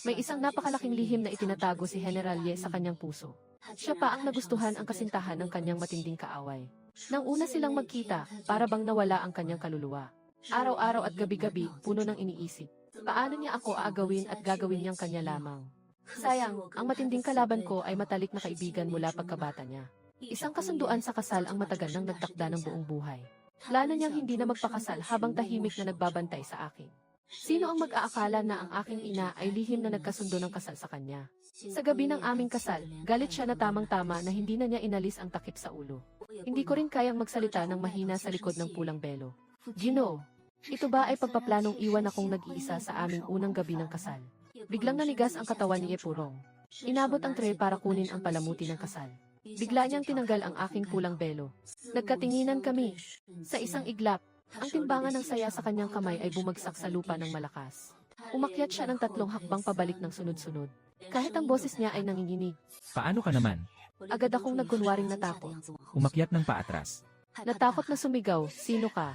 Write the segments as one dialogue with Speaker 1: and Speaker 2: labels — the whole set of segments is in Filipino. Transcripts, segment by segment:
Speaker 1: May isang napakalaking lihim na itinatago si General Ye sa kanyang puso. Siya pa ang nagustuhan ang kasintahan ng kanyang matinding kaaway. Nang una silang magkita, para bang nawala ang kanyang kaluluwa. Araw-araw at gabi-gabi, puno ng iniisip. Paano niya ako aagawin at gagawin niyang kanya lamang? Sayang, ang matinding kalaban ko ay matalik na kaibigan mula pagkabata niya. Isang kasunduan sa kasal ang matagal nang nagtakda ng buong buhay. Plano niyang hindi na magpakasal habang tahimik na nagbabantay sa akin. Sino ang mag-aakala na ang aking ina ay lihim na nagkasundo ng kasal sa kanya? Sa gabi ng aming kasal, galit siya na tamang-tama na hindi na niya inalis ang takip sa ulo. Hindi ko rin kayang magsalita ng mahina sa likod ng pulang belo. Ginoo, ito ba ay pagpaplanong iwan akong nag-iisa sa aming unang gabi ng kasal? Biglang nanigas ang katawan ni Epurong. Inabot ang tray para kunin ang palamuti ng kasal. Bigla niyang tinanggal ang aking pulang belo. Nagkatinginan kami. Sa isang iglap, ang timbangan ng saya sa kanyang kamay ay bumagsak sa lupa ng malakas. Umakyat siya ng 3 hakbang pabalik ng sunod-sunod. Kahit ang boses niya ay nanginginig.
Speaker 2: Paano ka naman?
Speaker 1: Agad akong nagkunwaring natakot.
Speaker 2: Umakyat ng paatras.
Speaker 1: Natakot na sumigaw, sino ka?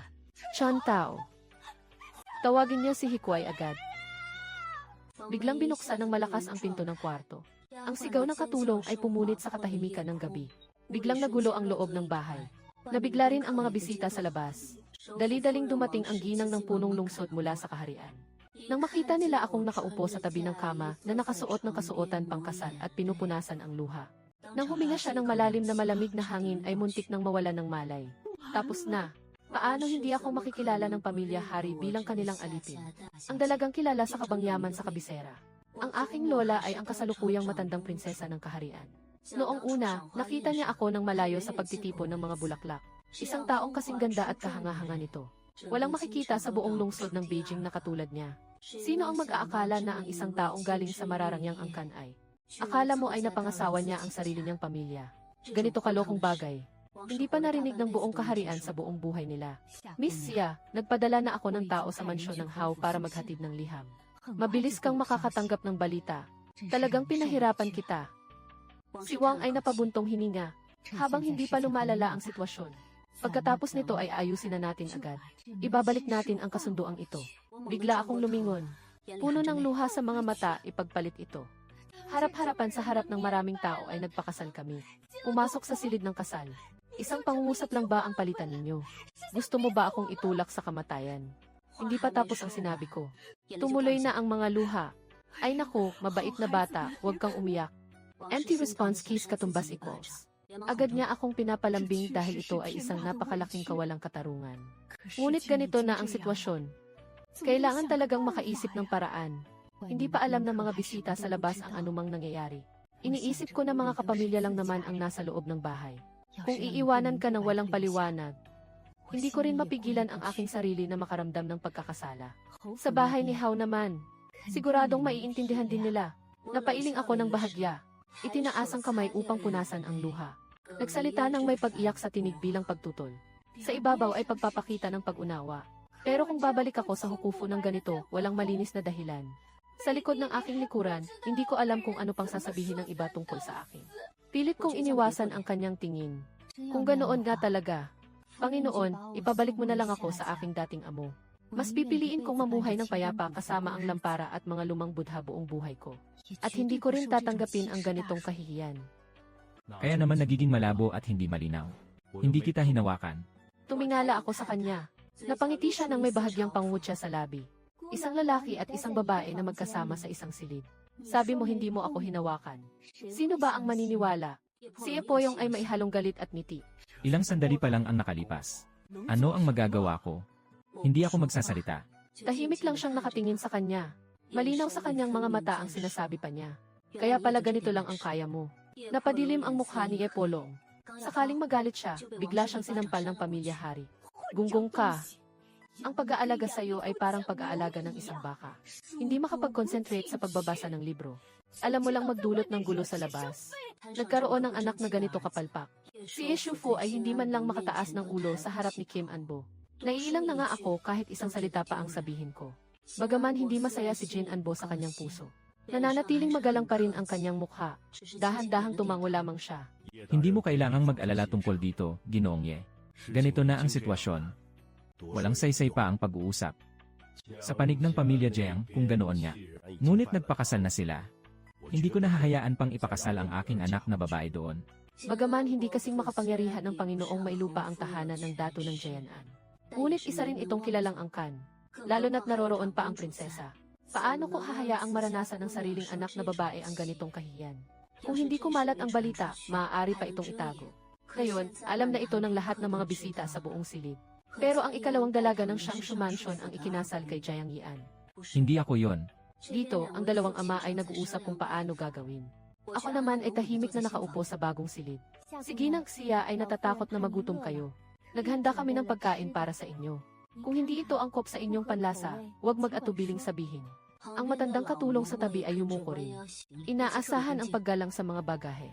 Speaker 1: Chan Tao. Tawagin niya si Hikway agad. Biglang binuksan ng malakas ang pinto ng kwarto. Ang sigaw ng katulong ay pumunit sa katahimikan ng gabi. Biglang nagulo ang loob ng bahay. Nabigla rin ang mga bisita sa labas. Dali-daling dumating ang ginang ng punong lungsod mula sa kaharian. Nang makita nila akong nakaupo sa tabi ng kama na nakasuot ng kasuotan pangkasal at pinupunasan ang luha. Nang huminga siya ng malalim na malamig na hangin ay muntik nang mawalan ng malay. Tapos na. Paano hindi ako makikilala ng pamilya Hari bilang kanilang alipin? Ang dalagang kilala sa kabangyaman sa kabisera. Ang aking lola ay ang kasalukuyang matandang prinsesa ng kaharian. Noong una, nakita niya ako ng malayo sa pagtitipon ng mga bulaklak. Isang taong kasing ganda at kahanga-hanga nito. Walang makikita sa buong lungsod ng Beijing na katulad niya. Sino ang mag-aakala na ang isang taong galing sa mararangyang angkan ay? Akala mo ay napangasawa niya ang sarili niyang pamilya. Ganito kalokong bagay. Hindi pa narinig ng buong kaharian sa buong buhay nila. Miss Xia, nagpadala na ako ng tao sa mansyon ng Hao para maghatid ng liham. Mabilis kang makakatanggap ng balita. Talagang pinahirapan kita. Si Wang ay napabuntong hininga, habang hindi pa lumalala ang sitwasyon. Pagkatapos nito ay ayusin na natin agad. Ibabalik natin ang kasunduang ito. Bigla akong lumingon. Puno ng luha sa mga mata, ipagpalit ito. Harap-harapan sa harap ng maraming tao ay nagpakasal kami. Pumasok sa silid ng kasal. Isang pangungusap lang ba ang palitan ninyo? Gusto mo ba akong itulak sa kamatayan? Hindi pa tapos ang sinabi ko. Tumuloy na ang mga luha. Ay nako, mabait na bata, huwag kang umiyak. Empty response keys katumbas equals. Agad niya akong pinapalambing dahil ito ay isang napakalaking kawalang katarungan. Ngunit ganito na ang sitwasyon. Kailangan talagang makaisip ng paraan. Hindi pa alam ng mga bisita sa labas ang anumang nangyayari. Iniisip ko na mga kapamilya lang naman ang nasa loob ng bahay. Kung iiwanan ka ng walang paliwanag, hindi ko rin mapigilan ang aking sarili na makaramdam ng pagkakasala. Sa bahay ni Hao naman, siguradong maiintindihan din nila. Napailing ako ng bahagya. Itinaas ang kamay upang punasan ang luha. Nagsalita ng may pag-iyak sa tinig bilang pagtutol. Sa ibabaw ay pagpapakita ng pag-unawa. Pero kung babalik ako sa hukufo ng ganito, walang malinis na dahilan. Sa likod ng aking likuran, hindi ko alam kung ano pang sasabihin ng iba tungkol sa akin. Pilit kong iniwasan ang kanyang tingin. Kung ganoon nga talaga, Panginoon, ipabalik mo na lang ako sa aking dating amo. Mas pipiliin kong mamuhay ng payapa kasama ang lampara at mga lumang budha buong buhay ko. At hindi ko rin tatanggapin ang ganitong kahihiyan.
Speaker 2: Kaya naman nagiging malabo at hindi malinaw. Hindi kita hinawakan.
Speaker 1: Tumingala ako sa kanya. Napangiti siya nang may bahagyang pangungutya sa labi. Isang lalaki at isang babae na magkasama sa isang silid. Sabi mo hindi mo ako hinawakan. Sino ba ang maniniwala? Si Epoyong ay maihalong galit at ngiti.
Speaker 2: Ilang sandali pa lang ang nakalipas. Ano ang magagawa ko? Hindi ako magsasalita.
Speaker 1: Tahimik lang siyang nakatingin sa kanya. Malinaw sa kanyang mga mata ang sinasabi pa niya. Kaya pala ganito lang ang kaya mo. Napadilim ang mukha ni Epolong. Sakaling magalit siya, bigla siyang sinampal ng pamilya Hari. Gunggong ka. Ang pag-aalaga sa iyo ay parang pag-aalaga ng isang baka. Hindi makapag-concentrate sa pagbabasa ng libro. Alam mo lang magdulot ng gulo sa labas. Nagkaroon ng anak na ganito kapalpak. Si Yeshufu ay hindi man lang makataas ng ulo sa harap ni Kim Anbo. Naiilang na nga ako kahit isang salita pa ang sabihin ko. Bagaman hindi masaya si Jin Anbo sa kanyang puso. Nananatiling magalang pa rin ang kanyang mukha. Dahan-dahang tumango lamang siya.
Speaker 2: Hindi mo kailangang mag-alala tungkol dito, Ginoong Ye. Ganito na ang sitwasyon. Walang saysay pa ang pag-uusap. Sa panig ng pamilya Jiang, kung ganoon nga. Ngunit nagpakasal na sila. Hindi ko nahahayaan pang ipakasal ang aking anak na babae doon.
Speaker 1: Bagaman hindi kasing makapangyarihan ng Panginoong mailupa ang tahanan ng dato ng Jianan. Ngunit isa rin itong kilalang angkan. Lalo na't naroroon pa ang prinsesa. Paano ko hahayaang maranasan ng sariling anak na babae ang ganitong kahiyan? Kung hindi kumalat ang balita, maaari pa itong itago. Ngayon, alam na ito ng lahat ng mga bisita sa buong silid. Pero ang ikalawang dalaga ng Shangshu Mansion ang ikinasal kay Jiang Yian.
Speaker 2: Hindi ako yon.
Speaker 1: Dito, ang dalawang ama ay nag-uusap kung paano gagawin. Ako naman ay tahimik na nakaupo sa bagong silid. Si Ginang Xia ay natatakot na magutom kayo. Naghanda kami ng pagkain para sa inyo. Kung hindi ito angkop sa inyong panlasa, huwag mag-atubiling sabihin. Ang matandang katulong sa tabi ay yumuko rin. Inaasahan ang paggalang sa mga bagahe.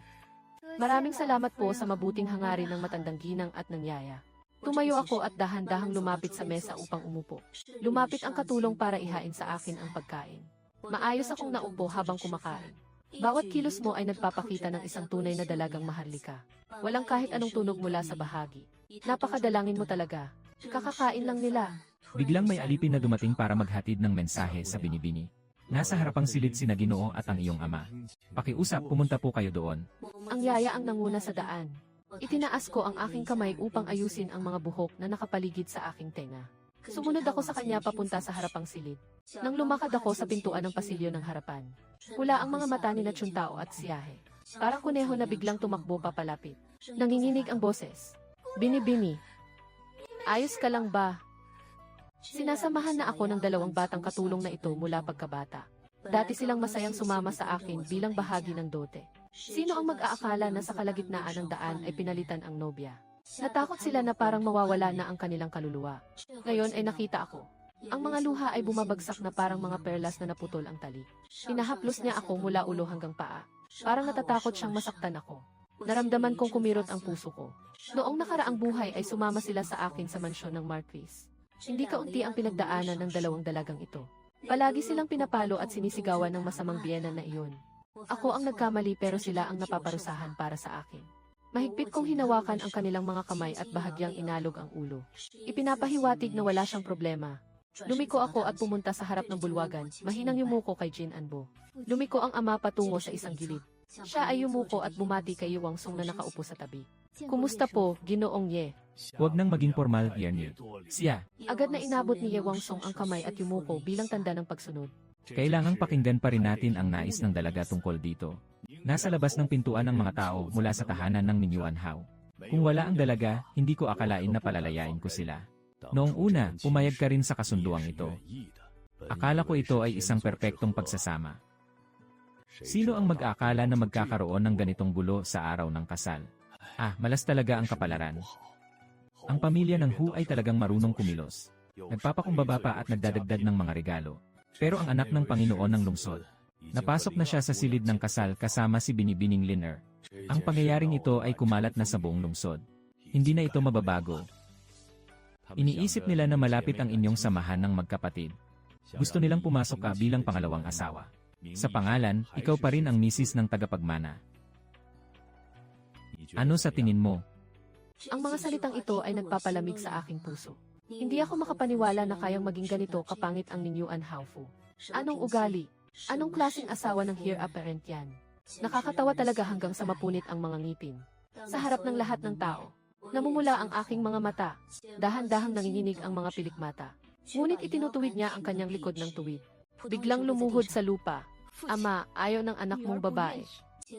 Speaker 1: Maraming salamat po sa mabuting hangarin ng matandang ginang at ng yaya. Tumayo ako at dahan-dahang lumapit sa mesa upang umupo. Lumapit ang katulong para ihain sa akin ang pagkain. Maayos akong naupo habang kumakain. Bawat kilos mo ay nagpapakita ng isang tunay na dalagang maharlika. Walang kahit anong tunog mula sa bahagi. Napakadalangin mo talaga. Kakakain lang nila.
Speaker 2: Biglang may alipin na dumating para maghatid ng mensahe sa binibini. Nasa harapang silid sina Ginoo at ang iyong ama. Pakiusap, pumunta po kayo doon.
Speaker 1: Ang yaya ang nanguna sa daan. Itinaas ko ang aking kamay upang ayusin ang mga buhok na nakapaligid sa aking tenga. Sumunod ako sa kanya papunta sa harapang silid. Nang lumakad ako sa pintuan ng pasilyo ng harapan, pula ang mga mata ni na Chuntao at Siyahe. Parang kuneho na biglang tumakbo papalapit. Nanginginig ang boses. Binibini. Ayos ka lang ba? Sinasamahan na ako ng dalawang batang katulong na ito mula pagkabata. Dati silang masayang sumama sa akin bilang bahagi ng dote. Sino ang mag-aakala na sa kalagitnaan ng daan ay pinalitan ang nobya? Natakot sila na parang mawawala na ang kanilang kaluluwa. Ngayon ay nakita ako. Ang mga luha ay bumabagsak na parang mga perlas na naputol ang tali. Pinahaplos niya ako mula ulo hanggang paa. Parang natatakot siyang masaktan ako. Naramdaman kong kumirot ang puso ko. Noong nakaraang buhay ay sumama sila sa akin sa mansyon ng Marquis. Hindi kaunti ang pinagdaanan ng dalawang dalagang ito. Palagi silang pinapalo at sinisigawan ng masamang biyenan na iyon. Ako ang nagkamali pero sila ang napaparusahan para sa akin. Mahigpit kong hinawakan ang kanilang mga kamay at bahagyang inalog ang ulo. Ipinapahiwatig na wala siyang problema. Lumiko ako at pumunta sa harap ng bulwagan, mahinang yumuko kay Jin Anbo. Lumiko ang ama patungo sa isang gilid. Siya ay yumuko at bumati kay Yuwang Song na nakaupo sa tabi. Kumusta po, Ginoong Ye?
Speaker 2: Huwag nang maging formal, Yernie. Siya,
Speaker 1: Agad na inabot ni Yuwang Song ang kamay at yumuko bilang tanda ng pagsunod.
Speaker 2: kailangang pakinggan pa rin natin ang nais ng dalaga tungkol dito. Nasa labas ng pintuan ng mga tao mula sa tahanan ng Minyuan Hao. Kung wala ang dalaga, hindi ko akalain na palalayain ko sila. Noong una, pumayag ka rin sa kasunduang ito. Akala ko ito ay isang perpektong pagsasama. Sino ang mag-aakala na magkakaroon ng ganitong gulo sa araw ng kasal? Malas talaga ang kapalaran. Ang pamilya ng Hu ay talagang marunong kumilos. Nagpapakumbaba pa at nagdadagdag ng mga regalo. Pero ang anak ng Panginoon ng lungsod, napasok na siya sa silid ng kasal kasama si Binibining Liner. Ang pangyayaring ito ay kumalat na sa buong lungsod. Hindi na ito mababago. Iniisip nila na malapit ang inyong samahan ng magkapatid. Gusto nilang pumasok ka bilang pangalawang asawa. Sa pangalan, ikaw pa rin ang misis ng tagapagmana. Ano sa tingin mo?
Speaker 1: Ang mga salitang ito ay nagpapalamig sa aking puso. Hindi ako makapaniwala na kayang maging ganito kapangit ang Ninyuan Haofu. Anong ugali? Anong klaseng asawa ng heir apparent yan? Nakakatawa talaga hanggang sa mapunit ang mga ngipin. Sa harap ng lahat ng tao, namumula ang aking mga mata. Dahan-dahang nanginginig ang mga pilikmata. Ngunit itinutuwid niya ang kanyang likod ng tuwid. Biglang lumuhod sa lupa. Ama, ayaw ng anak mong babae.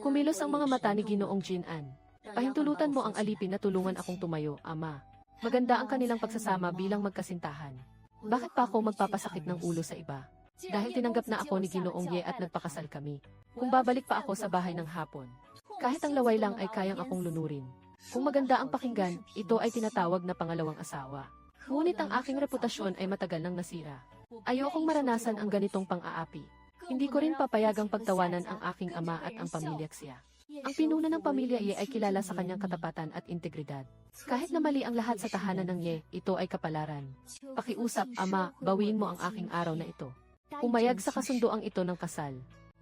Speaker 1: Kumilos ang mga mata ni Ginoong Jin-an. Pahintulutan mo ang alipin na tulungan akong tumayo, Ama. Maganda ang kanilang pagsasama bilang magkasintahan. Bakit pa ako magpapasakit ng ulo sa iba? Dahil tinanggap na ako ni Ginoong Ye at nagpakasal kami. Kung babalik pa ako sa bahay ng hapon, kahit ang laway lang ay kayang akong lunurin. Kung maganda ang pakinggan, ito ay tinatawag na pangalawang asawa. Ngunit ang aking reputasyon ay matagal nang nasira. Ayokong maranasan ang ganitong pang-aapi. Hindi ko rin papayagang pagtawanan ang aking ama at ang pamilya siya. Ang pinuno ng pamilya Ye ay kilala sa kanyang katapatan at integridad. Kahit na mali ang lahat sa tahanan ng Ye, ito ay kapalaran. Pakiusap, Ama, bawiin mo ang aking araw na ito. Pumayag sa kasunduang ito ng kasal.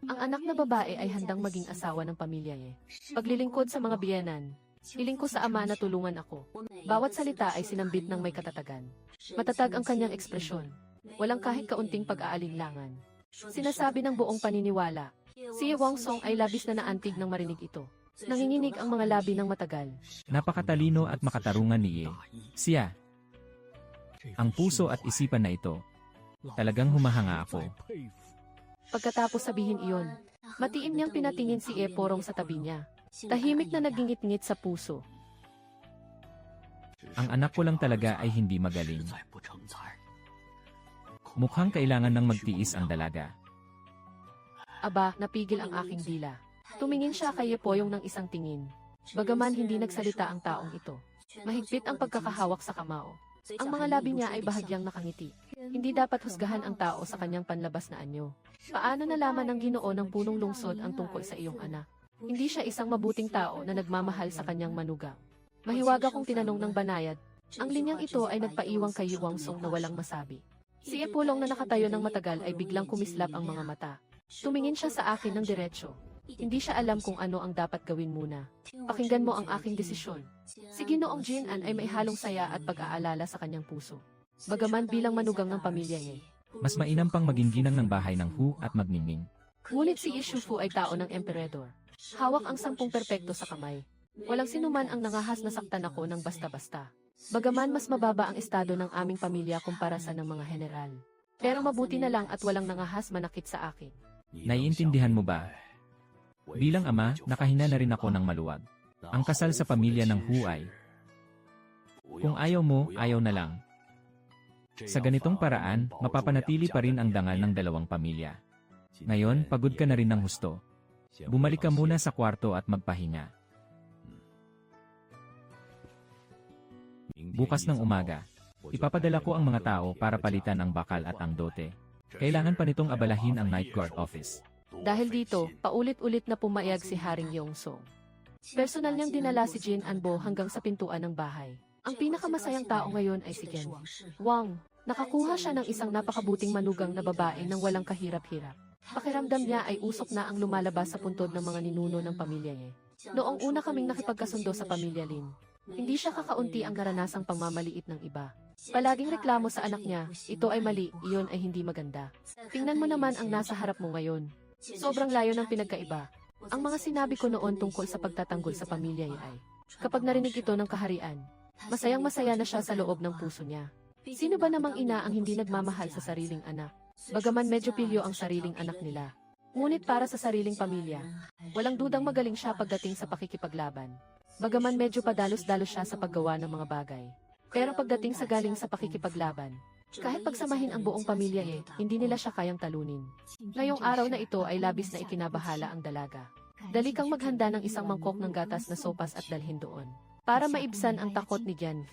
Speaker 1: Ang anak na babae ay handang maging asawa ng pamilya Ye. Paglilingkod sa mga biyenan, hiling ko sa ama na tulungan ako. Bawat salita ay sinambit ng may katatagan. Matatag ang kanyang ekspresyon. Walang kahit kaunting pag-aalinlangan. Sinasabi ng buong paniniwala. Si Wang Song ay labis na naantig nang marinig ito. Nanginginig ang mga labi ng matagal.
Speaker 2: Napakatalino at makatarungan ni Ye. Siya. Ang puso at isipan na ito. Talagang humahanga ako.
Speaker 1: Pagkatapos sabihin iyon, matiim niyang pinatingin si Porong sa tabi niya. Tahimik na nagingit-ngit sa puso.
Speaker 2: Ang anak ko lang talaga ay hindi magaling. Mukhang kailangan ng magtiis ang dalaga.
Speaker 1: Aba, napigil ang aking dila. Tumingin siya kay Yepoyong ng isang tingin. Bagaman hindi nagsalita ang taong ito. Mahigpit ang pagkakahawak sa kamao. Ang mga labi niya ay bahagyang nakangiti. Hindi dapat husgahan ang tao sa kanyang panlabas na anyo. Paano nalaman ng Ginoo ng punong lungsod ang tungkol sa iyong anak? Hindi siya isang mabuting tao na nagmamahal sa kanyang manugang. Mahiwaga kong tinanong ng banayad. Ang linyang ito ay nagpaiwang kay Wang Song na walang masabi. Si Epulong na nakatayo ng matagal ay biglang kumislap ang mga mata. Tumingin siya sa akin ng diretsyo. Hindi siya alam kung ano ang dapat gawin muna. Pakinggan mo ang aking desisyon. Si Ginoong Jin-an ay may halong saya at pag-aalala sa kanyang puso. Bagaman bilang manugang ng pamilya niya.
Speaker 2: Mas mainam pang maging ginang ng bahay ng Hu at magningning.
Speaker 1: Ngunit si Ishufu ay tao ng emperador. Hawak ang 10 perpekto sa kamay. Walang sinuman ang nangahas na saktan ako ng basta-basta. Bagaman mas mababa ang estado ng aming pamilya kumpara sa ng mga general. Pero mabuti na lang at walang nangahas manakit sa akin.
Speaker 2: Naiintindihan mo ba? Bilang ama, nakahina na rin ako ng maluwag. Ang kasal sa pamilya ng Hu ay, kung ayaw mo, ayaw na lang. Sa ganitong paraan, mapapanatili pa rin ang dangal ng dalawang pamilya. Ngayon, pagod ka na rin ng husto. Bumalik ka muna sa kwarto at magpahinga. Bukas ng umaga, ipapadala ko ang mga tao para palitan ang bakal at ang dote. Kailangan pa nitong abalahin ang night guard office.
Speaker 1: Dahil dito, paulit-ulit na pumayag si Haring Yongsong. Personal niyang dinala si Jin Anbo hanggang sa pintuan ng bahay. Ang pinakamasayang tao ngayon ay si Gen Wang. Nakakuha siya ng isang napakabuting manugang na babae nang walang kahirap-hirap. Pakiramdam niya ay usok na ang lumalabas sa puntod ng mga ninuno ng pamilya niya. Noong una kaming nakipagkasundo sa pamilya Lin, hindi siya kakaunti ang naranasang pangmamaliit ng iba. Palaging reklamo sa anak niya, ito ay mali, iyon ay hindi maganda. Tingnan mo naman ang nasa harap mo ngayon. Sobrang layo ng pinagkaiba. Ang mga sinabi ko noon tungkol sa pagtatanggol sa pamilya niya ay, kapag narinig ito ng kaharian, masayang-masaya na siya sa loob ng puso niya. Sino ba namang ina ang hindi nagmamahal sa sariling anak? Bagaman medyo pilyo ang sariling anak nila. Ngunit para sa sariling pamilya, walang dudang magaling siya pagdating sa pakikipaglaban. Bagaman medyo padalos-dalos siya sa paggawa ng mga bagay. Pero pagdating sa galing sa pakikipaglaban, kahit pagsamahin ang buong pamilya hindi nila siya kayang talunin. Ngayong araw na ito ay labis na ikinabahala ang dalaga. Dali kang maghanda ng isang mangkok ng gatas na sopas at dalhin doon. Para maibsan ang takot ni Jan.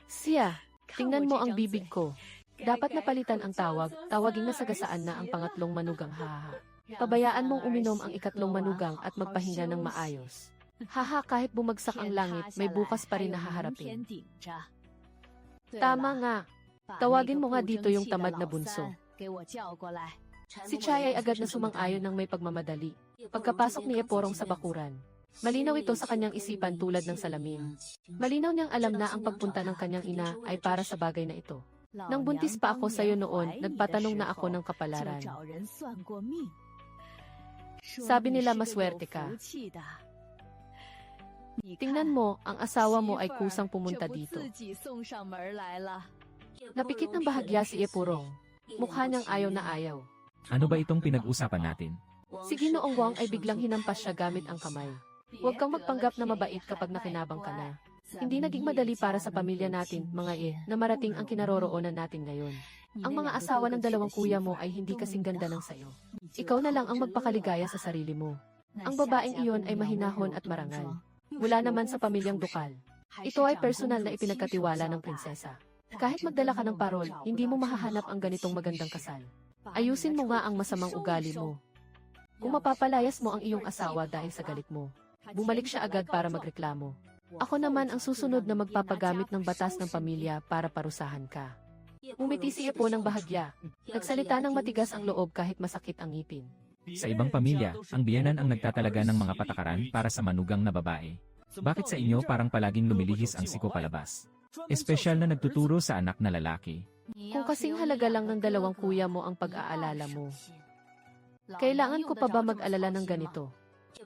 Speaker 1: Siya, tingnan mo ang bibig ko. Dapat napalitan ang tawag, tawaging nasagasaan na ang pangatlong manugang haha. Pabayaan mong uminom ang ikatlong manugang at magpahinga ng maayos. Haha, kahit bumagsak ang langit, may bukas pa rin na haharapin. Tama nga. Tawagin mo nga dito yung tamad na bunso. Si Chai ay agad na sumang-ayon ng may pagmamadali. Pagkapasok ni Eporong sa bakuran, malinaw ito sa kanyang isipan tulad ng salamin. Malinaw niyang alam na ang pagpunta ng kanyang ina ay para sa bagay na ito. Nang buntis pa ako sa iyo noon, nagpatanong na ako ng kapalaran. Sabi nila maswerte ka. Tingnan mo, ang asawa mo ay kusang pumunta dito. Napikit ng bahagya si Epurong. Mukha niyang ayaw na ayaw.
Speaker 2: Ano ba itong pinag-usapan natin?
Speaker 1: Si Ginoong Wang ay biglang hinampas siya gamit ang kamay. Huwag kang magpanggap na mabait kapag nakinabang ka na. Hindi naging madali para sa pamilya natin, mga na marating ang kinaroroonan natin ngayon. Ang mga asawa ng dalawang kuya mo ay hindi kasing ganda ng sayo. Ikaw na lang ang magpakaligaya sa sarili mo. Ang babaeng iyon ay mahinahon at marangal. Mula naman sa pamilyang Dukal. Ito ay personal na ipinagkatiwala ng prinsesa. Kahit magdala ka ng parol, hindi mo mahahanap ang ganitong magandang kasal. Ayusin mo nga ang masamang ugali mo. Kung mapapalayas mo ang iyong asawa dahil sa galit mo, bumalik siya agad para magreklamo. Ako naman ang susunod na magpapagamit ng batas ng pamilya para parusahan ka. Umiti si Epo ng bahagya. Nagsalita ng matigas ang loob kahit masakit ang ngipin.
Speaker 2: Sa ibang pamilya, ang biyanan ang nagtatalaga ng mga patakaran para sa manugang na babae. Bakit sa inyo parang palaging lumilihis ang siko palabas? Espesyal na nagtuturo sa anak na lalaki.
Speaker 1: Kung kasing halaga lang ng dalawang kuya mo ang pag-aalala mo, kailangan ko pa ba mag-alala ng ganito?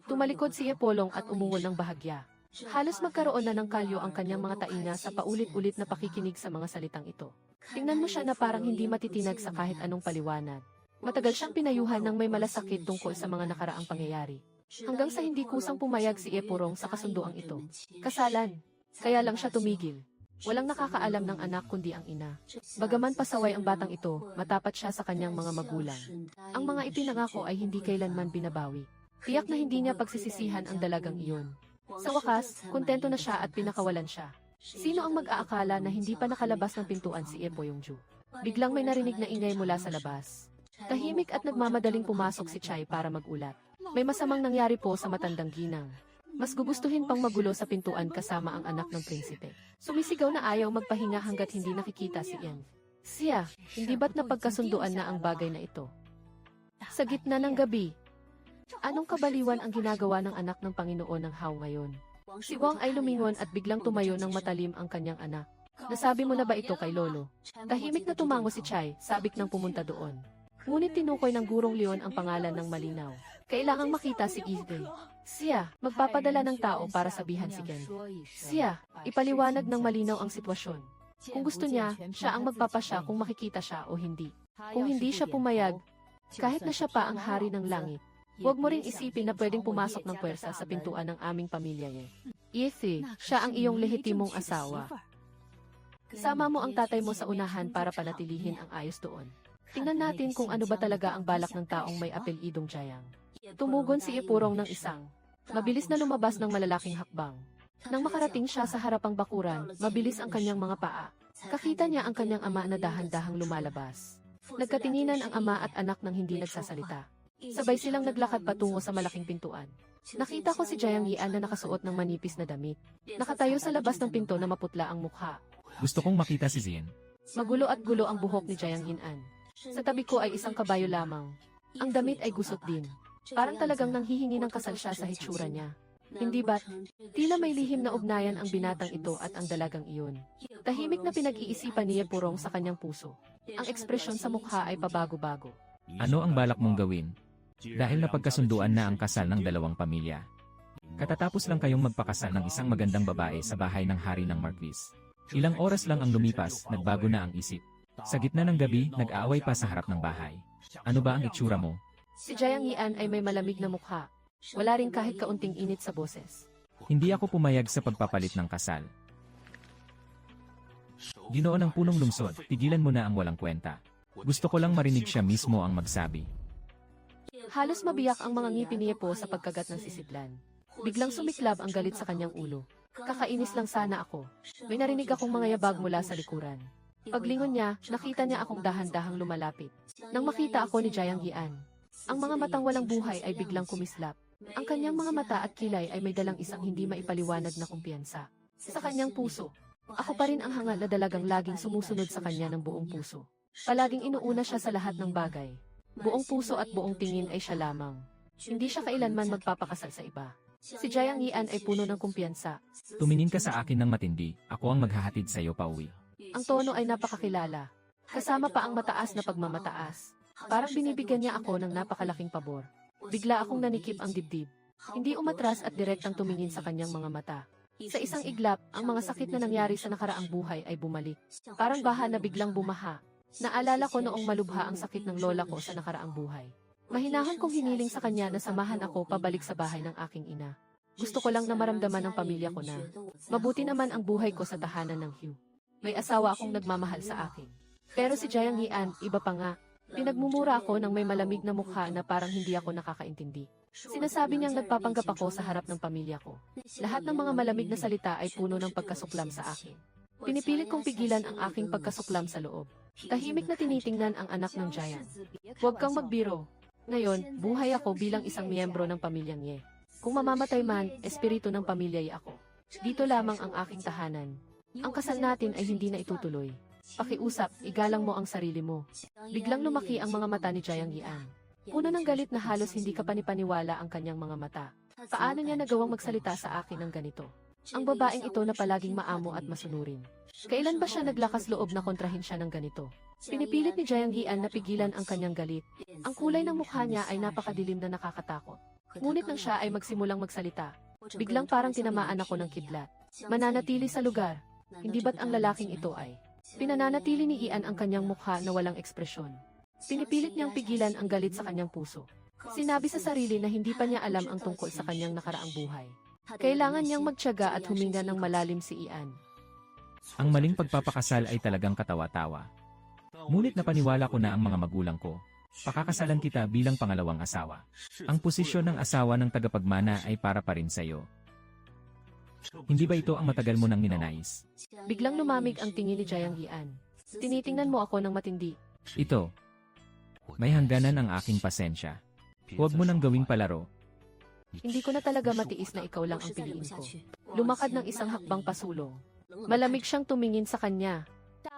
Speaker 1: Tumalikod si Epolong at umungol ng bahagya. Halos magkaroon na ng kalyo ang kanyang mga tainga sa paulit-ulit na pakikinig sa mga salitang ito. Tingnan mo siya na parang hindi matitinag sa kahit anong paliwanag. Matagal siyang pinayuhan ng may malasakit tungkol sa mga nakaraang pangyayari. Hanggang sa hindi kusang pumayag si Epurong sa kasunduang ito. Kasalan. Kaya lang siya tumigil. Walang nakakaalam ng anak kundi ang ina. Bagaman pasaway ang batang ito, matapat siya sa kanyang mga magulang. Ang mga ipinangako ay hindi kailanman binabawi. Tiyak na hindi niya pagsisisihan ang dalagang iyon. Sa wakas, kontento na siya at pinakawalan siya. Sino ang mag-aakala na hindi pa nakalabas ng pintuan si Epo Yongju? Biglang may narinig na ingay mula sa labas. Tahimik at nagmamadaling pumasok si Chai para magulat. May masamang nangyari po sa matandang ginang. Mas gugustuhin pang magulo sa pintuan kasama ang anak ng prinsipe. Sumisigaw na ayaw magpahinga hanggat hindi nakikita si Ian. Siya, hindi ba't napagkasunduan na ang bagay na ito? Sa gitna ng gabi, anong kabaliwan ang ginagawa ng anak ng Panginoon ng Hao ngayon? Si Wang ay lumingon at biglang tumayo ng matalim ang kanyang anak. Nasabi mo na ba ito kay Lolo? Tahimik na tumango si Chai, sabik nang pumunta doon. Ngunit tinukoy ng gurong leon ang pangalan ng malinaw. Kailangang makita si Ide. Siya, magpapadala ng tao para sabihan si Ken. Siya, ipaliwanag ng malinaw ang sitwasyon. Kung gusto niya, siya ang magpapasya kung makikita siya o hindi. Kung hindi siya pumayag, kahit na siya pa ang hari ng langit, huwag mo ring isipin na pwedeng pumasok ng puwersa sa pintuan ng aming pamilya niya. Ise, siya ang iyong lehitimong asawa. Sama mo ang tatay mo sa unahan para panatilihin ang ayos doon. Tingnan natin kung ano ba talaga ang balak ng taong may apelidong Jayang. Tumugon si Ipurong ng isang. Mabilis na lumabas ng malalaking hakbang. Nang makarating siya sa harapang bakuran, mabilis ang kanyang mga paa. Kakita niya ang kanyang ama na dahan-dahang lumalabas. Nagkatinginan ang ama at anak nang hindi nagsasalita. Sabay silang naglakad patungo sa malaking pintuan. Nakita ko si Jayang Yian na nakasuot ng manipis na damit. Nakatayo sa labas ng pinto na maputla ang mukha.
Speaker 2: Gusto kong makita si Zien.
Speaker 1: Magulo at gulo ang buhok ni Jayang Yian. Sa tabi ko ay isang kabayo lamang. Ang damit ay gusot din. Parang talagang nanghihingi ng kasal siya sa hitsura niya. Hindi ba't? Tila may lihim na ugnayan ang binatang ito at ang dalagang iyon. Tahimik na pinag-iisipan niya Purong sa kanyang puso. Ang ekspresyon sa mukha ay pabago-bago.
Speaker 2: Ano ang balak mong gawin? Dahil napagkasunduan na ang kasal ng dalawang pamilya. Katatapos lang kayong magpakasal ng isang magandang babae sa bahay ng hari ng Marquis. Ilang oras lang ang lumipas, nagbago na ang isip. Sa gitna ng gabi, nag-aaway pa sa harap ng bahay. Ano ba ang itsura mo?
Speaker 1: Si Jayang Yian ay may malamig na mukha. Wala rin kahit kaunting init sa boses.
Speaker 2: Hindi ako pumayag sa pagpapalit ng kasal. Ginoo ng punong lungsod, tigilan mo na ang walang kwenta. Gusto ko lang marinig siya mismo ang magsabi.
Speaker 1: Halos mabiyak ang mga ngipin ni Epo sa pagkagat ng sisidlan. Biglang sumiklab ang galit sa kanyang ulo. Kakainis lang sana ako. May narinig akong mga yabag mula sa likuran. Paglingon niya, nakita niya akong dahan-dahang lumalapit. Nang makita ako ni Jayang Yian, ang mga matang walang buhay ay biglang kumislap. Ang kanyang mga mata at kilay ay may dalang isang hindi maipaliwanag na kumpiyansa. Sa kanyang puso, ako pa rin ang hangal na dalagang laging sumusunod sa kanya ng buong puso. Palaging inuuna siya sa lahat ng bagay. Buong puso at buong tingin ay siya lamang. Hindi siya kailanman magpapakasal sa iba. Si Jayang Yian ay puno ng kumpiyansa.
Speaker 2: Tumingin ka sa akin ng matindi, ako ang maghahatid sa iyo pauwi.
Speaker 1: Ang tono ay napakakilala. Kasama pa ang mataas na pagmamataas. Parang binibigyan niya ako ng napakalaking pabor. Bigla akong nanikip ang dibdib. Hindi umatras at direktang tumingin sa kanyang mga mata. Sa isang iglap, ang mga sakit na nangyari sa nakaraang buhay ay bumalik. Parang baha na biglang bumaha. Naalala ko noong malubha ang sakit ng lola ko sa nakaraang buhay. Mahinahan kong hiniling sa kanya na samahan ako pabalik sa bahay ng aking ina. Gusto ko lang na maramdaman ng pamilya ko na mabuti naman ang buhay ko sa tahanan ng Hugh. May asawa akong nagmamahal sa akin. Pero si Jayang Yian, iba pa nga. Pinagmumura ako ng may malamig na mukha na parang hindi ako nakakaintindi. Sinasabi niyang nagpapanggap ako sa harap ng pamilya ko. Lahat ng mga malamig na salita ay puno ng pagkasuklam sa akin. Pinipilit kong pigilan ang aking pagkasuklam sa loob. Tahimik na tinitingnan ang anak ng Giant. Huwag kang magbiro. Ngayon, buhay ako bilang isang miyembro ng pamilyang Ye. Kung mamamatay man, espiritu ng pamilya Ye ako. Dito lamang ang aking tahanan. Ang kasal natin ay hindi na itutuloy. Pakiusap, igalang mo ang sarili mo. Biglang lumaki ang mga mata ni Jayang Yian. Puno ng galit na halos hindi kapanipaniwala ang kanyang mga mata. Paano niya nagawang magsalita sa akin ng ganito? Ang babaeng ito na palaging maamo at masunurin. Kailan ba siya naglakas loob na kontrahin siya ng ganito? Pinipilit ni Jiang Gian na pigilan ang kanyang galit. Ang kulay ng mukha niya ay napakadilim na nakakatakot. Ngunit nang siya ay magsimulang magsalita, biglang parang tinamaan ako ng kidlat. Mananatili sa lugar. Hindi ba't ang lalaking ito ay? Pinananatili ni Ian ang kanyang mukha na walang ekspresyon. Pinipilit niyang pigilan ang galit sa kanyang puso. Sinabi sa sarili na hindi pa niya alam ang tungkol sa kanyang nakaraang buhay. Kailangan niyang magtiyaga at huminga ng malalim si Ian.
Speaker 2: Ang maling pagpapakasal ay talagang katawa-tawa. Ngunit napaniwala ko na ang mga magulang ko. Pakakasalan kita bilang pangalawang asawa. Ang posisyon ng asawa ng tagapagmana ay para pa rin sa'yo. Hindi ba ito ang matagal mo nang ninanais?
Speaker 1: Biglang lumamig ang tingin ni Jiang Gian. Tinitingnan mo ako ng matindi.
Speaker 2: Ito. May hangganan ang aking pasensya. Huwag mo nang gawing palaro.
Speaker 1: Hindi ko na talaga matiis na ikaw lang ang piliin ko. Lumakad ng isang hakbang pasulong. Malamig siyang tumingin sa kanya.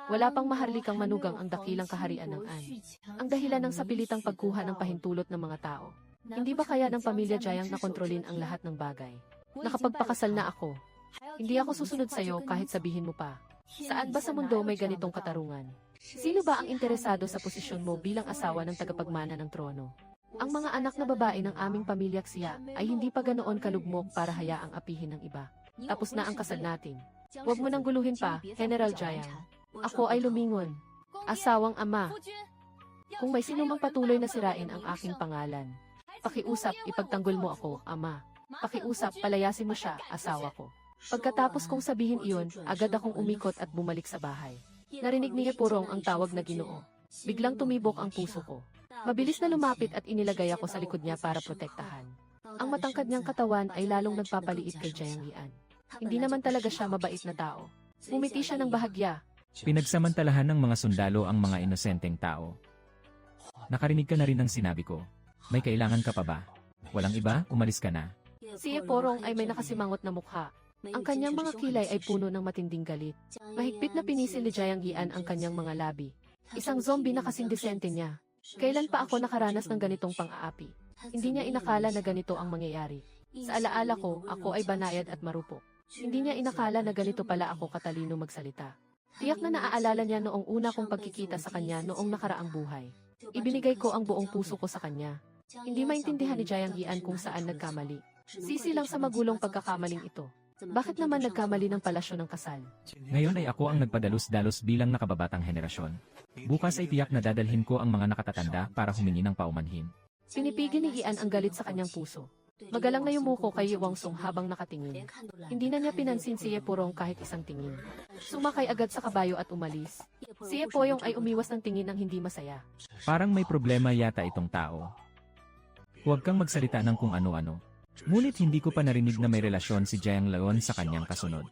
Speaker 1: Wala pang maharlikang manugang ang dakilang kaharian ng An. Ang dahilan ng sapilitang pagkuha ng pahintulot ng mga tao. Hindi ba kaya ng pamilya Jiang na kontrolin ang lahat ng bagay? Nakapagpakasal na ako. Hindi ako susunod sa'yo kahit sabihin mo pa. Saan ba sa mundo may ganitong katarungan? Sino ba ang interesado sa posisyon mo bilang asawa ng tagapagmana ng trono? Ang mga anak na babae ng aming pamilyak siya ay hindi pa ganoon kalugmok para hayaang apihin ng iba. Tapos na ang kasal natin. Huwag mo nang guluhin pa, General Jiang. Ako ay lumingon. Asawang ama. Kung may sinumang patuloy na sirain ang aking pangalan, pakiusap, ipagtanggol mo ako, ama. Pakiusap, palayasin mo siya, asawa ko. Pagkatapos kong sabihin iyon, agad akong umikot at bumalik sa bahay. Narinig ni Epurong ang tawag na Ginoo. Biglang tumibok ang puso ko. Mabilis na lumapit at inilagay ako sa likod niya para protektahan. Ang matangkad niyang katawan ay lalong nagpapaliit kay Jiang Gian. Hindi naman talaga siya mabait na tao. Umiti siya ng bahagya.
Speaker 2: Pinagsamantalahan ng mga sundalo ang mga inosenteng tao. Nakarinig ka na rin ng sinabi ko. May kailangan ka pa ba? Walang iba, umalis ka na.
Speaker 1: Si Eporong ay may nakasimangot na mukha. Ang kanyang mga kilay ay puno ng matinding galit. Mahigpit na pinisil ni Jiang Gian ang kanyang mga labi. Isang zombie na kasing disente niya. Kailan pa ako nakaranas ng ganitong pang-aapi? Hindi niya inakala na ganito ang mangyayari. Sa alaala ko, ako ay banayad at marupok. Hindi niya inakala na ganito pala ako katalino magsalita. Tiyak na naaalala niya noong una kong pagkikita sa kanya noong nakaraang buhay. Ibinigay ko ang buong puso ko sa kanya. Hindi maintindihan ni Jiang Gian kung saan nagkamali. Sisi lang sa magulong pagkakamaling ito. Bakit naman nagkamali ng palasyo ng kasal?
Speaker 2: Ngayon ay ako ang nagpadalos-dalos bilang nakababatang henerasyon. Bukas ay tiyak na dadalhin ko ang mga nakatatanda para humingi ng paumanhin.
Speaker 1: Pinipigil ni Ian ang galit sa kanyang puso. Magalang na yumuko kay Wang Sung habang nakatingin. Hindi na niya pinansin si Epurong kahit isang tingin. Sumakay agad sa kabayo at umalis. Si Epoyong ay umiwas ng tingin ng hindi masaya.
Speaker 2: Parang may problema yata itong tao. Huwag kang magsalita ng kung ano-ano. Ngunit hindi ko pa narinig na may relasyon si Jiang Leon sa kanyang kasunod.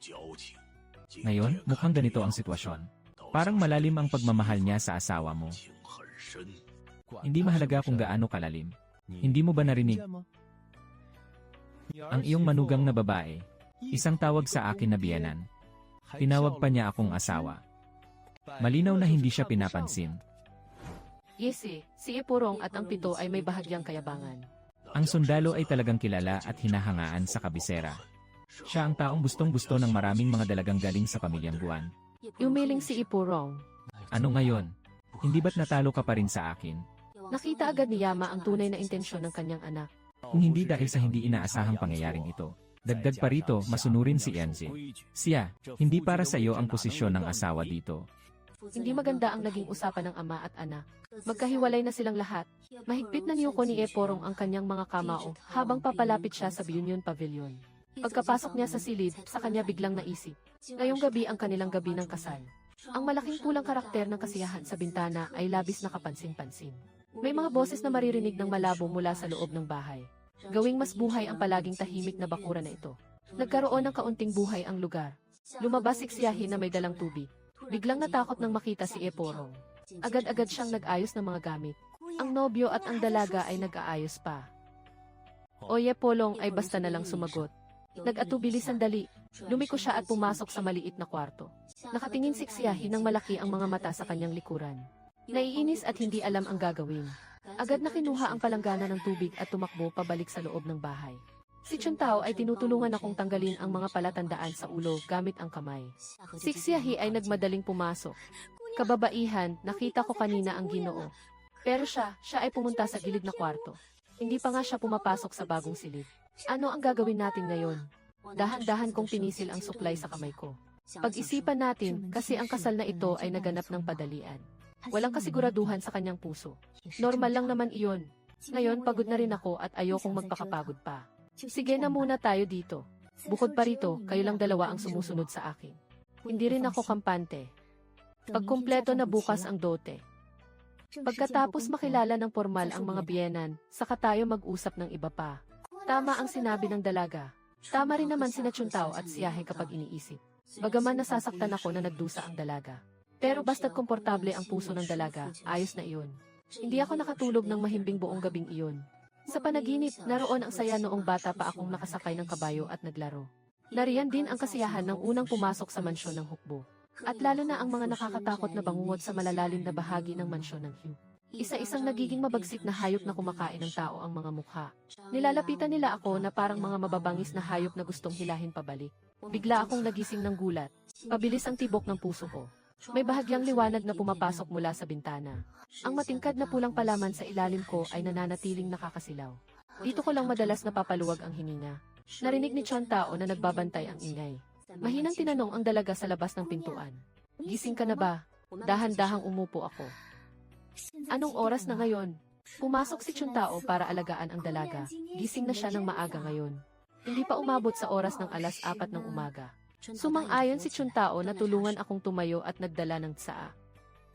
Speaker 2: Ngayon, mukhang ganito ang sitwasyon. Parang malalim ang pagmamahal niya sa asawa mo. Hindi mahalaga kung gaano kalalim. Hindi mo ba narinig? Ang iyong manugang na babae, isang tawag sa akin na biyenan. Tinawag pa niya akong asawa. Malinaw na hindi siya pinapansin.
Speaker 1: Yesi, si Epurong at ang pito ay may bahagyang kayabangan.
Speaker 2: Ang sundalo ay talagang kilala at hinahangaan sa kabisera. Siya ang taong gustong-gusto ng maraming mga dalagang galing sa pamilyang Guan.
Speaker 1: Umiling si Epurong.
Speaker 2: Ano ngayon? Hindi ba't natalo ka pa rin sa akin?
Speaker 1: Nakita agad ni Yama ang tunay na intensyon ng kanyang anak.
Speaker 2: Kung hindi dahil sa hindi inaasahang pangyayaring ito. Dagdag pa rito, masunurin si Enzi. Siya, hindi para sa iyo ang posisyon ng asawa dito.
Speaker 1: Hindi maganda ang naging usapan ng ama at anak. Magkahiwalay na silang lahat. Mahigpit na niyuko ni Eporong ang kanyang mga kamao habang papalapit siya sa Union Pavilion. Pagkapasok niya sa silid, sa kanya biglang naisip. Ngayong gabi ang kanilang gabi ng kasal. Ang malaking pulang karakter ng kasiyahan sa bintana ay labis na kapansin-pansin. May mga boses na maririnig ng malabo mula sa loob ng bahay. Gawing mas buhay ang palaging tahimik na bakuran na ito. Nagkaroon ng kaunting buhay ang lugar. Lumabas si Xiahin na may dalang tubig. Biglang natakot nang makita si Eporong. Agad-agad siyang nag-ayos ng mga gamit. Ang nobyo at ang dalaga ay nag-aayos pa. Oye Polong ay basta na lang sumagot. Nag-atubili sandali. Lumiko siya at pumasok sa maliit na kwarto. Nakatingin si Xiahin ng malaki ang mga mata sa kanyang likuran. Naiinis at hindi alam ang gagawin. Agad na kinuha ang palanggana ng tubig at tumakbo pabalik sa loob ng bahay. Si Chuntao ay tinutulungan akong tanggalin ang mga palatandaan sa ulo gamit ang kamay. Si Xiahe ay nagmadaling pumasok. Kababaihan, nakita ko kanina ang Ginoo. Pero siya ay pumunta sa gilid na kwarto. Hindi pa nga siya pumapasok sa bagong silid. Ano ang gagawin natin ngayon? Dahan-dahan kong pinisil ang suklay sa kamay ko. Pag-isipan natin, kasi ang kasal na ito ay naganap ng padalian. Walang kasiguraduhan sa kanyang puso. Normal lang naman iyon. Ngayon pagod na rin ako at ayokong magpakapagod pa. Sige na muna tayo dito. Bukod pa rito, kayo lang dalawa ang sumusunod sa akin. Hindi rin ako kampante. Pagkumpleto na bukas ang dote. Pagkatapos makilala ng formal ang mga biyenan, saka tayo mag-usap ng iba pa. Tama ang sinabi ng dalaga. Tama rin naman sina Chuntao at Xiahe kapag iniisip. Bagaman nasasaktan ako na nagdusa ang dalaga. Pero basta't komportable ang puso ng dalaga, ayos na iyon. Hindi ako nakatulog ng mahimbing buong gabing iyon. Sa panaginip, naroon ang saya noong bata pa akong nakasakay ng kabayo at naglaro. Nariyan din ang kasiyahan ng unang pumasok sa mansyon ng hukbo. At lalo na ang mga nakakatakot na bangungot sa malalalim na bahagi ng mansyon ng Hugh. Isa-isang nagiging mabagsik na hayop na kumakain ng tao ang mga mukha. Nilalapitan nila ako na parang mga mababangis na hayop na gustong hilahin pabalik. Bigla akong nagising ng gulat. Pabilis ang tibok ng puso ko. May bahagyang liwanag na pumapasok mula sa bintana. Ang matingkad na pulang palaman sa ilalim ko ay nananatiling nakakasilaw. Dito ko lang madalas napapaluwag ang hininga. Narinig ni Chuntao na nagbabantay ang ingay. Mahinang tinanong ang dalaga sa labas ng pintuan. Gising ka na ba? Dahan-dahang umupo ako. Anong oras na ngayon? Pumasok si Chuntao para alagaan ang dalaga. Gising na siya ng maaga ngayon. Hindi pa umabot sa oras ng 4:00 ng umaga. Sumang-ayon si Chuntao na tulungan akong tumayo at nagdala ng tsaa.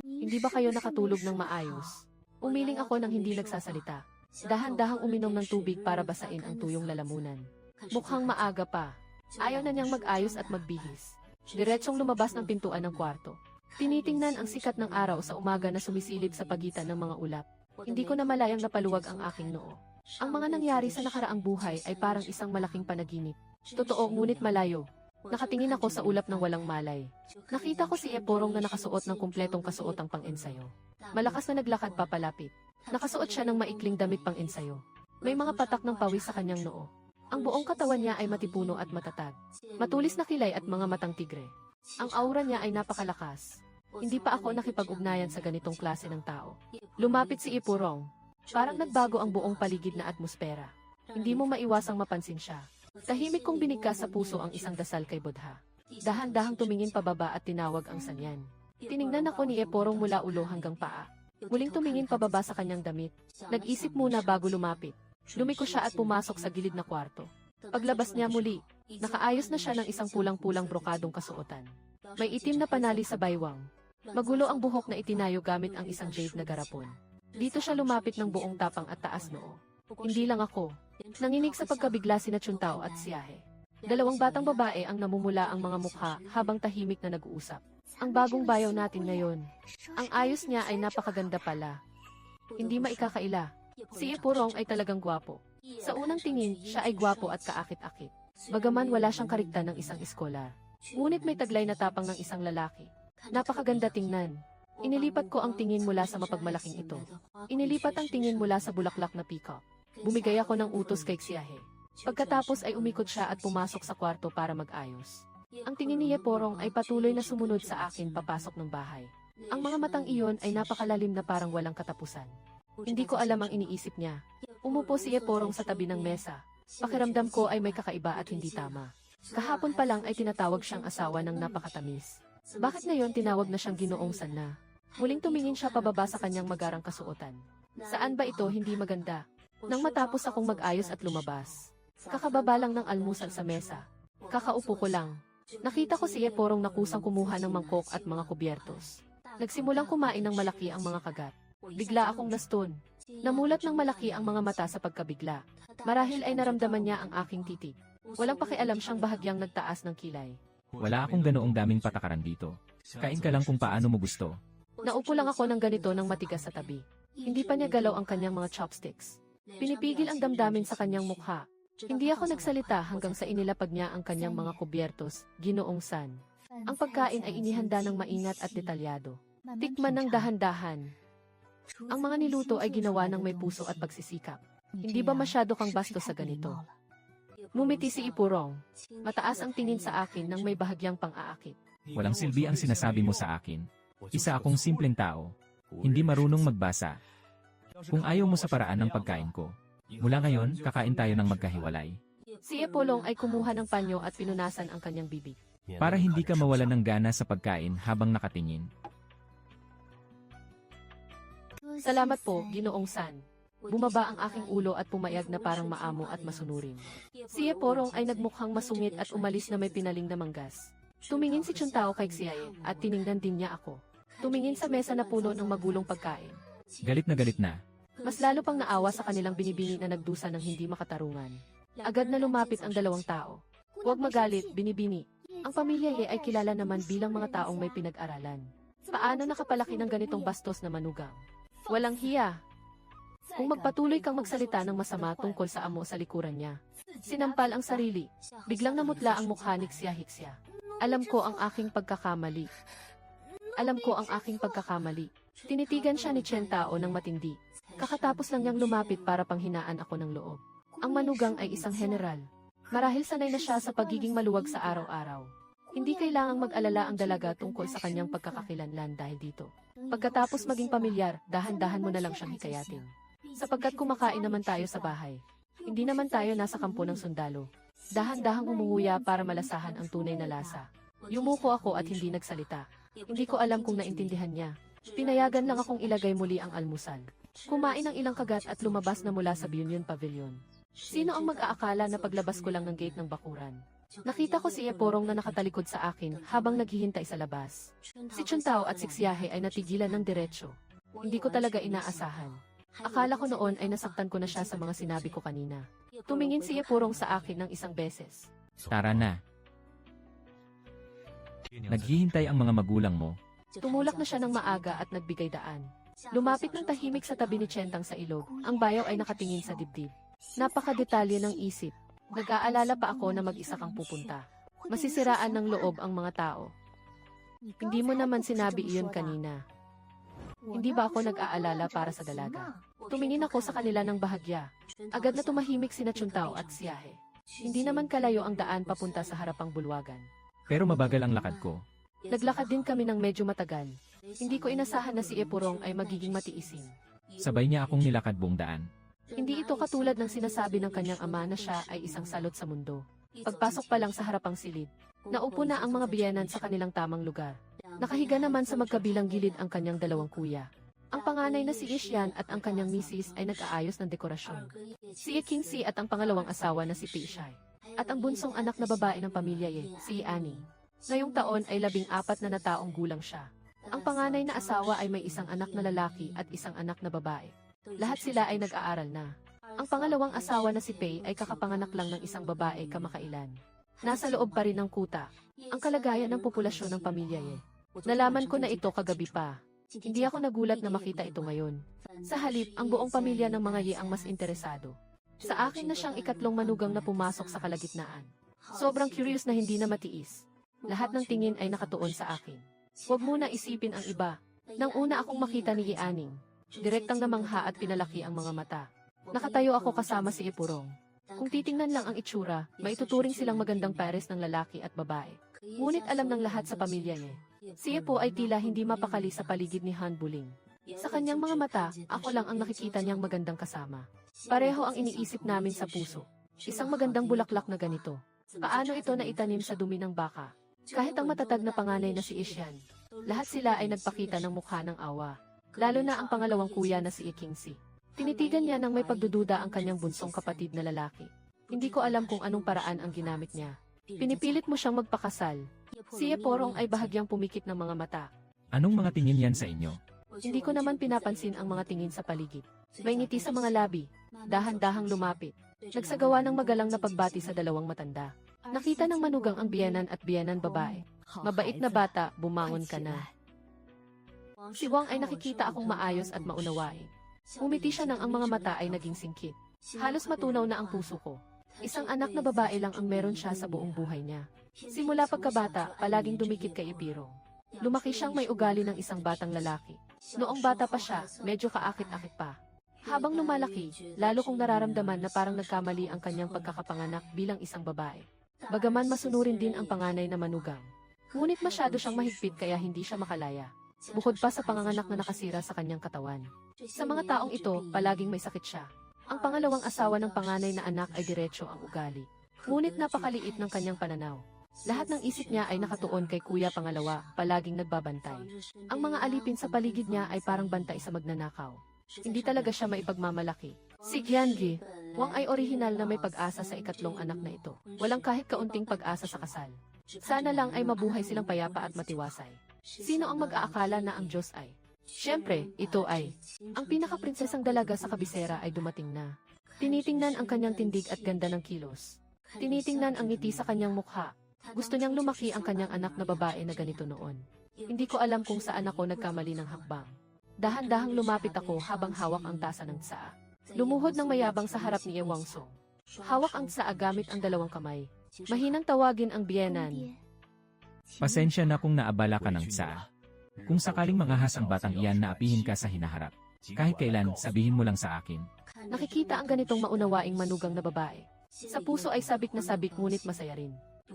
Speaker 1: Hindi ba kayo nakatulog ng maayos? Umiling ako nang hindi nagsasalita. Dahan-dahang uminom ng tubig para basain ang tuyong lalamunan. Mukhang maaga pa. Ayaw na niyang mag-ayos at magbihis. Diretsong lumabas ng pintuan ng kwarto. Tinitingnan ang sikat ng araw sa umaga na sumisilip sa pagitan ng mga ulap. Hindi ko na malayang napaluwag ang aking noo. Ang mga nangyari sa nakaraang buhay ay parang isang malaking panaginip. Totoo ngunit malayo. Nakatingin ako sa ulap ng walang malay. Nakita ko si Eporong na nakasuot ng kumpletong kasuotang pang-ensayo. Malakas na naglakad papalapit. Nakasuot siya ng maikling damit pang-ensayo. May mga patak ng pawis sa kanyang noo. Ang buong katawan niya ay matipuno at matatag. Matulis na kilay at mga matang tigre. Ang aura niya ay napakalakas. Hindi pa ako nakipag-ugnayan sa ganitong klase ng tao. Lumapit si Ipurong. Parang nagbago ang buong paligid na atmosfera. Hindi mo maiwasang mapansin siya. Tahimik kong binigkas sa puso ang isang dasal kay Buddha. Dahan-dahang tumingin pababa at tinawag ang sanyan. Tiningnan ako ni Eporong mula ulo hanggang paa. Muling tumingin pababa sa kanyang damit. Nag-isip muna bago lumapit. Lumiko siya at pumasok sa gilid na kwarto. Paglabas niya muli, nakaayos na siya ng isang pulang-pulang brokadong kasuotan. May itim na panali sa baywang. Magulo ang buhok na itinayo gamit ang isang jade na garapon. Dito siya lumapit ng buong tapang at taas noo. Hindi lang ako. Nanginig sa pagkabigla sina Chuntao at Xiahe. Dalawang batang babae ang namumula ang mga mukha habang tahimik na nag-uusap. Ang bagong bayaw natin ngayon. Ang ayos niya ay napakaganda pala. Hindi maikakaila. Si Ipurong ay talagang gwapo. Sa unang tingin, siya ay gwapo at kaakit-akit. Bagaman wala siyang kariktan ng isang eskolar. Ngunit may taglay na tapang ng isang lalaki. Napakaganda tingnan. Inilipat ko ang tingin mula sa mapagmalaking ito. Inilipat ang tingin mula sa bulaklak na peacock. Bumigay ako ng utos kay Xiahe. Pagkatapos ay umikot siya at pumasok sa kwarto para mag-ayos. Ang tingin ni Eporong ay patuloy na sumunod sa akin papasok ng bahay. Ang mga matang iyon ay napakalalim na parang walang katapusan. Hindi ko alam ang iniisip niya. Umupo si Eporong sa tabi ng mesa. Pakiramdam ko ay may kakaiba at hindi tama. Kahapon pa lang ay tinatawag siyang asawa ng napakatamis. Bakit ngayon tinawag na siyang Ginoong San na? Muling tumingin siya pababa sa kanyang magarang kasuotan. Saan ba ito hindi maganda? Nang matapos akong mag-ayos at lumabas. Kakababa lang ng almusal sa mesa. Kakaupo ko lang. Nakita ko si Eporong na kusang kumuha ng mangkok at mga kubyertos. Nagsimulang kumain ng malaki ang mga kagat. Bigla akong nastun. Namulat ng malaki ang mga mata sa pagkabigla. Marahil ay naramdaman niya ang aking titig. Walang pakialam siyang bahagyang nagtaas ng kilay.
Speaker 2: Wala akong ganoong daming patakaran dito. Kain ka lang kung paano mo gusto.
Speaker 1: Naupo lang ako ng ganito ng matigas sa tabi. Hindi pa niya galaw ang kanyang mga chopsticks. Pinipigil ang damdamin sa kanyang mukha. Hindi ako nagsalita hanggang sa inilapag niya ang kanyang mga kubyertos, Ginoong San. Ang pagkain ay inihanda ng maingat at detalyado. Tikman ng dahan-dahan. Ang mga niluto ay ginawa ng may puso at pagsisikap. Hindi ba masyado kang bastos sa ganito? Ngumiti si Ipurong. Mataas ang tingin sa akin nang may bahagyang pang-aakit.
Speaker 2: Walang silbi ang sinasabi mo sa akin. Isa akong simpleng tao. Hindi marunong magbasa. Kung ayaw mo sa paraan ng pagkain ko, mula ngayon, kakain tayo ng magkahiwalay.
Speaker 1: Si Ipulong ay kumuha ng panyo at pinunasan ang kanyang bibig.
Speaker 2: Para hindi ka mawalan ng gana sa pagkain habang nakatingin.
Speaker 1: Salamat po, Ginoong San. Bumaba ang aking ulo at pumayag na parang maamo at masunurin. Si Ipurong ay nagmukhang masungit at umalis na may pinaling na manggas. Tumingin si Chuntao kay Xiaye at tiningnan din niya ako. Tumingin sa mesa na puno ng magulong pagkain.
Speaker 2: Galit na.
Speaker 1: Mas lalo pang naawa sa kanilang binibini na nagdusa ng hindi makatarungan. Agad na lumapit ang dalawang tao. Huwag magalit, binibini. Ang pamilya Ye ay kilala naman bilang mga taong may pinag-aralan. Paano nakapalaki ng ganitong bastos na manugang? Walang hiya. Kung magpatuloy kang magsalita ng masama tungkol sa amo sa likuran niya. Sinampal ang sarili. Biglang namutla ang mukha ni Xiahixiya. Alam ko ang aking pagkakamali. Tinitigan siya ni Chen Tao ng matindi. Kakatapos lang niyang lumapit para panghinaan ako ng loob. Ang manugang ay isang general. Marahil sanay na siya sa pagiging maluwag sa araw-araw. Hindi kailangang mag-alala ang dalaga tungkol sa kanyang pagkakakilanlan dahil dito. Pagkatapos maging pamilyar, dahan-dahan mo na lang siyang hikayatin. Sapagkat kumakain naman tayo sa bahay. Hindi naman tayo nasa kampo ng sundalo. Dahan-dahang umunguya para malasahan ang tunay na lasa. Yumuko ako at hindi nagsalita. Hindi ko alam kung naintindihan niya. Pinayagan lang akong ilagay muli ang almusal. Kumain ng ilang kagat at lumabas na mula sa Bunyan Pavilion. Sino ang mag-aakala na paglabas ko lang ng gate ng bakuran? Nakita ko si Ipurong na nakatalikod sa akin habang naghihintay sa labas. Si Chuntao at si Xiahe ay natigilan ng diretsyo. Hindi ko talaga inaasahan. Akala ko noon ay nasaktan ko na siya sa mga sinabi ko kanina. Tumingin si Ipurong sa akin ng isang beses.
Speaker 2: Tara na. Naghihintay ang mga magulang mo.
Speaker 1: Tumulak na siya ng maaga at nagbigay daan. Lumapit ng tahimik sa tabi ni Chentang sa ilog. Ang bayaw ay nakatingin sa dibdib. Napakadetalye ng isip. Nag-aalala pa ako na mag-isa kang pupunta. Masisiraan ng loob ang mga tao. Hindi mo naman sinabi iyon kanina. Hindi ba ako nag-aalala para sa dalaga? Tumingin ako sa kanila ng bahagya. Agad na tumahimik sina Chuntao at Xiahe. Hindi naman kalayo ang daan papunta sa harapang bulwagan.
Speaker 2: Pero mabagal ang lakad ko.
Speaker 1: Naglakad din kami ng medyo matagal. Hindi ko inasahan na si Ipurong ay magiging matiisin.
Speaker 2: Sabay niya akong nilakad buong daan.
Speaker 1: Hindi ito katulad ng sinasabi ng kanyang ama na siya ay isang salot sa mundo. Pagpasok pa lang sa harapang silid, naupo na ang mga biyenan sa kanilang tamang lugar. Nakahiga naman sa magkabilang gilid ang kanyang dalawang kuya. Ang panganay na si Isyan at ang kanyang misis ay nag-aayos ng dekorasyon. Si Kingsi at ang pangalawang asawa na si Pishay. At ang bunsong anak na babae ng pamilya Ye, si Annie. Ngayong taon ay 14 na taong gulang siya. Ang panganay na asawa ay may isang anak na lalaki at isang anak na babae. Lahat sila ay nag-aaral na. Ang pangalawang asawa na si Pei ay kakapanganak lang ng isang babae kamakailan. Nasa loob pa rin ng kuta. Ang kalagayan ng populasyon ng pamilya Ye. Nalaman ko na ito kagabi pa. Hindi ako nagulat na makita ito ngayon. Sa halip, ang buong pamilya ng mga Ye ang mas interesado. Sa akin na siyang ikatlong manugang na pumasok sa kalagitnaan. Sobrang curious na hindi na matiis. Lahat ng tingin ay nakatuon sa akin. Huwag muna isipin ang iba. Nang una akong makita ni Ye Aning, direktang namangha at pinalaki ang mga mata. Nakatayo ako kasama si Ipurong. Kung titingnan lang ang itsura, maituturing silang magandang pares ng lalaki at babae. Ngunit alam ng lahat sa pamilya niya. Si Ipo ay tila hindi mapakali sa paligid ni Han Buling. Sa kanyang mga mata, ako lang ang nakikita niyang magandang kasama. Pareho ang iniisip namin sa puso. Isang magandang bulaklak na ganito. Paano ito naitanim sa dumi ng baka? Kahit ang matatag na panganay na si Isyan. Lahat sila ay nagpakita ng mukha ng awa. Lalo na ang pangalawang kuya na si Kingsi. Tinitigan niya ng may pagdududa ang kanyang bunsong kapatid na lalaki. Hindi ko alam kung anong paraan ang ginamit niya. Pinipilit mo siyang magpakasal. Si Ipurong ay bahagyang pumikit ng mga mata.
Speaker 2: Anong mga tingin yan sa inyo?
Speaker 1: Hindi ko naman pinapansin ang mga tingin sa paligid. May ngiti sa mga labi. Dahan-dahang lumapit. Nagsagawa ng magalang na pagbati sa dalawang matanda. Nakita ng manugang ang biyenan at biyenan babae. Mabait na bata, bumangon ka na. Si Wang ay nakikita akong maayos at maunawain. Umiti siya nang ang mga mata ay naging singkit. Halos matunaw na ang puso ko. Isang anak na babae lang ang meron siya sa buong buhay niya. Simula pagkabata, palaging dumikit kay Ipirong. Lumaki siyang may ugali ng isang batang lalaki. Noong bata pa siya, medyo kaakit-akit pa. Habang lumalaki, lalo kong nararamdaman na parang nagkamali ang kanyang pagkakapanganak bilang isang babae. Bagaman masunurin din ang panganay na manugang. Ngunit masyado siyang mahigpit kaya hindi siya makalaya. Bukod pa sa panganganak na nakasira sa kanyang katawan. Sa mga taong ito, palaging may sakit siya. Ang pangalawang asawa ng panganay na anak ay diretso ang ugali. Ngunit napakaliit ng kanyang pananaw. Lahat ng isip niya ay nakatuon kay kuya pangalawa, palaging nagbabantay. Ang mga alipin sa paligid niya ay parang bantay sa magnanakaw. Hindi talaga siya maipagmamalaki. Si Gyangi, Wang ay orihinal na may pag-asa sa ikatlong anak na ito. Walang kahit kaunting pag-asa sa kasal. Sana lang ay mabuhay silang payapa at matiwasay. Sino ang mag-aakala na ang Diyos ay? Siyempre, ito ay. Ang pinakaprinsesang dalaga sa kabisera ay dumating na. Tinitingnan ang kanyang tindig at ganda ng kilos. Tinitingnan ang ngiti sa kanyang mukha. Gusto niyang lumaki ang kanyang anak na babae na ganito noon. Hindi ko alam kung saan ako nagkamali ng hakbang. Dahan-dahang lumapit ako habang hawak ang tasa ng tsaa. Lumuhod ng mayabang sa harap ni Wang Song. Hawak ang tsaa gamit ang dalawang kamay. Mahinang tawagin ang biyenan.
Speaker 2: Pasensya na kung naabala ka ng tsaa. Kung sakaling mangahas ang batang iyan na apihin ka sa hinaharap. Kahit kailan, sabihin mo lang sa akin.
Speaker 1: Nakikita ang ganitong maunawaing manugang na babae. Sa puso ay sabik na sabik ngunit masaya rin.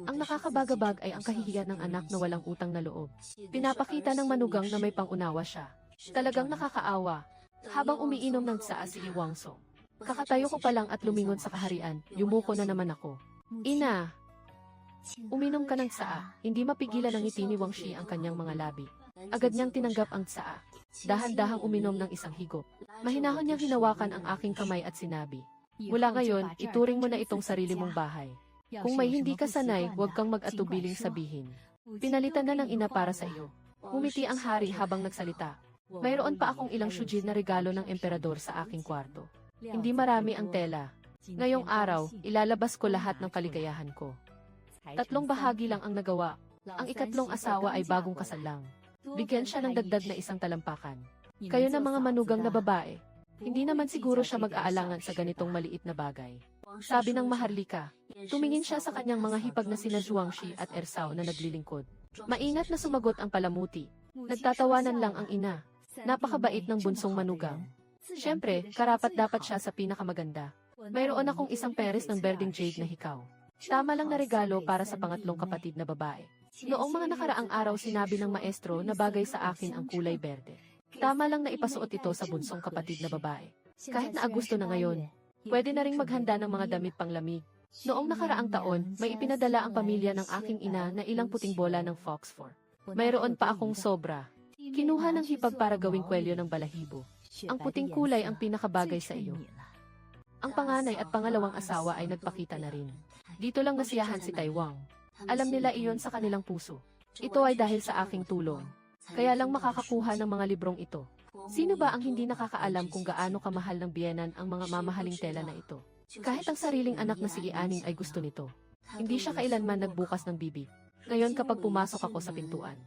Speaker 1: Ang nakakabagabag ay ang kahihiyan ng anak na walang utang na loob. Pinapakita ng manugang na may pangunawa siya. Talagang nakakaawa. Habang umiinom ng tsaa si Wang Song. Kakatayo ko pa lang at lumingon sa kaharian, yumuko na naman ako. Ina! Uminom ka ng tsaa, hindi mapigilan ng ngiti ni Wang Shi ang kanyang mga labi. Agad niyang tinanggap ang tsaa. Dahan-dahang uminom ng isang higop. Mahinahon niyang hinawakan ang aking kamay at sinabi, "Mula ngayon, ituring mo na itong sarili mong bahay. Kung may hindi ka sanay, huwag kang mag-atubiling sabihin. Pinalitan na ng ina para sa iyo." Umiti ang hari habang nagsalita. Mayroon pa akong ilang shujin na regalo ng emperador sa aking kwarto. Hindi marami ang tela. Ngayong araw, ilalabas ko lahat ng kaligayahan ko. 3 bahagi lang ang nagawa. Ang ikatlong asawa ay bagong kasal lang. Bigyan siya ng dagdag na isang talampakan. Kayo na mga manugang na babae. Hindi naman siguro siya mag-aalangan sa ganitong maliit na bagay. Sabi ng Maharlika. Tumingin siya sa kanyang mga hipag na sina Zhuangxi at Ersao na naglilingkod. Maingat na sumagot ang palamuti. Nagtatawanan lang ang ina. Napakabait ng bunsong manugang. Siyempre, karapat dapat siya sa pinakamaganda. Mayroon akong isang peres ng berdeng jade na hikaw. Tama lang na regalo para sa pangatlong kapatid na babae. Noong mga nakaraang araw sinabi ng maestro na bagay sa akin ang kulay berde. Tama lang na ipasuot ito sa bunsong kapatid na babae. Kahit na Agosto na ngayon, pwede na ring maghanda ng mga damit panglamig. Noong nakaraang taon, may ipinadala ang pamilya ng aking ina na ilang puting bola ng Foxfort. Mayroon pa akong sobra. Kinuha ng hipag para gawing kwelyo ng balahibo. Ang puting kulay ang pinakabagay sa iyo. Ang panganay at pangalawang asawa ay nagpakita na rin. Dito lang nasiyahan si Taiwan. Alam nila iyon sa kanilang puso. Ito ay dahil sa aking tulong. Kaya lang makakakuha ng mga librong ito. Sino ba ang hindi nakakaalam kung gaano kamahal ng biyenan ang mga mamahaling tela na ito? Kahit ang sariling anak na si Aning ay gusto nito. Hindi siya kailanman nagbukas ng bibig. Ngayon kapag pumasok ako sa pintuan.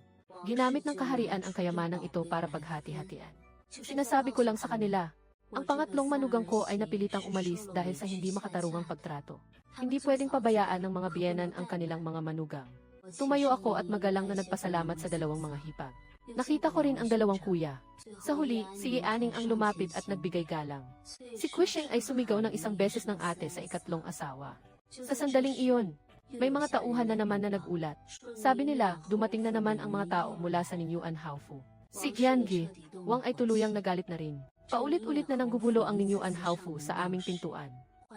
Speaker 1: Ginamit ng kaharian ang kayamanang ito para paghati-hatian. Sinasabi ko lang sa kanila, ang pangatlong manugang ko ay napilitang umalis dahil sa hindi makatarungang pagtrato. Hindi pwedeng pabayaan ng mga biyenan ang kanilang mga manugang. Tumayo ako at magalang na nagpasalamat sa dalawang mga hipag. Nakita ko rin ang dalawang kuya. Sa huli, si Aning ang lumapit at nagbigay galang. Si Quisheng ay sumigaw ng isang beses ng ate sa ikatlong asawa. Sa sandaling iyon, may mga tauhan na naman na nagulat. Sabi nila, dumating na naman ang mga tao mula sa Ninyuan Haofu. Si Gyangi, Wang ay tuluyang nagalit na rin. Paulit-ulit na nanggugulo ang Ninyuan Haofu sa aming pintuan.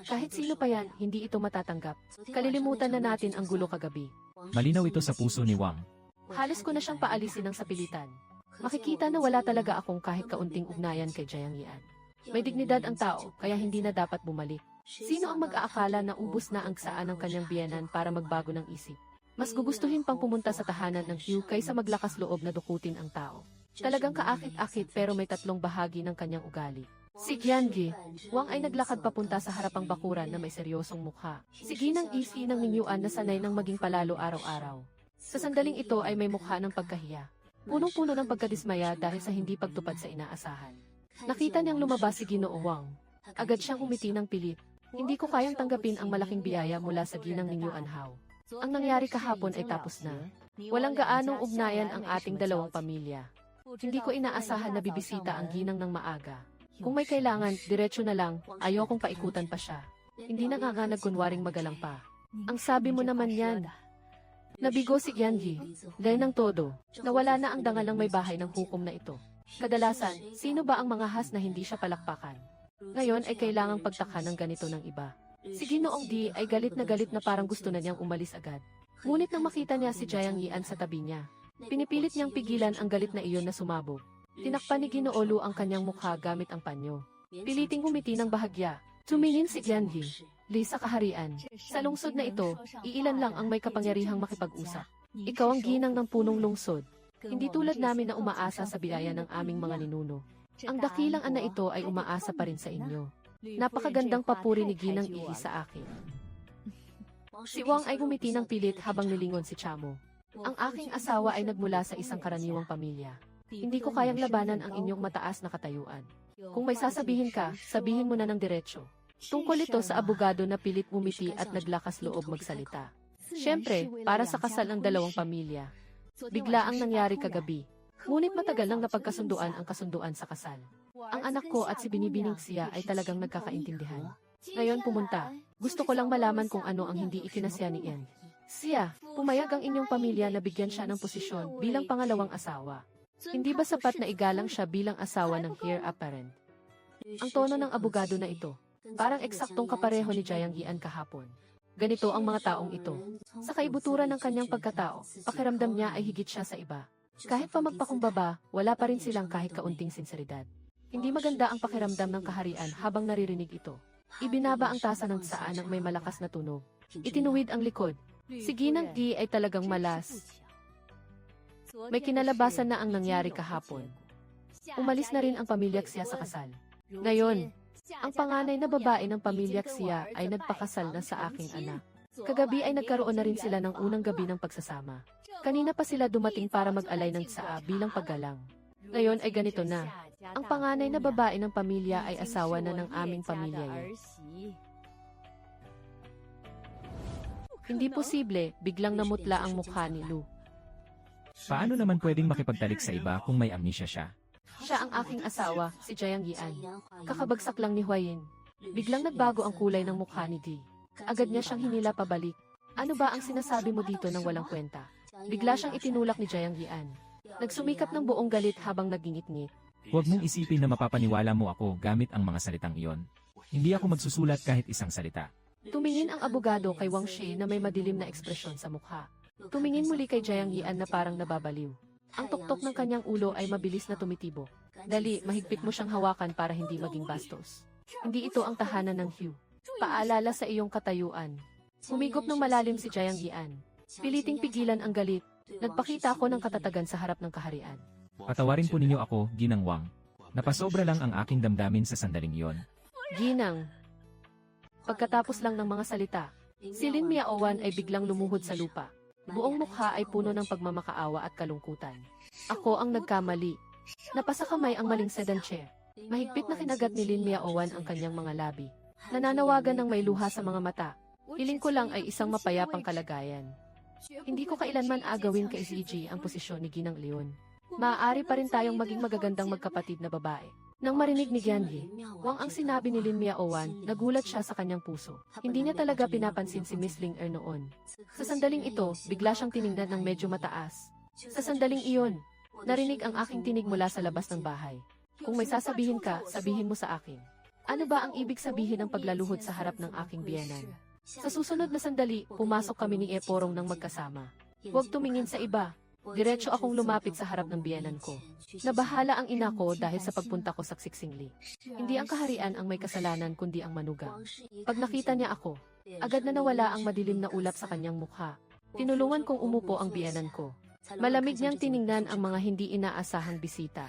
Speaker 1: Kahit sino pa yan, hindi ito matatanggap. Kalilimutan na natin ang gulo kagabi.
Speaker 2: Malinaw ito sa puso ni Wang.
Speaker 1: Halos ko na siyang paalisin ng sapilitan. Makikita na wala talaga akong kahit kaunting ugnayan kay Jiang. May dignidad ang tao, kaya hindi na dapat bumalik. Sino ang mag-aakala na ubos na ang tsaa ng kanyang biyenan para magbago ng isip? Mas gugustuhin pang pumunta sa tahanan ng Hugh kaysa maglakas loob na dukutin ang tao. Talagang kaakit-akit pero may 3 bahagi ng kanyang ugali. Si Gyangi, Wang ay naglakad papunta sa harapang bakuran na may seryosong mukha. Si Ginang Isi ng Ninyuan na sanay ng maging palalo araw-araw. Sa sandaling ito ay may mukha ng pagkahiya. Punong-puno ng pagkadismaya dahil sa hindi pagtupad sa inaasahan. Nakita niyang lumabas si Ginoo Wang. Agad siyang umiti ng pilit. Hindi ko kayang tanggapin ang malaking biyaya mula sa ginang Ninyuan Hao. Ang nangyari kahapon ay tapos na. Walang gaanong ugnayan ang ating dalawang pamilya. Hindi ko inaasahan na bibisita ang ginang ng maaga. Kung may kailangan, diretso na lang, ayokong paikutan pa siya. Hindi nanganganag kunwaring magalang pa. Ang sabi mo naman yan. Nabigo si Yanji. Dahil ng todo, nawala na ang dangalang may bahay ng hukom na ito. Kadalasan, sino ba ang mga has na hindi siya palakpakan? Ngayon ay kailangang pagtakhan ng ganito ng iba. Si Ginoong Di ay galit na parang gusto na niyang umalis agad. Ngunit nang makita niya si Jayang Yian sa tabi niya, pinipilit niyang pigilan ang galit na iyon na sumabog. Tinakpan ni Ginoo Lu ang kanyang mukha gamit ang panyo. Piliting humiti ng bahagya. Tumingin si Yanji. Li sa kaharian. Sa lungsod na ito, iilan lang ang may kapangyarihang makipag-usap. Ikaw ang ginang ng punong lungsod. Hindi tulad namin na umaasa sa biyaya ng aming mga ninuno. Ang dakilang ana ito ay umaasa pa rin sa inyo. Napakagandang papuri ni Ginang Ihi sa akin. Si Wang ay gumiti ng pilit habang nilingon si Chamo. Ang aking asawa ay nagmula sa isang karaniwang pamilya. Hindi ko kayang labanan ang inyong mataas na katayuan. Kung may sasabihin ka, sabihin mo na ng diretsyo. Tungkol ito sa abogado na pilit bumiti at naglakas loob magsalita. Siyempre, para sa kasal ng dalawang pamilya. Bigla ang nangyari kagabi. Ngunit matagal nang napagkasunduan ang kasunduan sa kasal. Ang anak ko at si Binibining siya ay talagang nagkakaintindihan. Ngayon pumunta. Gusto ko lang malaman kung ano ang hindi ikinasya ni Ian. Siya, pumayag ang inyong pamilya na bigyan siya ng posisyon bilang pangalawang asawa. Hindi ba sapat na igalang siya bilang asawa ng heir apparent? Ang tono ng abogado na ito, parang eksaktong kapareho ni Jayang Yian kahapon. Ganito ang mga taong ito. Sa kaibuturan ng kanyang pagkatao, pakiramdam niya ay higit siya sa iba. Kahit pa magpakumbaba, wala pa rin silang kahit kaunting sinseridad. Hindi maganda ang pakiramdam ng kaharian habang naririnig ito. Ibinaba ang tasa ng tsaa ng may malakas na tunog. Itinuwid ang likod. Si Ginang Di ay talagang malas. May kinalabasan na ang nangyari kahapon. Umalis na rin ang pamilya Xia sa kasal. Ngayon, ang panganay na babae ng pamilya Xia ay nagpakasal na sa aking anak. Kagabi ay nagkaroon na rin sila ng unang gabi ng pagsasama. Kanina pa sila dumating para mag-alay ng tsaa bilang paggalang. Ngayon ay ganito na. Ang panganay na babae ng pamilya ay asawa na ng aming pamilya yun. Hindi posible, biglang namutla ang mukha ni Lu.
Speaker 2: Paano naman pwedeng makipagtalik sa iba kung may amnesia siya?
Speaker 1: Siya ang aking asawa, si Jayang Yian. Kakabagsak lang ni Huayin. Biglang nagbago ang kulay ng mukha ni Di. Agad niya siyang hinila pabalik. Ano ba ang sinasabi mo dito ng walang kwenta? Bigla siyang itinulak ni Jayang Yian. Nagsumikap ng buong galit habang nagingit-ngit.
Speaker 2: Huwag mong isipin na mapapaniwala mo ako gamit ang mga salitang iyon. Hindi ako magsusulat kahit isang salita.
Speaker 1: Tumingin ang abogado kay Wang Shi na may madilim na ekspresyon sa mukha. Tumingin muli kay Jayang Yian na parang nababaliw. Ang tuktok ng kanyang ulo ay mabilis na tumitibo. Dali, mahigpit mo siyang hawakan para hindi maging bastos. Hindi ito ang tahanan ng Hugh. Paalala sa iyong katayuan. Humigop ng malalim si Jayang Yian. Piliting pigilan ang galit. Nagpakita ako ng katatagan sa harap ng kaharian.
Speaker 2: Patawarin po ninyo ako, Ginang Wang. Napasobra lang ang aking damdamin sa sandaling iyon.
Speaker 1: Ginang. Pagkatapos lang ng mga salita, si Lin Miaowan ay biglang lumuhod sa lupa. Buong mukha ay puno ng pagmamakaawa at kalungkutan. Ako ang nagkamali. Napasakamay ang maling sedan chair. Mahigpit na kinagat ni Lin Miaowan ang kanyang mga labi. Nananawagan ng may luha sa mga mata. Hiling ko lang ay isang mapayapang kalagayan. Hindi ko kailanman agawin kay CG ang posisyon ni Ginang Leon. Maaari pa rin tayong maging magagandang magkapatid na babae. Nang marinig ni Gianhi, Wang ang sinabi ni Lin Miaowan, nagulat siya sa kanyang puso. Hindi niya talaga pinapansin si Miss Ling Er noon. Sa sandaling ito, bigla siyang tiningnan ng medyo mataas. Sa sandaling iyon, narinig ang aking tinig mula sa labas ng bahay. Kung may sasabihin ka, sabihin mo sa akin. Ano ba ang ibig sabihin ng paglaluhod sa harap ng aking biyenan? Sa susunod na sandali, pumasok kami ni Eporong ng magkasama. Huwag tumingin sa iba. Diretso akong lumapit sa harap ng biyenan ko. Nabahala ang ina ko dahil sa pagpunta ko sa Siksingli. Hindi ang kaharian ang may kasalanan kundi ang manugang. Pag nakita niya ako, agad na nawala ang madilim na ulap sa kanyang mukha. Tinulungan kong umupo ang biyenan ko. Malamig niyang tiningnan ang mga hindi inaasahang bisita.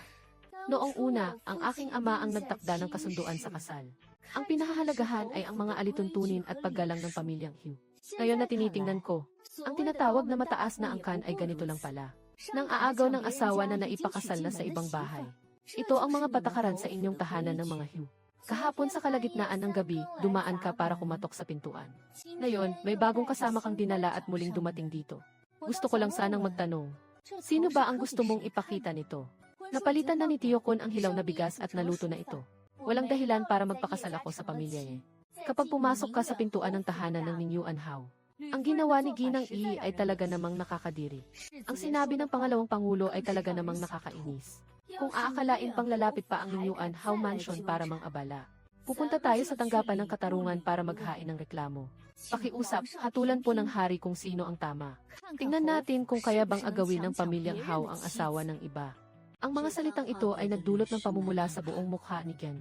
Speaker 1: Noong una, ang aking ama ang nagtakda ng kasunduan sa kasal. Ang pinahahalagahan ay ang mga alituntunin at paggalang ng pamilyang Hugh. Ngayon na tinitingnan ko, ang tinatawag na mataas na angkan ay ganito lang pala. Nang aagaw ng asawa na naipakasal na sa ibang bahay. Ito ang mga patakaran sa inyong tahanan ng mga Hugh. Kahapon sa kalagitnaan ng gabi, dumaan ka para kumatok sa pintuan. Ngayon, may bagong kasama kang dinala at muling dumating dito. Gusto ko lang sanang magtanong, sino ba ang gusto mong ipakita nito? Napalitan na ni Tio Kun ang hilaw na bigas at naluto na ito. Walang dahilan para magpakasal ako sa pamilya niya. Kapag pumasok ka sa pintuan ng tahanan ng Ning Yuan Hao, ang ginawa ni Ginang Yi ay talaga namang nakakadiri. Ang sinabi ng pangalawang pangulo ay talaga namang nakakainis. Kung aakalain pang lalapit pa ang Ning Yuan Hao Mansion para mang-abala, pupunta tayo sa tanggapan ng katarungan para maghain ng reklamo. Pakiusap, hatulan po ng hari kung sino ang tama. Tingnan natin kung kaya bang agawin ng pamilyang Hao ang asawa ng iba. Ang mga salitang ito ay nagdulot ng pamumula sa buong mukha ni Ken.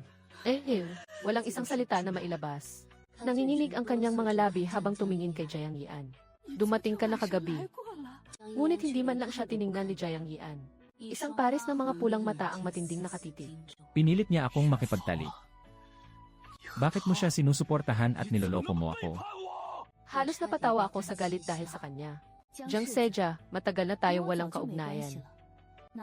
Speaker 1: Walang isang salita na mailabas. Nanginginig ang kanyang mga labi habang tumingin kay Jiang Yian. Dumating ka na kagabi. Ngunit hindi man lang siya tiningnan ni Jiang Yian. Isang pares ng mga pulang mata ang matinding nakatitig.
Speaker 2: Pinilit niya akong makipagtalik. Bakit mo siya sinusuportahan at niloloko mo ako?
Speaker 1: Halos napatawa ako sa galit dahil sa kanya. Jiang Seja, matagal na tayong walang kaugnayan.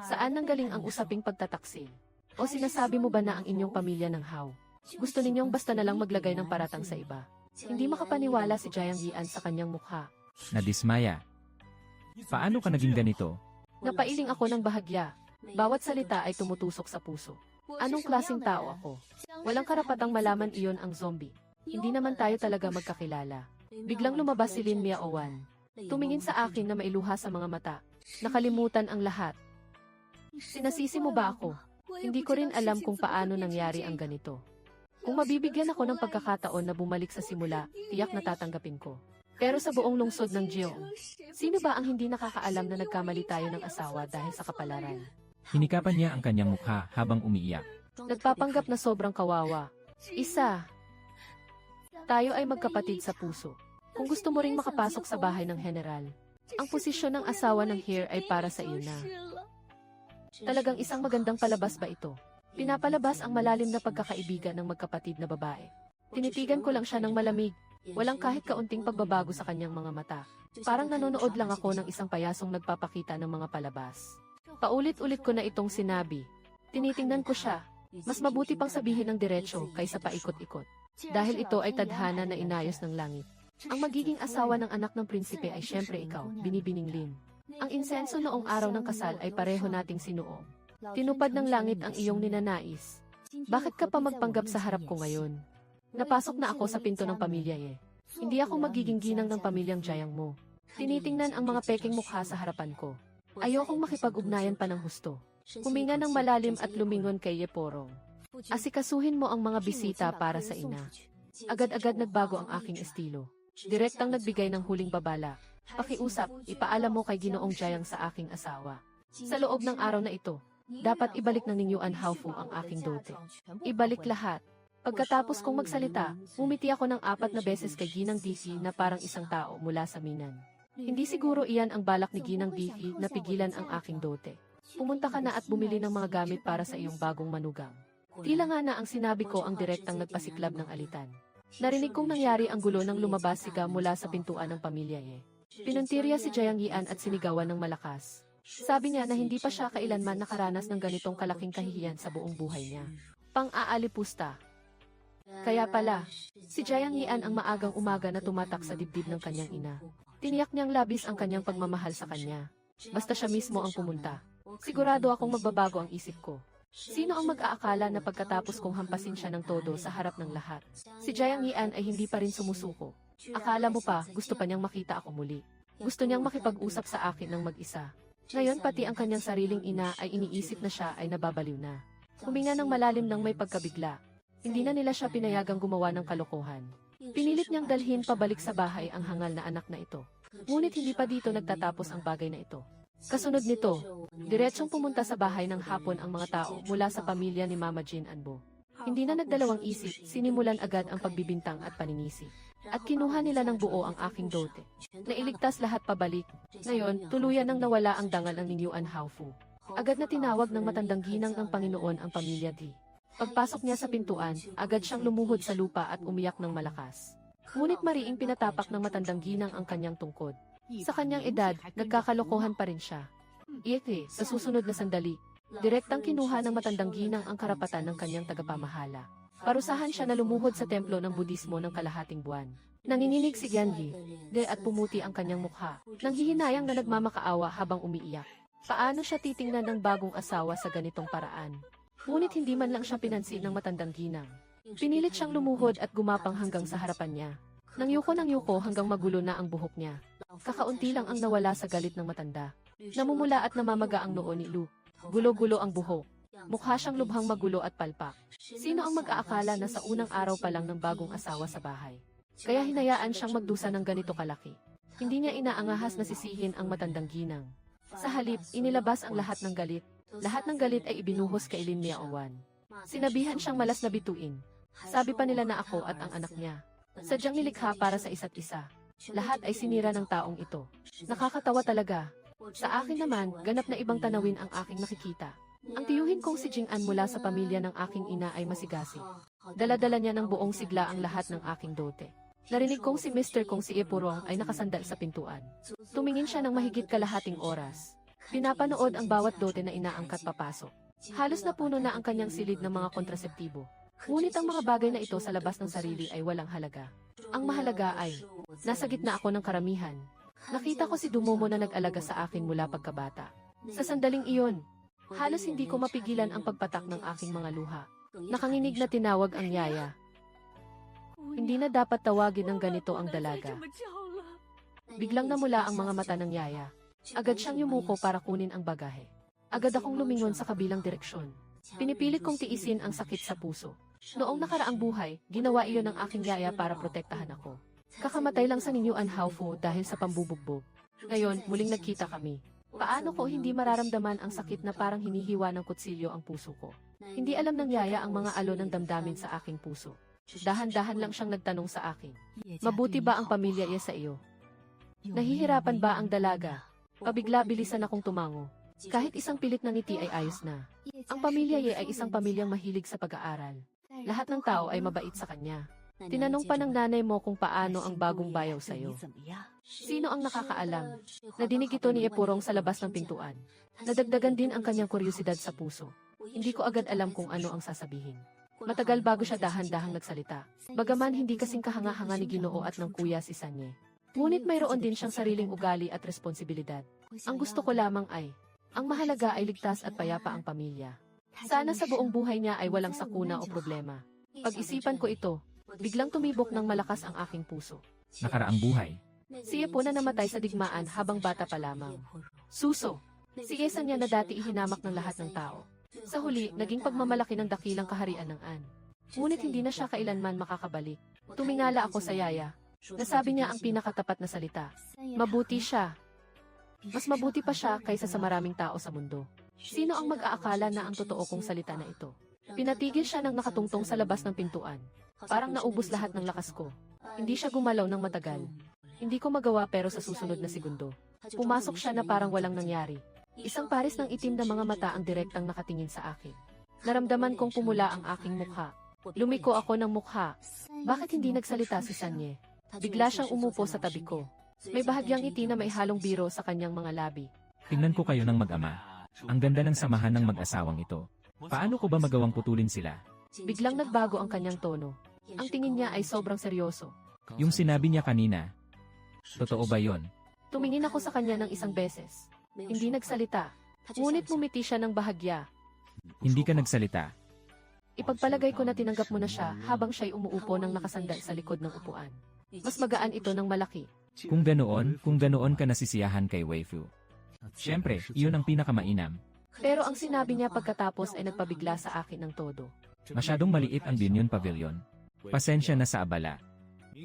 Speaker 1: Saan nanggaling ang usaping pagtataksil? O sinasabi mo ba na ang inyong pamilya ng Hao? Gusto ninyong basta na lang maglagay ng paratang sa iba? Hindi makapaniwala si Jiang Yian sa kanyang mukha.
Speaker 2: Nadismaya. Paano ka naging ganito?
Speaker 1: Napailing ako ng bahagya. Bawat salita ay tumutusok sa puso. Anong klaseng tao ako? Walang karapatang malaman iyon ang zombie. Hindi naman tayo talaga magkakilala. Biglang lumabas si Lin Miaowan. Tumingin sa akin na mailuha sa mga mata. Nakalimutan ang lahat. Sinasisi mo ba ako? Hindi ko rin alam kung paano nangyari ang ganito. Kung mabibigyan ako ng pagkakataon na bumalik sa simula, tiyak na tatanggapin ko. Pero sa buong lungsod ng Jeong, sino ba ang hindi nakakaalam na nagkamali tayo ng asawa dahil sa kapalaran?
Speaker 2: Hinikapan niya ang kanyang mukha habang umiiyak.
Speaker 1: Nagpapanggap na sobrang kawawa. Isa. Tayo ay magkapatid sa puso. Kung gusto mo ring makapasok sa bahay ng general, ang posisyon ng asawa ng Heir ay para sa iyo na. Talagang isang magandang palabas ba ito? Pinapalabas ang malalim na pagkakaibigan ng magkapatid na babae. Tinitigan ko lang siya ng malamig. Walang kahit kaunting pagbabago sa kanyang mga mata. Parang nanonood lang ako ng isang payasong nagpapakita ng mga palabas. Paulit-ulit ko na itong sinabi. Tinitingnan ko siya. Mas mabuti pang sabihin ng diretsyo kaysa paikot-ikot. Dahil ito ay tadhana na inayos ng langit. Ang magiging asawa ng anak ng prinsipe ay syempre ikaw, Binibining Lin. Ang insenso noong araw ng kasal ay pareho nating sinuong. Tinupad ng langit ang iyong ninanais. Bakit ka pa magpanggap sa harap ko ngayon? Napasok na ako sa pinto ng pamilya eh. Hindi ako magiging ginang ng pamilyang Jiang mo. Tinitingnan ang mga peking mukha sa harapan ko. Ayokong makipag-ugnayan pa ng husto. Huminga ng malalim at lumingon kay Yeporong. Asikasuhin mo ang mga bisita para sa ina. Agad-agad nagbago ang aking estilo. Direktang nagbigay ng huling babala. Pakiusap, ipaalam mo kay Ginoong Jiang sa aking asawa. Sa loob ng araw na ito, dapat ibalik ng Ning Yuan Hao Fu ang aking dote. Ibalik lahat. Pagkatapos kong magsalita, umiti ako ng 4 na beses kay Ginang Difi na parang isang tao mula sa Minan. Hindi siguro iyan ang balak ni Ginang Difi na pigilan ang aking dote. Pumunta ka na at bumili ng mga gamit para sa iyong bagong manugang. Tila nga na ang sinabi ko ang direktang nagpasiklab ng alitan. Narinig kong nangyari ang gulo nang lumabas siga mula sa pintuan ng pamilya niya. Pinuntirya si Jiang Yian at sinigawan ng malakas. Sabi niya na hindi pa siya kailanman nakaranas ng ganitong kalaking kahihiyan sa buong buhay niya. Pang-aalipusta. Kaya pala, si Jiang Yian ang maagang umaga na tumatak sa dibdib ng kanyang ina. Tiniyak niyang labis ang kanyang pagmamahal sa kanya. Basta siya mismo ang pumunta. Sigurado akong magbabago ang isip ko. Sino ang mag-aakala na pagkatapos kong hampasin siya ng todo sa harap ng lahat? Si Jiang Yian ay hindi pa rin sumusuko. Akala mo pa, gusto pa niyang makita ako muli. Gusto niyang makipag-usap sa akin ng mag-isa. Ngayon pati ang kanyang sariling ina ay iniisip na siya ay nababaliw na. Huminga ng malalim ng may pagkabigla. Hindi na nila siya pinayagang gumawa ng kalokohan. Pinilit niyang dalhin pabalik sa bahay ang hangal na anak na ito. Ngunit hindi pa dito nagtatapos ang bagay na ito. Kasunod nito, diretsong pumunta sa bahay ng hapon ang mga tao mula sa pamilya ni Mama Jin Anbo. Hindi na nagdalawang isip, sinimulan agad ang pagbibintang at paninisi. At kinuha nila ng buo ang aking dote. Nailigtas lahat pabalik. Ngayon, tuluyan nang nawala ang dangal ng Ning Yuan Hao Fu. Agad na tinawag ng matandang ginang ng Panginoon ang pamilya Di. Pagpasok niya sa pintuan, agad siyang lumuhod sa lupa at umiyak ng malakas. Ngunit mariing pinatapak ng matandang ginang ang kanyang tungkod. Sa kanyang edad, nagkakalokohan pa rin siya. Iete, sa susunod na sandali, direktang kinuha ng matandang ginang ang karapatan ng kanyang tagapamahala. Parusahan siya na lumuhod sa templo ng Budismo ng kalahating buwan. Nanginginig si Genji, at pumuti ang kanyang mukha. Nanghihinayang na nagmamakaawa habang umiiyak. Paano siya titingnan ng bagong asawa sa ganitong paraan? Ngunit hindi man lang siya pinansin ng matandang ginang. Pinilit siyang lumuhod at gumapang hanggang sa harapan niya. Nang yuko hanggang magulo na ang buhok niya. Kakaunti lang ang nawala sa galit ng matanda. Namumula at namamaga ang noo ni Lu. Gulo-gulo ang buhok. Mukha siyang lubhang magulo at palpak. Sino ang mag-aakala na sa unang araw pa lang ng bagong asawa sa bahay? Kaya hinayaan siyang magdusa ng ganito kalaki. Hindi niya inaangahas na sisihin ang matandang ginang. Sa halip, inilabas ang lahat ng galit. Lahat ng galit ay ibinuhos kay Lin Miaowan. Sinabihan siyang malas na bituin. Sabi pa nila na ako at ang anak niya. Sadyang nilikha para sa isa't isa. Lahat ay sinira ng taong ito. Nakakatawa talaga. Sa akin naman, ganap na ibang tanawin ang aking nakikita. Ang tiyuhin kong si Jing-an mula sa pamilya ng aking ina ay masigasig. Dala-dala niya ng buong sigla ang lahat ng aking dote. Narinig kong si Mr. Kong si Epurong ay nakasandal sa pintuan. Tumingin siya ng mahigit kalahating oras. Pinapanood ang bawat dote na inaangkat papasok. Halos napuno na ang kanyang silid ng mga kontraseptibo. Ngunit ang mga bagay na ito sa labas ng sarili ay walang halaga. Ang mahalaga ay, nasa gitna ako ng karamihan. Nakita ko si Dumomo na nag-alaga sa akin mula pagkabata. Sa sandaling iyon, halos hindi ko mapigilan ang pagpatak ng aking mga luha. Nakanginig na tinawag ang yaya. Hindi na dapat tawagin ng ganito ang dalaga. Biglang namula ang mga mata ng yaya. Agad siyang yumuko para kunin ang bagahe. Agad akong lumingon sa kabilang direksyon. Pinipilit kong tiisin ang sakit sa puso. Noong nakaraang buhay, ginawa iyon ng aking yaya para protektahan ako. Kakamatay lang sa Ninyuan Haofu dahil sa pambubugbog. Ngayon, muling nagkita kami. Paano ko hindi mararamdaman ang sakit na parang hinihiwa ng kutsilyo ang puso ko? Hindi alam ng yaya ang mga alon ng damdamin sa aking puso. Dahan-dahan lang siyang nagtanong sa akin. Mabuti ba ang pamilya iya sa iyo? Nahihirapan ba ang dalaga? Pabigla bilisan akong tumango. Kahit isang pilit na ngiti ay ayos na. Ang pamilya Ye ay isang pamilyang mahilig sa pag-aaral. Lahat ng tao ay mabait sa kanya. Tinanong pa ng nanay mo kung paano ang bagong bayaw sa'yo. Sino ang nakakaalam? Nadinig ito ni Epurong sa labas ng pintuan. Nadagdagan din ang kanyang kuryosidad sa puso. Hindi ko agad alam kung ano ang sasabihin. Matagal bago siya dahan-dahang nagsalita. Bagaman hindi kasing kahanga-hanga ni Ginoo at ng kuya si Sanye. Ngunit mayroon din siyang sariling ugali at responsibilidad. Ang gusto ko lamang ay, ang mahalaga ay ligtas at payapa ang pamilya. Sana sa buong buhay niya ay walang sakuna o problema. Pag-isipan ko ito, biglang tumibok ng malakas ang aking puso.
Speaker 2: Nakaraang buhay.
Speaker 1: Si Yepo na namatay sa digmaan habang bata pa lamang. Suso. Si Yesan niya na dati ihinamak ng lahat ng tao. Sa huli, naging pagmamalaki ng dakilang kaharian ng An. Ngunit hindi na siya kailanman makakabalik. Tumingala ako sa yaya. Nasabi niya ang pinakatapat na salita. Mabuti siya. Mas mabuti pa siya kaysa sa maraming tao sa mundo. Sino ang mag-aakala na ang totoo kong salita na ito? Pinatigil siya ng nakatungtong sa labas ng pintuan. Parang naubos lahat ng lakas ko. Hindi siya gumalaw ng matagal. Hindi ko magawa pero sa susunod na segundo. Pumasok siya na parang walang nangyari. Isang pares ng itim na mga mata ang direktang nakatingin sa akin. Naramdaman kong pumula ang aking mukha. Lumiko ako ng mukha. Bakit hindi nagsalita si Sanye? Bigla siyang umupo sa tabi ko. May bahagyang ngiti na may halong biro sa kanyang mga labi.
Speaker 2: Tingnan ko kayo ng mag-ama. Ang ganda ng samahan ng mag-asawang ito. Paano ko ba magawang putulin sila?
Speaker 1: Biglang nagbago ang kanyang tono. Ang tingin niya ay sobrang seryoso.
Speaker 2: Yung sinabi niya kanina. Totoo ba yon?
Speaker 1: Tumingin ako sa kanya ng isang beses. Hindi nagsalita. Ngunit mumiti siya ng bahagya.
Speaker 2: Hindi ka nagsalita.
Speaker 1: Ipagpalagay ko na tinanggap mo na siya habang siya'y umuupo ng nakasandal sa likod ng upuan. Mas magaan ito ng malaki.
Speaker 2: Kung ganoon ka nasisiyahan kay Weifu. Siyempre, iyon ang pinakamainam.
Speaker 1: Pero ang sinabi niya pagkatapos ay nagpabigla sa akin ng todo.
Speaker 2: Masyadong maliit ang Binyon Pavilion. Pasensya na sa abala.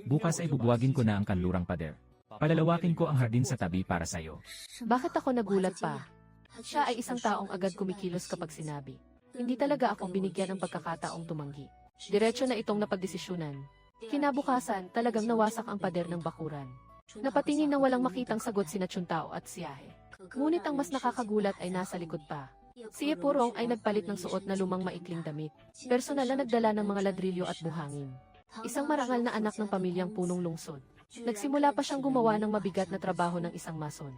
Speaker 2: Bukas ay bubuwagin ko na ang kanlurang pader. Palalawakin ko ang hardin sa tabi para sa'yo.
Speaker 1: Bakit ako nagulat pa? Siya ay isang taong agad kumikilos kapag sinabi. Hindi talaga ako binigyan ng pagkakataong tumanggi. Diretso na itong napagdesisyunan. Kinabukasan, talagang nawasak ang pader ng bakuran. Napatingin na walang makitang sagot sina Chuntao at Siahe. Ngunit ang mas nakakagulat ay nasa likod pa. Si Epurong ay nagpalit ng suot na lumang maikling damit. Personal na nagdala ng mga ladrilyo at buhangin. Isang marangal na anak ng pamilyang punong lungsod. Nagsimula pa siyang gumawa ng mabigat na trabaho ng isang mason.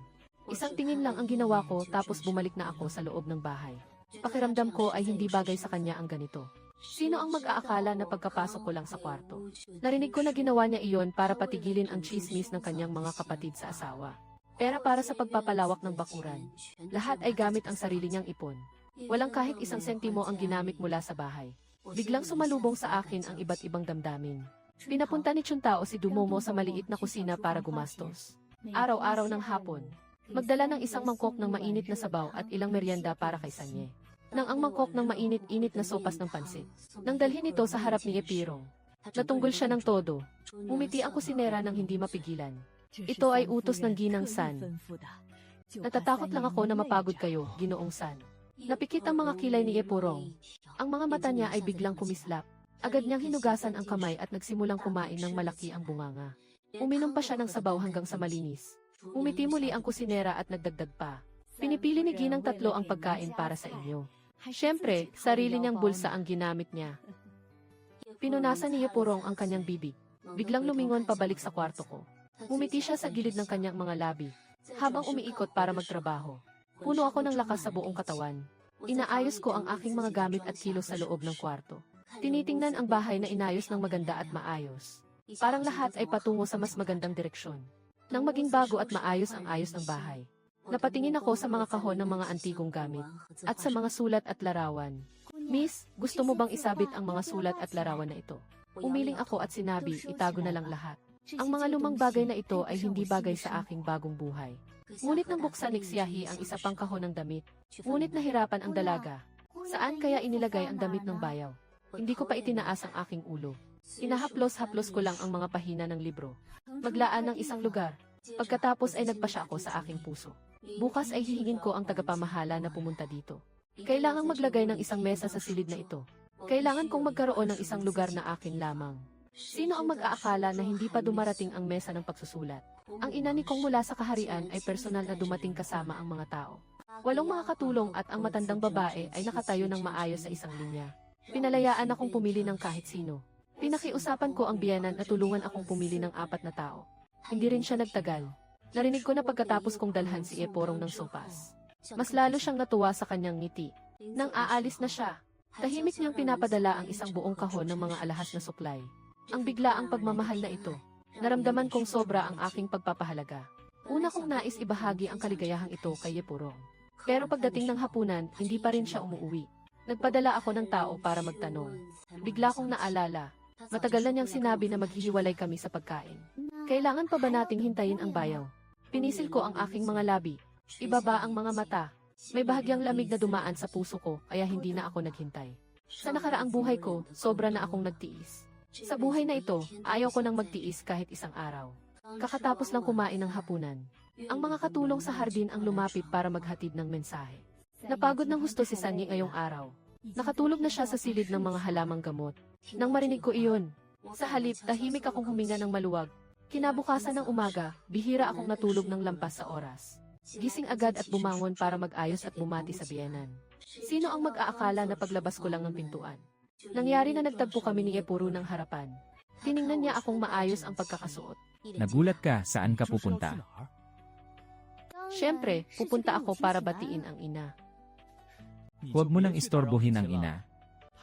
Speaker 1: Isang tingin lang ang ginawa ko tapos bumalik na ako sa loob ng bahay. Pakiramdam ko ay hindi bagay sa kanya ang ganito. Sino ang mag-aakala na pagkapasok ko lang sa kwarto? Narinig ko na ginawa niya iyon para patigilin ang chismis ng kanyang mga kapatid sa asawa. Pera para sa pagpapalawak ng bakuran. Lahat ay gamit ang sarili niyang ipon. Walang kahit isang sentimo ang ginamit mula sa bahay. Biglang sumalubong sa akin ang iba't ibang damdamin. Pinapunta ni Chuntao si Dumomo sa maliit na kusina para gumastos. Araw-araw ng hapon, magdala ng isang mangkok ng mainit na sabaw at ilang merienda para kay Sanye. Nang ang mangkok ng mainit-init na sopas ng pansit. Nang dalhin ito sa harap ni Epirong, natunggol siya ng todo. Umiti ang kusinera nang hindi mapigilan. Ito ay utos ng Ginang San. Natatakot lang ako na mapagod kayo, Ginoong San. Napikit ang mga kilay ni Epurong. Ang mga mata niya ay biglang kumislap. Agad niyang hinugasan ang kamay at nagsimulang kumain ng malaki ang bunganga. Uminom pa siya ng sabaw hanggang sa malinis. Umiti muli ang kusinera at nagdagdag pa. Pinipili ni Ginang tatlo ang pagkain para sa inyo. Siyempre, sarili niyang bulsa ang ginamit niya. Pinunasan ni Epurong ang kanyang bibig. Biglang lumingon pabalik sa kwarto ko. Umiti siya sa gilid ng kanyang mga labi. Habang umiikot para magtrabaho. Puno ako ng lakas sa buong katawan. Inaayos ko ang aking mga gamit at kilos sa loob ng kwarto. Tinitingnan ang bahay na inayos ng maganda at maayos. Parang lahat ay patungo sa mas magandang direksyon. Nang maging bago at maayos ang ayos ng bahay. Napatingin ako sa mga kahon ng mga antigong gamit at sa mga sulat at larawan. Miss, gusto mo bang isabit ang mga sulat at larawan na ito? Umiling ako at sinabi, itago na lang lahat. Ang mga lumang bagay na ito ay hindi bagay sa aking bagong buhay. Ngunit nang buksan ni Xiaohi ang isa pang kahon ng damit, ngunit nahirapan ang dalaga. Saan kaya inilagay ang damit ng bayaw? Hindi ko pa itinaas ang aking ulo. Inahaplos-haplos ko lang ang mga pahina ng libro. Maglaan ng isang lugar. Pagkatapos ay nagpasya ako sa aking puso. Bukas ay hihingin ko ang tagapamahala na pumunta dito. Kailangang maglagay ng isang mesa sa silid na ito. Kailangan kong magkaroon ng isang lugar na akin lamang. Sino ang mag-aakala na hindi pa dumarating ang mesa ng pagsusulat? Ang ina ni Kong mula sa kaharian ay personal na dumating kasama ang mga tao. 8 mga katulong at ang matandang babae ay nakatayo ng maayos sa isang linya. Pinalayaan akong pumili ng kahit sino. Pinakiusapan ko ang biyenan na tulungan akong pumili ng 4 na tao. Hindi rin siya nagtagal. Narinig ko na pagkatapos kong dalhan si Eporong ng sopas. Mas lalo siyang natuwa sa kanyang ngiti. Nang aalis na siya, tahimik niyang pinapadala ang isang buong kahon ng mga alahas na suklay. Ang biglaang pagmamahal na ito. Naramdaman kong sobra ang aking pagpapahalaga. Una kong nais ibahagi ang kaligayahang ito kay Epurong. Pero pagdating ng hapunan, hindi pa rin siya umuwi. Nagpadala ako ng tao para magtanong. Bigla kong naalala. Matagal na niyang sinabi na maghihiwalay kami sa pagkain. Kailangan pa ba nating hintayin ang bayaw? Pinisil ko ang aking mga labi. Ibaba ang mga mata. May bahagyang lamig na dumaan sa puso ko, kaya hindi na ako naghintay. Sa nakaraang buhay ko, sobra na akong nagtiis. Sa buhay na ito, ayaw ko nang magtiis kahit isang araw. Kakatapos lang kumain ng hapunan. Ang mga katulong sa hardin ang lumapit para maghatid ng mensahe. Napagod ng husto si Sanyi ngayong araw. Nakatulog na siya sa silid ng mga halamang gamot. Nang marinig ko iyon, sa halip tahimik akong huminga ng maluwag. Kinabukasan ng umaga, bihira akong natulog ng lampas sa oras. Gising agad at bumangon para mag-ayos at bumati sa biyenan. Sino ang mag-aakala na paglabas ko lang ng pintuan? Nangyari na nagtagpo kami ni Epuro ng harapan. Tiningnan niya akong maayos ang pagkakasuot.
Speaker 2: Nagulat ka, saan ka pupunta?
Speaker 1: Siyempre, pupunta ako para batiin ang ina.
Speaker 2: Huwag mo nang istorbohin ang ina.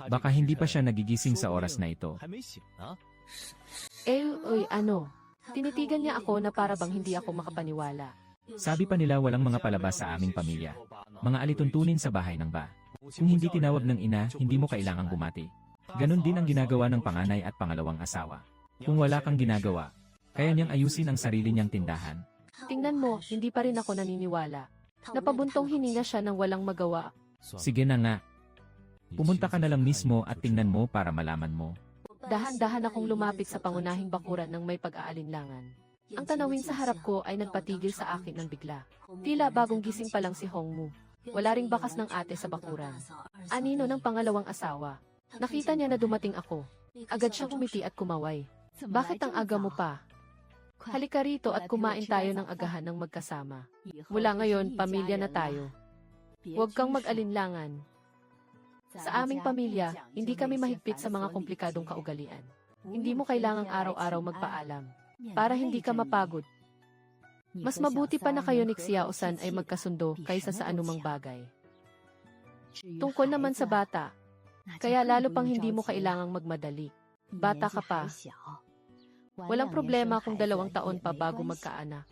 Speaker 2: Baka hindi pa siya nagigising sa oras na ito.
Speaker 1: Uy, ano? Tinitigan niya ako na para bang hindi ako makapaniwala.
Speaker 2: Sabi pa nila walang mga palabas sa aming pamilya. Mga alituntunin sa bahay ng ba. Kung hindi tinawag ng ina, hindi mo kailangang bumati. Ganon din ang ginagawa ng panganay at pangalawang asawa. Kung wala kang ginagawa, kaya niyang ayusin ang sarili niyang tindahan.
Speaker 1: Tingnan mo, hindi pa rin ako naniniwala. Napabuntong hininga siya ng walang magawa.
Speaker 2: Sige na nga. Pumunta ka na lang mismo at tingnan mo para malaman mo.
Speaker 1: Dahan-dahan akong lumapit sa pangunahing bakuran ng may pag-aalinlangan. Ang tanawin sa harap ko ay nagpatigil sa akin ng bigla. Tila bagong gising pa lang si Hongmu. Wala ring bakas ng ate sa bakuran. Anino ng pangalawang asawa. Nakita niya na dumating ako. Agad siyang umiti at kumaway. Bakit ang aga mo pa? Halika rito at kumain tayo ng agahan ng magkasama. Mula ngayon, pamilya na tayo. Huwag kang mag-alinlangan. Sa aming pamilya, hindi kami mahigpit sa mga komplikadong kaugalian. Hindi mo kailangang araw-araw magpaalam. Para hindi ka mapagod. Mas mabuti pa na kayo ni Xiaosan ay magkasundo kaysa sa anumang bagay. Tungkol naman sa bata, kaya lalo pang hindi mo kailangang magmadali. Bata ka pa. Walang problema kung 2 taon pa bago magkaanak.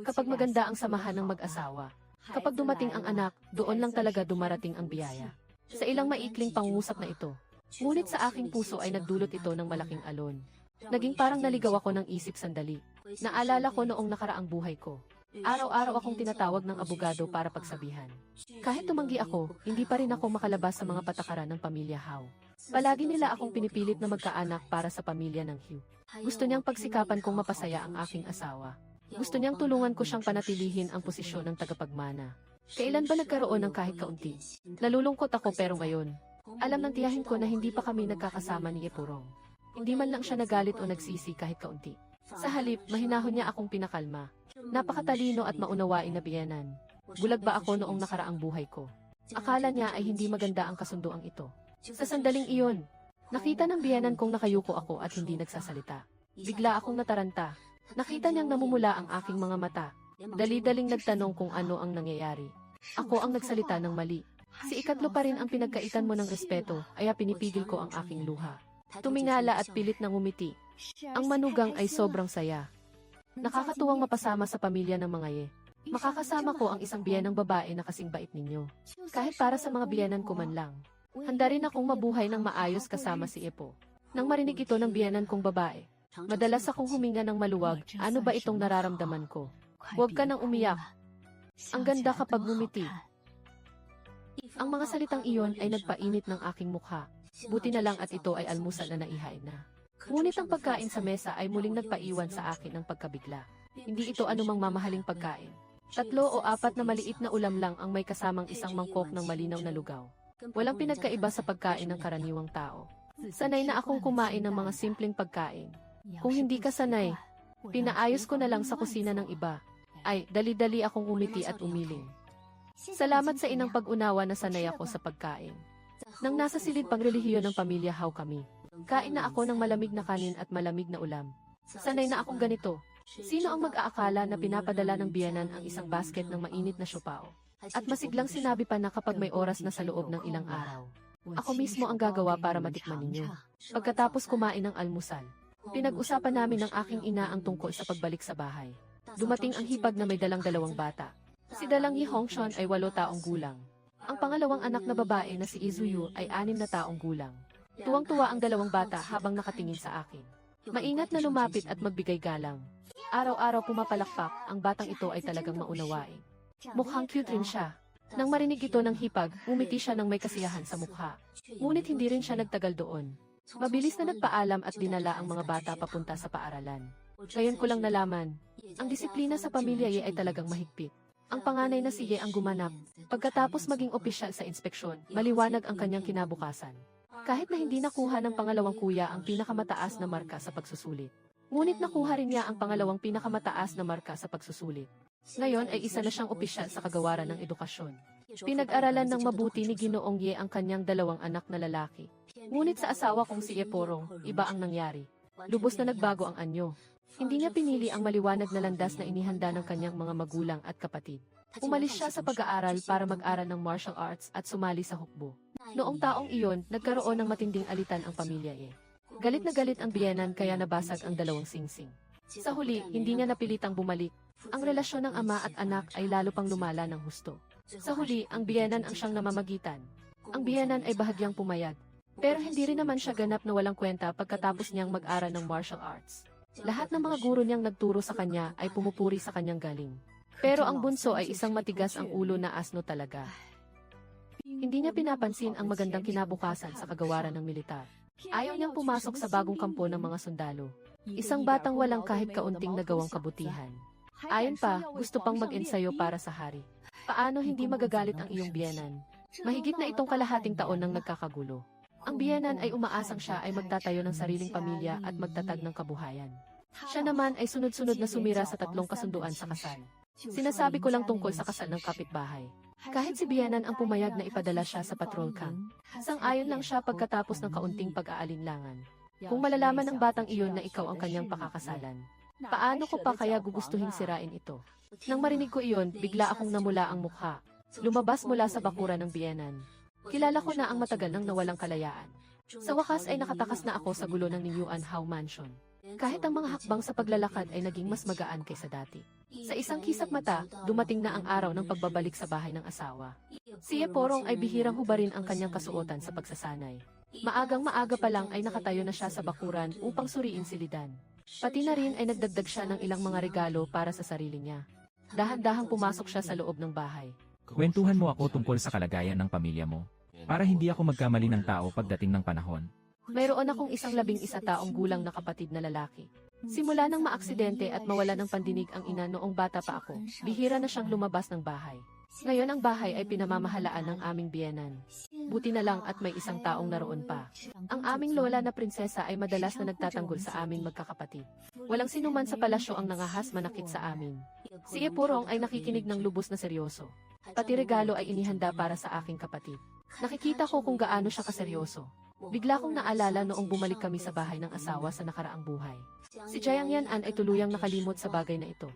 Speaker 1: Kapag maganda ang samahan ng mag-asawa, Kapag dumating ang anak, doon lang talaga dumarating ang biyaya. Sa ilang maikling pangusap na ito. Ngunit sa aking puso ay nagdulot ito ng malaking alon. Naging parang naligaw ako ng isip sandali. Naalala ko noong nakaraang buhay ko. Araw-araw akong tinatawag ng abogado para pagsabihan. Kahit tumanggi ako, hindi pa rin ako makalabas sa mga patakaran ng pamilya Howe. Palagi nila akong pinipilit na magkaanak para sa pamilya ng Hugh. Gusto niyang pagsikapan kong mapasaya ang aking asawa. Gusto niyang tulungan ko siyang panatilihin ang posisyon ng tagapagmana. Kailan ba nagkaroon ng kahit kaunti? Nalulungkot ako pero ngayon. Alam ng tiyahin ko na hindi pa kami nagkakasama ni Epurong. Hindi man lang siya nagalit o nagsisi kahit kaunti. Sa halip, mahinahon niya akong pinakalma. Napakatalino at maunawain na biyenan. Bulag ba ako noong nakaraang buhay ko? Akala niya ay hindi maganda ang kasunduang ito. Sa sandaling iyon, nakita ng biyenan kong nakayuko ako at hindi nagsasalita. Bigla akong nataranta. Nakita niyang namumula ang aking mga mata. Dali-daling nagtanong kung ano ang nangyayari. Ako ang nagsalita ng mali. Si ikatlo pa rin ang pinagkaitan mo ng respeto, kaya pinipigil ko ang aking luha. Tumingala at pilit na ngumiti. Ang manugang ay sobrang saya. Nakakatuwang mapasama sa pamilya ng mga ye. Makakasama ko ang isang biyenang babae na kasing bait ninyo. Kahit para sa mga biyenan ko man lang. Handa rin akong mabuhay ng maayos kasama si Epo. Nang marinig ito ng biyenan kong babae, madalas akong huminga ng maluwag. Ano ba itong nararamdaman ko? Huwag ka nang umiyak. Ang ganda kapag ngumiti. Ang mga salitang iyon ay nagpainit ng aking mukha. Buti na lang at ito ay almusal na naihain na. Ngunit ang pagkain sa mesa ay muling nagpaiwan sa akin ng pagkabigla. Hindi ito anumang mamahaling pagkain. 3 o 4 na maliit na ulam lang ang may kasamang isang mangkok ng malinaw na lugaw. Walang pinagkaiba sa pagkain ng karaniwang tao. Sanay na akong kumain ng mga simpleng pagkain. Kung hindi ka sanay, pinaayos ko na lang sa kusina ng iba. Ay, dali-dali akong umiti at umiling. Salamat sa inang pag-unawa na sanay ako sa pagkain. Nang nasa silid pang relihiyon ng pamilya Howe kami, kain na ako ng malamig na kanin at malamig na ulam. Sanay na akong ganito. Sino ang mag-aakala na pinapadala ng biyenan ang isang basket ng mainit na siopaw? At masiglang sinabi pa na kapag may oras na sa loob ng ilang araw, ako mismo ang gagawa para matikman ninyo. Pagkatapos kumain ng almusal, pinag-usapan namin ng aking ina ang tungkol sa pagbalik sa bahay. Dumating ang hipag na may dalang 2 bata. Si Dalang Yi Hongshon ay 8 taong gulang. Ang pangalawang anak na babae na si Izuyu ay 6 na taong gulang. Tuwang-tuwa ang 2 bata habang nakatingin sa akin. Maingat na lumapit at magbigay galang. Araw-araw pumapalakpak, ang batang ito ay talagang maunawain. Mukhang cute rin siya. Nang marinig ito ng hipag, umiti siya ng may kasiyahan sa mukha. Ngunit hindi rin siya nagtagal doon. Mabilis na nagpaalam at dinala ang mga bata papunta sa paaralan. Ngayon ko lang nalaman, ang disiplina sa pamilya Ye ay talagang mahigpit. Ang panganay na si Ye ang gumanap. Pagkatapos maging opisyal sa inspeksyon, maliwanag ang kanyang kinabukasan. Kahit na hindi nakuha ng pangalawang kuya ang pinakamataas na marka sa pagsusulit. Ngunit nakuha rin niya ang pangalawang pinakamataas na marka sa pagsusulit. Ngayon ay isa na siyang opisyal sa kagawaran ng edukasyon. Pinag-aralan ng mabuti ni Ginoong Ye ang kanyang 2 anak na lalaki. Ngunit sa asawa kong si Eporong, iba ang nangyari. Lubos na nagbago ang anyo. Hindi niya pinili ang maliwanag na landas na inihanda ng kanyang mga magulang at kapatid. Umalis siya sa pag-aaral para mag-aral ng martial arts at sumali sa hukbo. Noong taong iyon, nagkaroon ng matinding alitan ang pamilya Ye. Galit na galit ang biyenan kaya nabasag ang 2 singsing. Sa huli, hindi niya napilitang bumalik. Ang relasyon ng ama at anak ay lalo pang lumala ng husto. Sa huli, ang biyenan ang siyang namamagitan. Ang biyenan ay bahagyang pumayag. Pero hindi rin naman siya ganap na walang kwenta pagkatapos niyang mag-aral ng martial arts. Lahat ng mga guro niyang nagturo sa kanya ay pumupuri sa kanyang galing. Pero ang bunso ay isang matigas ang ulo na asno talaga. Hindi niya pinapansin ang magandang kinabukasan sa kagawaran ng militar. Ayaw niyang pumasok sa bagong kampo ng mga sundalo. Isang batang walang kahit kaunting nagawang kabutihan. Ayon pa, gusto pang mag-ensayo para sa hari. Paano hindi magagalit ang iyong biyenan? Mahigit na itong kalahating taon nang nagkakagulo. Ang biyenan ay umaasang siya ay magtatayo ng sariling pamilya at magtatag ng kabuhayan. Siya naman ay sunod-sunod na sumira sa 3 kasunduan sa kasal. Sinasabi ko lang tungkol sa kasal ng kapitbahay. Kahit si biyenan ang pumayag na ipadala siya sa patrol camp, sang-ayon lang siya pagkatapos ng kaunting pag-aalinlangan. Kung malalaman ng batang iyon na ikaw ang kanyang pakakasalan, paano ko pa kaya gugustuhin sirain ito? Nang marinig ko iyon, bigla akong namula ang mukha. Lumabas mula sa bakuran ng biyenan. Kilala ko na ang matagal nang nawalang kalayaan. Sa wakas ay nakatakas na ako sa gulo ng Ninyuan Howe Mansion. Kahit ang mga hakbang sa paglalakad ay naging mas magaan kaysa dati. Sa isang kisap mata, dumating na ang araw ng pagbabalik sa bahay ng asawa. Si Eporong ay bihirang hubarin ang kanyang kasuotan sa pagsasanay. Maagang maaga pa lang ay nakatayo na siya sa bakuran upang suriin si Lidan. Pati na rin ay nagdagdag siya ng ilang mga regalo para sa sarili niya. Dahan-dahang pumasok siya sa loob ng bahay.
Speaker 2: Kwentuhan mo ako tungkol sa kalagayan ng pamilya mo. Para hindi ako magkamali ng tao pagdating ng panahon.
Speaker 1: Mayroon akong isang 11 taong gulang na kapatid na lalaki. Simula nang maaksidente at mawala ng pandinig ang ina noong bata pa ako, bihira na siyang lumabas ng bahay. Ngayon ang bahay ay pinamamahalaan ng aming biyenan. Buti na lang at may isang taong naroon pa. Ang aming lola na prinsesa ay madalas na nagtatanggol sa aming magkakapatid. Walang sinuman sa palasyo ang nangahas manakit sa amin. Si Epurong ay nakikinig ng lubos na seryoso. Pati regalo ay inihanda para sa aking kapatid. Nakikita ko kung gaano siya kaseryoso. Bigla kong naalala noong bumalik kami sa bahay ng asawa sa nakaraang buhay. Si Jayang Yanan ay tuluyang nakalimot sa bagay na ito.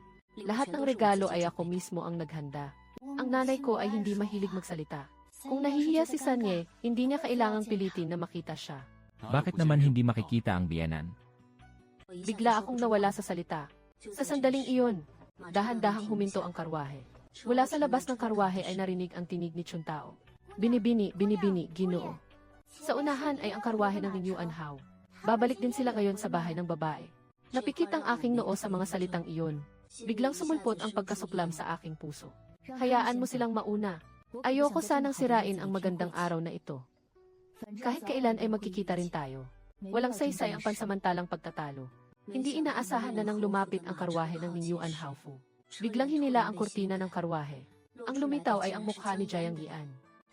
Speaker 1: Lahat ng regalo ay ako mismo ang naghanda. Ang nanay ko ay hindi mahilig magsalita. Kung nahihiya si Sanye, hindi niya kailangang pilitin na makita siya.
Speaker 2: Bakit naman hindi makikita ang biyenan?
Speaker 1: Bigla akong nawala sa salita. Sa sandaling iyon, dahan-dahang huminto ang karwahe. Mula sa labas ng karwahe ay narinig ang tinig ni Chuntao. Binibini, binibini, Ginoo. Sa unahan ay ang karwahe ng Ninyuan Hao. Babalik din sila ngayon sa bahay ng babae. Napikit ang aking noo sa mga salitang iyon. Biglang sumulpot ang pagkasuklam sa aking puso. Hayaan mo silang mauna. Ayoko sanang sirain ang magandang araw na ito. Kahit kailan ay magkikita rin tayo. Walang saysay ang pansamantalang pagtatalo. Hindi inaasahan na nang lumapit ang karwahe ng Ninyuan Haofu. Biglang hinila ang kurtina ng karwahe. Ang lumitaw ay ang mukha ni Jayang Yan.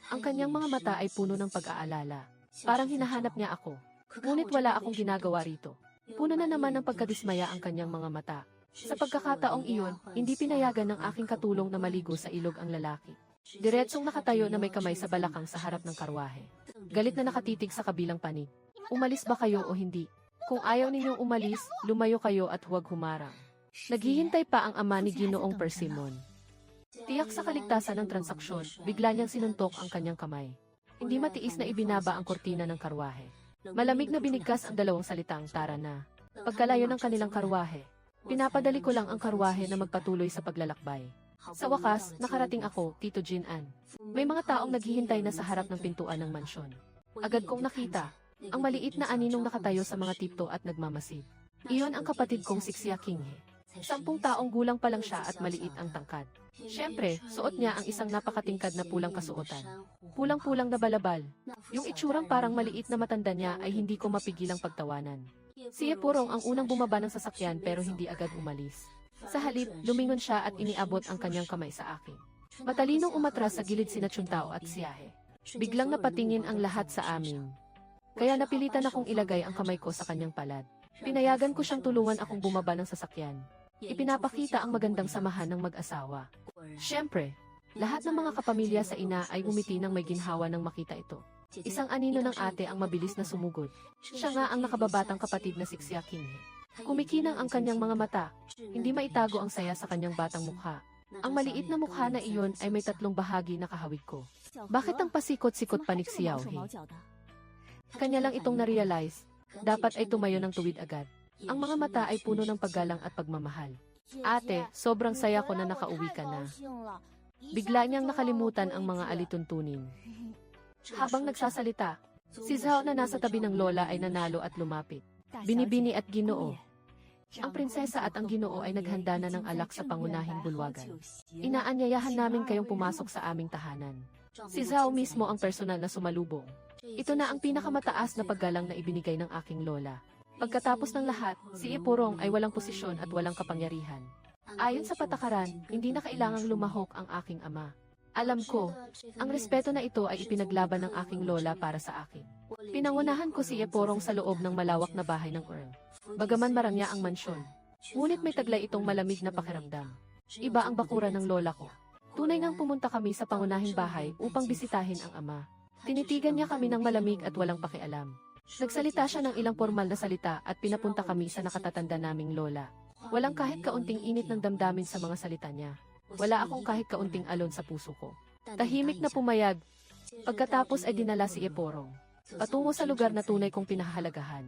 Speaker 1: Ang kanyang mga mata ay puno ng pag-aalala. Parang hinahanap niya ako. Ngunit wala akong ginagawa rito. Puno na naman ng pagkadismaya ang kanyang mga mata. Sa pagkakataong iyon, hindi pinayagan ng aking katulong na maligo sa ilog ang lalaki. Diretsong nakatayo na may kamay sa balakang sa harap ng karwahe. Galit na nakatitig sa kabilang panig. Umalis ba kayo o hindi? Kung ayaw ninyong umalis, lumayo kayo at huwag humarang. Naghihintay pa ang ama ni Ginoong Persimmon. Tiyak sa kaligtasan ng transaksyon, bigla niyang sinuntok ang kanyang kamay. Hindi matiis na ibinaba ang kurtina ng karwahe. Malamig na binigkas ang dalawang salitang tara na. Pagkalayo ng kanilang karwahe, pinapadali ko lang ang karwahe na magpatuloy sa paglalakbay. Sa wakas, nakarating ako, Tito Jin-an. May mga taong naghihintay na sa harap ng pintuan ng mansyon. Agad kong nakita, ang maliit na aninong nakatayo sa mga tipto at nagmamasid. Iyon ang kapatid kong si Xia Qinghe. 10 taong gulang pa lang siya at maliit ang tangkad. Siyempre, suot niya ang isang napakatingkad na pulang kasuotan. Pulang-pulang na balabal. Yung itsurang parang maliit na matanda niya ay hindi ko mapigilang pagtawanan. Si Epurong ang unang bumaba ng sasakyan pero hindi agad umalis. Sa halip, lumingon siya at iniabot ang kanyang kamay sa akin. Matalinong umatras sa gilid sina Chuntao at Siahe. Biglang napatingin ang lahat sa amin. Kaya napilitan akong ilagay ang kamay ko sa kanyang palad. Pinayagan ko siyang tulungan akong bumaba ng sasakyan. Ipinapakita ang magandang samahan ng mag-asawa. Siyempre, lahat ng mga kapamilya sa ina ay umiti ng may ginhawa nang makita ito. Isang anino ng ate ang mabilis na sumugod. Siya nga ang nakababatang kapatid na si Xia Qinghe. Kumikinang ang kanyang mga mata. Hindi maitago ang saya sa kanyang batang mukha. Ang maliit na mukha na iyon ay may 3 bahagi na kahawig ko. Bakit ang pasikot-sikot pa ni Xiaohe? Kanya lang itong na-realize. Dapat ay tumayo ng tuwid agad. Ang mga mata ay puno ng paggalang at pagmamahal. Ate, sobrang saya ko na nakauwi ka na. Bigla niyang nakalimutan ang mga alituntunin. Habang nagsasalita, si Zhao na nasa tabi ng lola ay nanalo at lumapit. Binibini at Ginoo. Ang prinsesa at ang Ginoo ay naghanda na ng alak sa pangunahing bulwagan. Inaanyayahan namin kayong pumasok sa aming tahanan. Si Zhao mismo ang personal na sumalubong. Ito na ang pinakamataas na paggalang na ibinigay ng aking lola. Pagkatapos ng lahat, si Epurong ay walang posisyon at walang kapangyarihan. Ayon sa patakaran, hindi na kailangang lumahok ang aking ama. Alam ko, ang respeto na ito ay ipinaglaban ng aking lola para sa akin. Pinangunahan ko si Epurong sa loob ng malawak na bahay ng Earl. Bagaman marangya ang mansyon, ngunit may taglay itong malamig na pakiramdam. Iba ang bakuran ng lola ko. Tunay ngang pumunta kami sa pangunahing bahay upang bisitahin ang ama. Tinitigan niya kami ng malamig at walang pakialam. Nagsalita siya ng ilang formal na salita at pinapunta kami sa nakatatanda naming lola. Walang kahit kaunting init ng damdamin sa mga salita niya. Wala akong kahit kaunting alon sa puso ko. Tahimik na pumayag. Pagkatapos ay dinala si Epurong patungo sa lugar na tunay kong pinahahalagahan.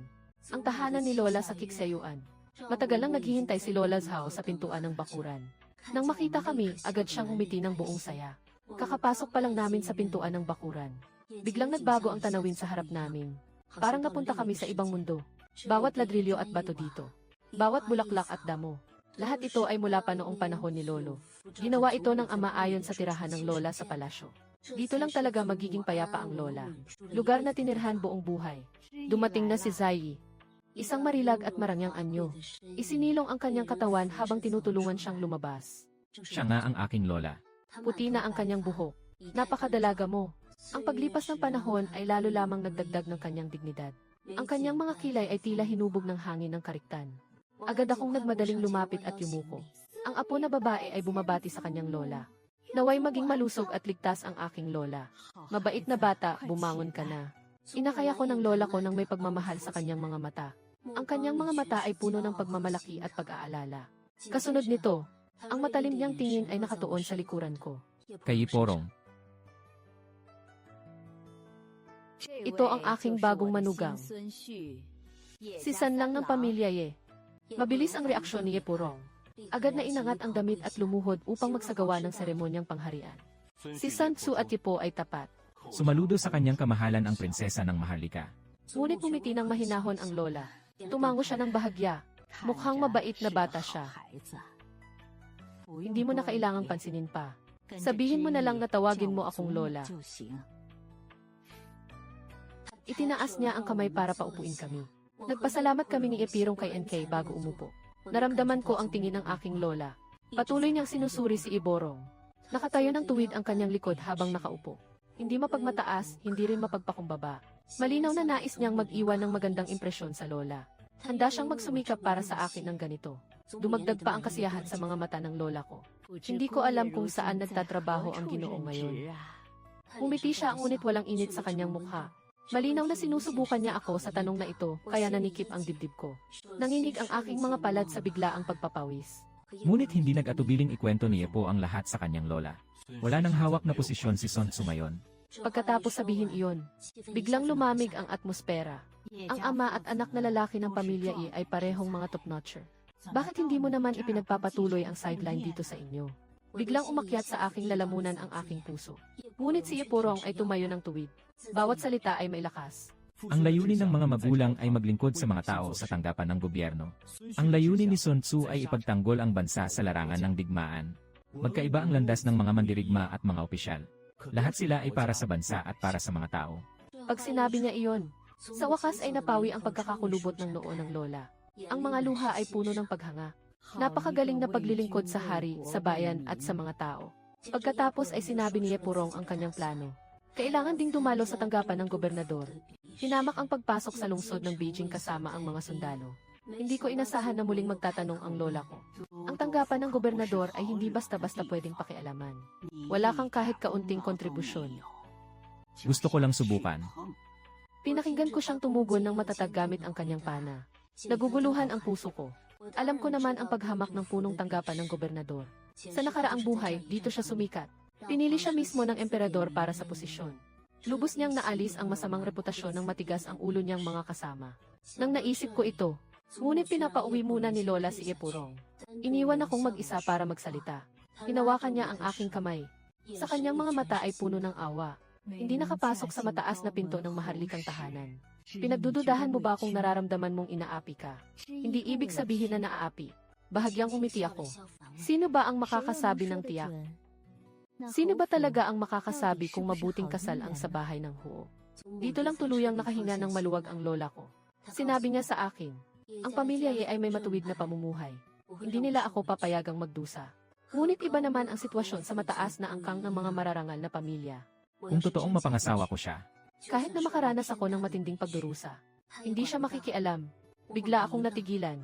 Speaker 1: ang tahanan ni Lola sa Kiksayuan. Matagal nang naghihintay si Lola Zhao sa pintuan ng bakuran. Nang makita kami, agad siyang umiti ng buong saya. Kakapasok pa lang namin sa pintuan ng bakuran. Biglang nagbago ang tanawin sa harap namin. Parang napunta kami sa ibang mundo. Bawat ladrilyo at bato dito. Bawat bulaklak at damo. Lahat ito ay mula pa noong panahon ni Lolo. Ginawa ito ng ama ayon sa tirahan ng Lola sa palasyo. Dito lang talaga magiging payapa ang Lola. Lugar na tinirhan buong buhay. Dumating na si Zai. Isang marilag at marangyang anyo. Isinilong ang kanyang katawan habang tinutulungan siyang lumabas.
Speaker 2: Siya nga ang aking lola.
Speaker 1: Puti na ang kanyang buhok. Napakadalaga mo. Ang paglipas ng panahon ay lalo lamang nagdagdag ng kanyang dignidad. Ang kanyang mga kilay ay tila hinubog ng hangin ng kariktan. Agad akong nagmadaling lumapit at yumuko. Ang apo na babae ay bumabati sa kanyang lola. Naway maging malusog at ligtas ang aking lola. Mabait na bata, bumangon ka na. Inakay ako ng lola ko nang may pagmamahal sa kanyang mga mata. Ang kanyang mga mata ay puno ng pagmamalaki at pag-aalala. Kasunod nito, ang matalim niyang tingin ay nakatuon sa likuran ko.
Speaker 2: Kay Porong.
Speaker 1: Ito ang aking bagong manugang. Si San lang ng pamilya Ye. Mabilis ang reaksyon ni Yepurong. Agad na inangat ang damit at lumuhod upang magsagawa ng seremonyang pangharian. Si San Tzu at Yepo ay tapat.
Speaker 2: Sumaludo sa kanyang kamahalan ang prinsesa ng Maharlika.
Speaker 1: Ngunit ngumiti ng mahinahon ang lola. Tumango siya ng bahagya. Mukhang mabait na bata siya. Hindi mo na kailangang pansinin pa. Sabihin mo na lang na tawagin mo akong lola. Itinaas niya ang kamay para paupuin kami. Nagpasalamat kami ni Epirong kay NK bago umupo. Naramdaman ko ang tingin ng aking lola. Patuloy niyang sinusuri si Iborong. Nakatayo ng tuwid ang kanyang likod habang nakaupo. Hindi mapagmataas, hindi rin mapagpakumbaba. Malinaw na nais niyang mag-iwan ng magandang impresyon sa lola. Handa siyang magsumikap para sa akin ng ganito. Dumagdag pa ang kasiyahan sa mga mata ng lola ko. Hindi ko alam kung saan nagtatrabaho ang Ginoo ngayon. Umiti siya ngunit walang init sa kanyang mukha. Malinaw na sinusubukan niya ako sa tanong na ito, kaya nanikip ang dibdib ko. Nanginig ang aking mga palad sa biglaang pagpapawis.
Speaker 2: Ngunit hindi nag-atubiling ikwento ni Yepo ang lahat sa kanyang lola. Wala nang hawak na posisyon si Sun Tzu ngayon.
Speaker 1: Pagkatapos sabihin iyon, biglang lumamig ang atmosfera. Ang ama at anak na lalaki ng pamilya I ay parehong mga top-notcher. Bakit hindi mo naman ipinagpapatuloy ang sideline dito sa inyo? Biglang umakyat sa aking lalamunan ang aking puso. Ngunit si Ipurong ay tumayo ng tuwid. Bawat salita ay may lakas.
Speaker 2: Ang layunin ng mga magulang ay maglingkod sa mga tao sa tanggapan ng gobyerno. Ang layunin ni Sun Tzu ay ipagtanggol ang bansa sa larangan ng digmaan. Magkaiba ang landas ng mga mandirigma at mga opisyal. Lahat sila ay para sa bansa at para sa mga tao.
Speaker 1: Pag sinabi niya iyon, sa wakas ay napawi ang pagkakakulubot ng noo ng lola. Ang mga luha ay puno ng paghanga. Napakagaling na paglilingkod sa hari, sa bayan at sa mga tao. Pagkatapos ay sinabi ni Yepurong ang kanyang plano. Kailangan ding dumalo sa tanggapan ng gobernador. Hinamak ang pagpasok sa lungsod ng Beijing kasama ang mga sundalo. Hindi ko inasahan na muling magtatanong ang lola ko. Ang tanggapan ng gobernador ay hindi basta-basta pwedeng pakialaman. Wala kang kahit kaunting kontribusyon.
Speaker 2: Gusto ko lang subukan.
Speaker 1: Pinakinggan ko siyang tumugon ng matatag gamit ang kanyang pana. Naguguluhan ang puso ko. Alam ko naman ang paghamak ng punong tanggapan ng gobernador. Sa nakaraang buhay, dito siya sumikat. Pinili siya mismo ng emperador para sa posisyon. Lubos niyang naalis ang masamang reputasyon ng matigas ang ulo niyang mga kasama. Nang naisip ko ito, ngunit pinapauwi muna ni Lola si Epurong. Iniwan akong mag-isa para magsalita. Hinawakan niya ang aking kamay. Sa kanyang mga mata ay puno ng awa. Hindi nakapasok sa mataas na pinto ng maharlikang tahanan. Pinagdududahan mo ba kung nararamdaman mong inaapi ka? Hindi ibig sabihin na naaapi. Bahagyang umiti ako. Sino ba ang makakasabi ng tiyak? Sino ba talaga ang makakasabi kung mabuting kasal ang sa bahay ng Huo? Dito lang tuluyang nakahinga ng maluwag ang lola ko. Sinabi niya sa akin, ang pamilya Ye ay may matuwid na pamumuhay. Hindi nila ako papayagang magdusa. Ngunit iba naman ang sitwasyon sa mataas na angkang ng mga mararangal na pamilya.
Speaker 2: Kung totoong mapangasawa ko siya,
Speaker 1: Kahit na makaranas ako ng matinding pagdurusa, hindi siya makikialam. Bigla akong natigilan.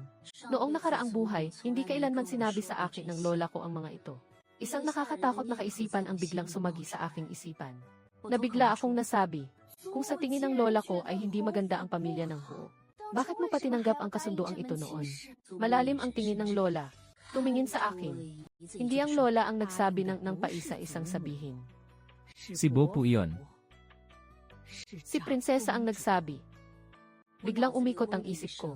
Speaker 1: Noong nakaraang buhay, hindi kailanman sinabi sa akin ng lola ko ang mga ito. Isang nakakatakot na kaisipan ang biglang sumagi sa aking isipan. Nabigla akong nasabi, kung sa tingin ng lola ko ay hindi maganda ang pamilya ng Huo, bakit mo pa tinanggap ang kasunduang ito noon? Malalim ang tingin ng lola. Tumingin sa akin. Hindi ang lola ang nagsabi ng paisa-isang sabihin.
Speaker 2: si Bo po iyon.
Speaker 1: Si prinsesa ang nagsabi. Biglang umikot ang isip ko.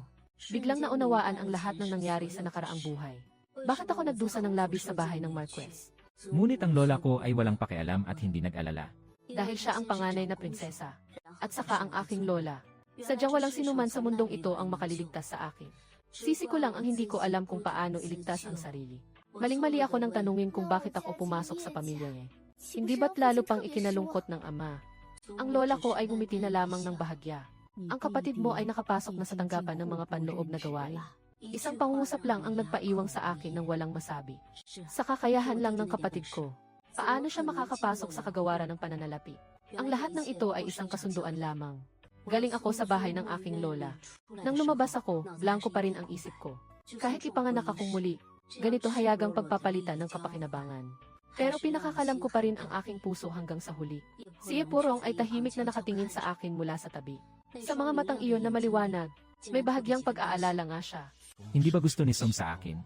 Speaker 1: Biglang naunawaan ang lahat ng nangyari sa nakaraang buhay. Bakit ako nagdusa ng labis sa bahay ng Marquez?
Speaker 2: Ngunit ang lola ko ay walang pakialam at hindi nag-alala.
Speaker 1: Dahil siya ang panganay na prinsesa. At saka ang aking lola. Sadyang walang sinuman sa mundong ito ang makaliligtas sa akin. Sisi ko lang ang hindi ko alam kung paano iligtas ang sarili. Maling-mali ako nang tanungin kung bakit ako pumasok sa pamilya niya. Hindi ba't lalo pang ikinalungkot ng ama? Ang lola ko ay ngumiti na lamang ng bahagya. Ang kapatid mo ay nakapasok na sa tanggapan ng mga panloob na gawain. Isang pangungusap lang ang nagpaiwang sa akin ng walang masabi. Sa kakayahan lang ng kapatid ko. Paano siya makakapasok sa kagawaran ng pananalapi? Ang lahat ng ito ay isang kasunduan lamang. Galing ako sa bahay ng aking lola. Nang lumabas ako, blanko pa rin ang isip ko. Kahit ipanganak akong muli, ganito hayagang pagpapalitan ng kapakinabangan. Pero pinakakalam ko pa rin ang aking puso hanggang sa huli. Si Epurong ay tahimik na nakatingin sa akin mula sa tabi. Sa mga matang iyon na maliwanag, may bahagyang pag-aalala nga siya.
Speaker 2: Hindi ba gusto ni Som sa akin?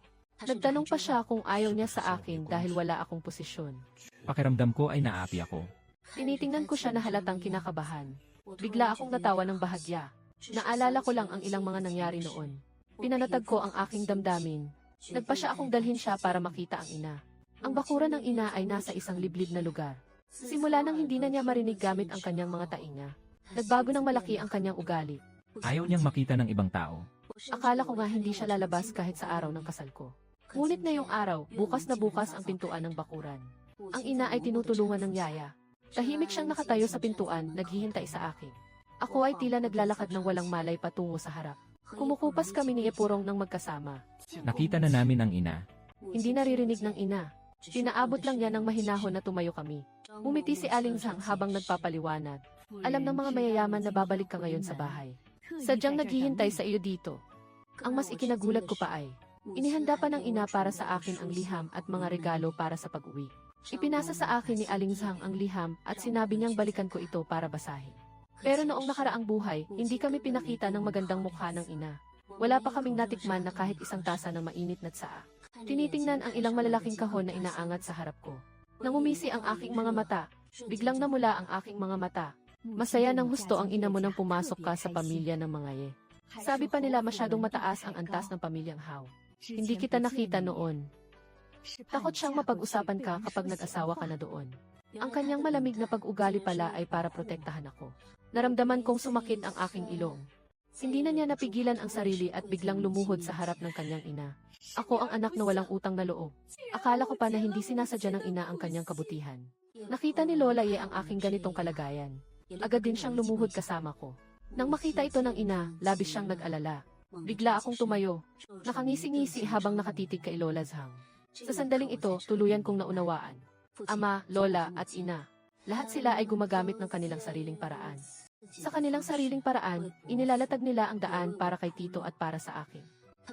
Speaker 1: Nagtanong pa siya kung ayaw niya sa akin dahil wala akong posisyon.
Speaker 2: Pakiramdam ko ay naapi ako.
Speaker 1: Tinitingnan ko siya na halatang kinakabahan. Bigla akong natawa ng bahagya. Naalala ko lang ang ilang mga nangyari noon. Pinanatag ko ang aking damdamin. Nagpa siya akong dalhin siya para makita ang ina. Ang bakuran ng ina ay nasa isang liblib na lugar. Simula nang hindi na niya marinig gamit ang kanyang mga tainga. Nagbago ng malaki ang kanyang ugali.
Speaker 2: Ayaw niyang makita ng ibang tao.
Speaker 1: Akala ko nga hindi siya lalabas kahit sa araw ng kasal ko. Ngunit ngayong araw, bukas na bukas ang pintuan ng bakuran. Ang ina ay tinutulungan ng yaya. Tahimik siyang nakatayo sa pintuan, naghihintay sa akin. Ako ay tila naglalakad ng walang malay patungo sa harap. Kumukupas kami ni Epurong ng magkasama.
Speaker 2: Nakita na namin ang ina.
Speaker 1: Hindi naririnig ng ina. Pinaabot lang niya ng mahinahon na tumayo kami. Umiti si Aling Zhang habang nagpapaliwanag. Alam ng mga mayayaman na babalik ka ngayon sa bahay. Sadyang naghihintay sa iyo dito. Ang mas ikinagulat ko pa ay, inihanda pa ng ina para sa akin ang liham at mga regalo para sa pag-uwi. Ipinasa sa akin ni Aling Zhang ang liham at sinabi niyang balikan ko ito para basahin. Pero noong nakaraang buhay, hindi kami pinakita ng magandang mukha ng ina. Wala pa kaming natikman na kahit isang tasa ng mainit na tsaa. Tinitingnan ang ilang malalaking kahon na inaangat sa harap ko. Nangumisi ang aking mga mata. Biglang namula ang aking mga mata. Masaya ng husto ang ina mo nang pumasok ka sa pamilya ng mga ye. Sabi pa nila masyadong mataas ang antas ng pamilyang Hao. Hindi kita nakita noon. Takot siyang mapag-usapan ka kapag nag-asawa ka na doon. Ang kanyang malamig na pag-ugali pala ay para protektahan ako. Naramdaman kong sumakit ang aking ilong. Hindi na niya napigilan ang sarili at biglang lumuhod sa harap ng kanyang ina. Ako ang anak na walang utang na loob. Akala ko pa na hindi sinasadya ng ina ang kanyang kabutihan. Nakita ni Lola Ye ang aking ganitong kalagayan. Agad din siyang lumuhod kasama ko. Nang makita ito ng ina, labis siyang nag-alala. Bigla akong tumayo. Nakangisi-ngisi habang nakatitig kay Lola Zhang. Sa sandaling ito, tuluyan kong naunawaan. Ama, lola, at ina. Lahat sila ay gumagamit ng kanilang sariling paraan. Sa kanilang sariling paraan, inilalatag nila ang daan para kay Tito at para sa akin.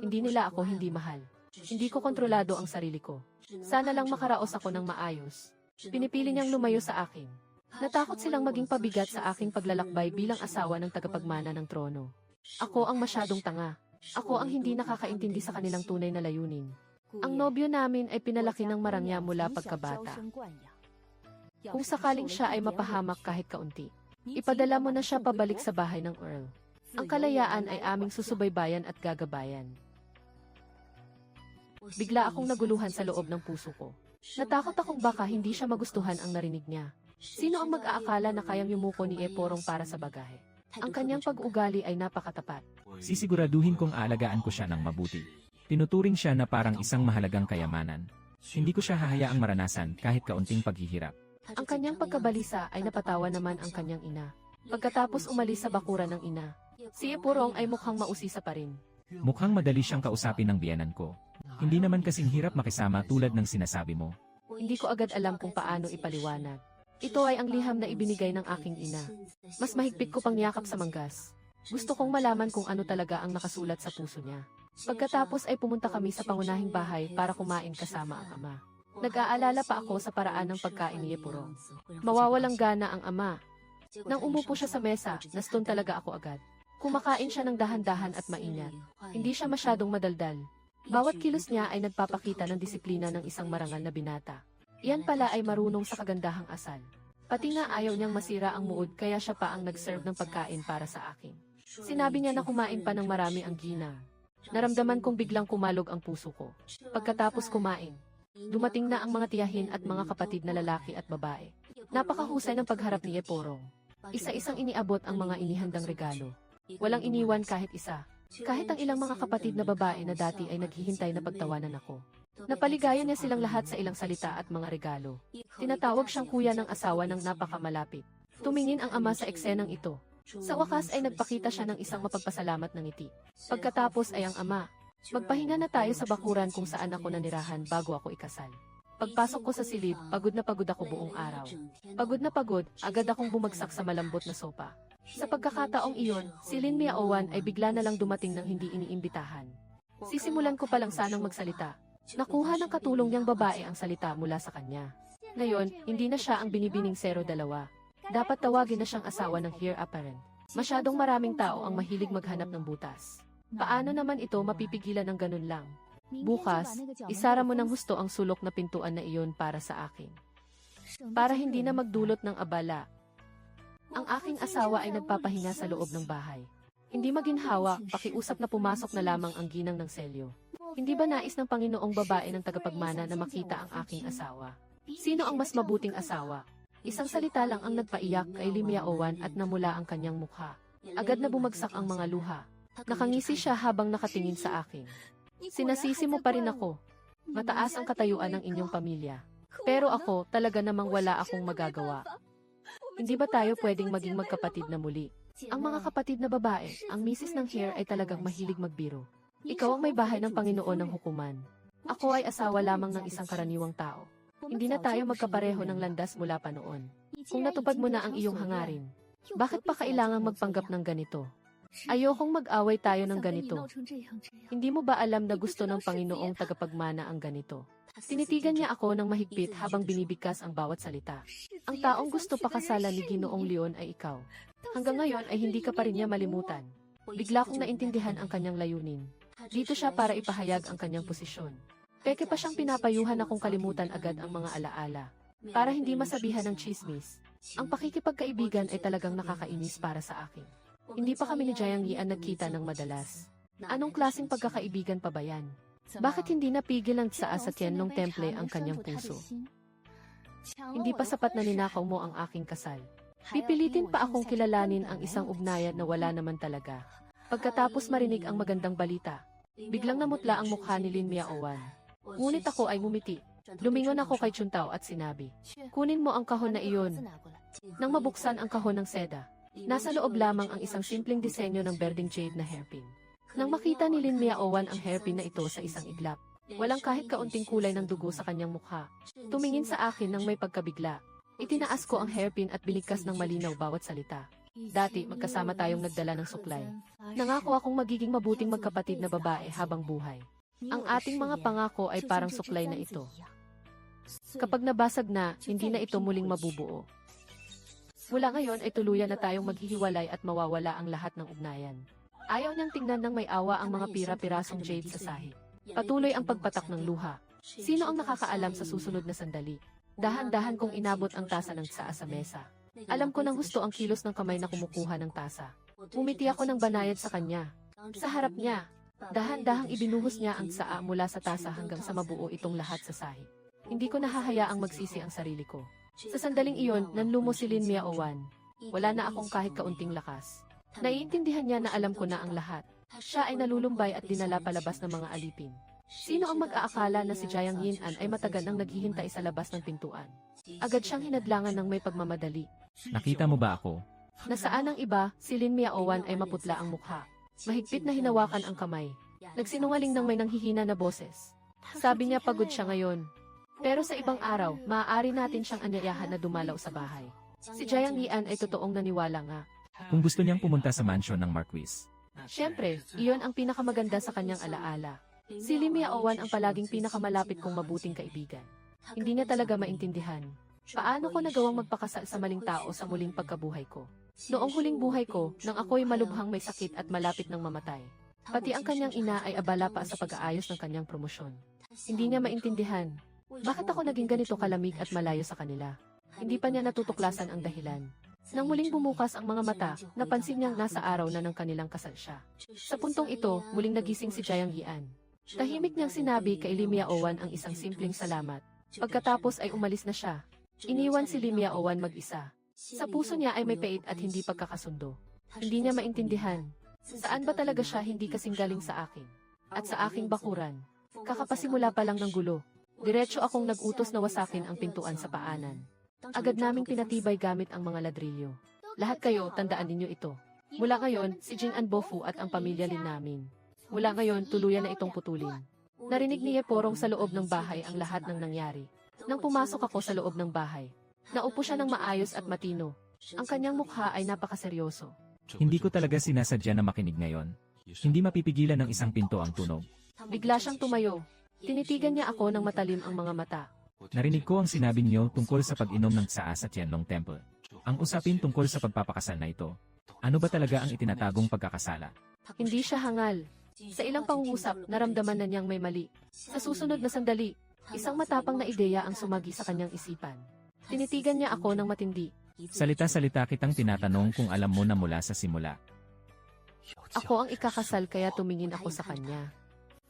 Speaker 1: Hindi nila ako hindi mahal. Hindi ko kontrolado ang sarili ko. Sana lang makaraos ako ng maayos. Pinipili niyang lumayo sa akin. Natakot silang maging pabigat sa aking paglalakbay bilang asawa ng tagapagmana ng trono. Ako ang masyadong tanga. Ako ang hindi nakakaintindi sa kanilang tunay na layunin. Ang nobyo namin ay pinalaki ng marangya mula pagkabata. Kung sakaling siya ay mapahamak kahit kaunti, ipadala mo na siya pabalik sa bahay ng Earl. Ang kalayaan ay aming susubaybayan at gagabayan. Bigla akong naguluhan sa loob ng puso ko. Natakot akong baka hindi siya magustuhan ang narinig niya. Sino ang mag-aakala na kayang yumuko ni Eporong para sa bagahe? Ang kanyang pag-ugali ay napakatapat.
Speaker 2: Sisiguraduhin kong aalagaan ko siya ng mabuti. Tinuturing siya na parang isang mahalagang kayamanan. Hindi ko siya hahayaang maranasan kahit kaunting paghihirap.
Speaker 1: Ang kanyang pagkabalisa ay napatawa naman ang kanyang ina. Pagkatapos umalis sa bakuran ng ina, si Epurong ay mukhang mausisa pa rin.
Speaker 2: Mukhang madali siyang kausapin ng biyanan ko. Hindi naman kasing hirap makisama tulad ng sinasabi mo.
Speaker 1: Hindi ko agad alam kung paano ipaliwanag. Ito ay ang liham na ibinigay ng aking ina. Mas mahigpit ko pang niyakap sa manggas. Gusto kong malaman kung ano talaga ang nakasulat sa puso niya. Pagkatapos ay pumunta kami sa pangunahing bahay para kumain kasama ang ama. Nag-aalala pa ako sa paraan ng pagkain ni Epurong. Mawawalang gana ang ama. Nang umupo siya sa mesa, naston talaga ako agad. Kumakain siya ng dahan-dahan at maingat. Hindi siya masyadong madaldal. Bawat kilos niya ay nagpapakita ng disiplina ng isang marangal na binata. Iyan pala ay marunong sa kagandahang asal. Pati nga ayaw niyang masira ang mood kaya siya pa ang nag-serve ng pagkain para sa akin. Sinabi niya na kumain pa ng marami ang ginang. Naramdaman kong biglang kumalog ang puso ko. Pagkatapos kumain, dumating na ang mga tiyahin at mga kapatid na lalaki at babae. Napakahusay ng pagharap ni Eporong. Isa-isang iniabot ang mga inihandang regalo. Walang iniwan kahit isa. Kahit ang ilang mga kapatid na babae na dati ay naghihintay na pagtawanan ako. Napaligayan niya silang lahat sa ilang salita at mga regalo. Tinatawag siyang kuya ng asawa ng napakamalapit. Tumingin ang ama sa eksenang ito. Sa wakas ay nagpakita siya ng isang mapagpasalamat na ngiti. Pagkatapos ay ang ama, magpahinga na tayo sa bakuran kung saan ako nanirahan bago ako ikasal. Pagpasok ko sa silid, pagod na pagod ako buong araw. Pagod na pagod, agad akong bumagsak sa malambot na sopa. Sa pagkakataong iyon, si Lin Miaowan ay bigla na lang dumating ng hindi iniimbitahan. Sisimulan ko pa lang sanang magsalita. Nakuha ng katulong niyang babae ang salita mula sa kanya. Ngayon, hindi na siya ang binibining 02. Dapat tawagin na siyang asawa ng heir apparent. Masyadong maraming tao ang mahilig maghanap ng butas. Paano naman ito mapipigilan ng ganun lang? Bukas, isara mo ng husto ang sulok na pintuan na iyon para sa akin. Para hindi na magdulot ng abala. Ang aking asawa ay nagpapahinga sa loob ng bahay. Hindi maginhawa, pakiusap na pumasok na lamang ang ginang ng selyo. Hindi ba nais ng Panginoong babae ng tagapagmana na makita ang aking asawa? Sino ang mas mabuting asawa? Isang salita lang ang nagpaiyak kay Lin Miaowan at namula ang kanyang mukha. Agad na bumagsak ang mga luha. Nakangisi siya habang nakatingin sa akin. Sinasisi mo pa rin ako. Mataas ang katayuan ng inyong pamilya. Pero ako, talaga namang wala akong magagawa. Hindi ba tayo pwedeng maging magkapatid na muli? Ang mga kapatid na babae, ang misis ng heir ay talagang mahilig magbiro. Ikaw ang may bahay ng Panginoon ng hukuman. Ako ay asawa lamang ng isang karaniwang tao. Hindi na tayo magkapareho ng landas mula pa noon. Kung natupad mo na ang iyong hangarin, bakit pa kailangang magpanggap ng ganito? Ayokong mag-away tayo ng ganito. Hindi mo ba alam na gusto ng Panginoong tagapagmana ang ganito? Tinitigan niya ako ng mahigpit habang binibigkas ang bawat salita. Ang taong gusto pakasalan ni Ginoong Leon ay ikaw. Hanggang ngayon ay hindi ka pa rin niya malimutan. Bigla kong naintindihan ang kanyang layunin. Dito siya para ipahayag ang kanyang posisyon. Peke pa siyang pinapayuhan akong kalimutan agad ang mga alaala. Para hindi masabihan ng chismis. Ang pakikipagkaibigan ay talagang nakakainis para sa akin. Hindi pa kami ni Jiang Yian nagkita ng madalas. Anong klaseng pagkakaibigan pa ba yan? Bakit hindi napigil ng Tsaa sa Tianlong Temple ang kanyang puso? Hindi pa sapat na ninakaw mo ang aking kasal. Pipilitin pa akong kilalanin ang isang ugnayan na wala naman talaga. Pagkatapos marinig ang magandang balita, biglang namutla ang mukha ni Lin Miaowan. Ngunit ako ay ngumiti. Lumingon ako kay Chuntao at sinabi, kunin mo ang kahon na iyon. Nang mabuksan ang kahon ng seda, nasa loob lamang ang isang simpleng disenyo ng berdeng jade na hairpin. Nang makita ni Lin Miaowan ang hairpin na ito sa isang iglap, walang kahit kaunting kulay ng dugo sa kanyang mukha. Tumingin sa akin nang may pagkabigla. Itinaas ko ang hairpin at binigkas ng malinaw bawat salita. Dati, magkasama tayong nagdala ng suklay. Nangako akong magiging mabuting magkapatid na babae habang buhay. Ang ating mga pangako ay parang suklay na ito. Kapag nabasag na, hindi na ito muling mabubuo. Mula ngayon ay tuluyan na tayong maghihiwalay at mawawala ang lahat ng ugnayan. Ayaw niyang tingnan ng may awa ang mga pira-pirasong jade sa sahig. Patuloy ang pagpatak ng luha. Sino ang nakakaalam sa susunod na sandali? Dahan-dahan kong inabot ang tasa ng Tsaa sa mesa. Alam ko nang gusto ang kilos ng kamay na kumukuha ng tasa. Umiti ako ng banayad sa kanya. Sa harap niya, dahan-dahang ibinuhos niya ang Tsaa mula sa tasa hanggang sa mabuo itong lahat sa sahig. Hindi ko nahahayaang magsisi ang sarili ko. Sa sandaling iyon, nanlumo si Lin Miaowan. Wala na akong kahit kaunting lakas. Naiintindihan niya na alam ko na ang lahat. Siya ay nalulumbay at dinala palabas ng mga alipin. Sino ang mag-aakala na si Jiang Yinan ay matagal nang naghihintay sa labas ng pintuan? Agad siyang hinadlangan ng may pagmamadali.
Speaker 2: Nakita mo ba ako?
Speaker 1: Nasaan ang iba, si Lin Miaowan ay maputla ang mukha. Mahigpit na hinawakan ang kamay. Nagsinungaling ng may nanghihina na boses. Sabi niya pagod siya ngayon. Pero sa ibang araw, maaari natin siyang anyayahan na dumalaw sa bahay. Si Jiang Yian ay totoong naniwala nga.
Speaker 2: Kung gusto niyang pumunta sa mansion ng Marquis.
Speaker 1: Siyempre, iyon ang pinakamaganda sa kanyang alaala. Si Lin Miaowan ang palaging pinakamalapit kong mabuting kaibigan. Hindi niya talaga maintindihan. Paano ko nagawang magpakasal sa maling tao sa muling pagkabuhay ko? Noong huling buhay ko, nang ako'y malubhang may sakit at malapit ng mamatay. Pati ang kanyang ina ay abala pa sa pag-aayos ng kanyang promosyon. Hindi niya maintindihan. Bakit ako naging ganito kalamig at malayo sa kanila? Hindi pa niya natutuklasan ang dahilan. Nang muling bumukas ang mga mata, napansin niyang nasa araw na ng kanilang kasal siya. Sa puntong ito, muling nagising si Jiang Yian. Tahimik niyang sinabi kay Lim Yaowan ang isang simpleng salamat. Pagkatapos ay umalis na siya. Iniwan si Lim Yaowan mag-isa. Sa puso niya ay may pait at hindi pagkakasundo. Hindi niya maintindihan. Saan ba talaga siya hindi kasing galing sa akin? At sa aking bakuran. Kakapasimula pa lang ng gulo. Diretso akong nag-utos na wasakin ang pintuan sa paanan. Agad naming pinatibay gamit ang mga ladrilyo. Lahat kayo, tandaan ninyo ito. Mula ngayon, si Jin Anbofu at ang pamilya Lin namin. Mula ngayon, tuluyan na itong putulin. Narinig ni Yeporong sa loob ng bahay ang lahat ng nangyari. Nang pumasok ako sa loob ng bahay, naupo siya ng maayos at matino. Ang kanyang mukha ay napakaseryoso.
Speaker 2: Hindi ko talaga sinasadya na makinig ngayon. Hindi mapipigilan ng isang pinto ang tunog.
Speaker 1: Bigla siyang tumayo. Tinitigan niya ako ng matalim ang mga mata.
Speaker 2: Narinig ko ang sinabi niyo tungkol sa pag-inom ng tsaa sa Tianlong Temple. Ang usapin tungkol sa pagpapakasal na ito. Ano ba talaga ang itinatagong pagkakasala?
Speaker 1: Hindi siya hangal. Sa ilang pangungusap, naramdaman na niyang may mali. Sa susunod na sandali, isang matapang na ideya ang sumagi sa kanyang isipan. Tinitigan niya ako ng matindi.
Speaker 2: Salita-salita kitang tinatanong kung alam mo na mula sa simula.
Speaker 1: Ako ang ikakasal kaya tumingin ako sa kanya.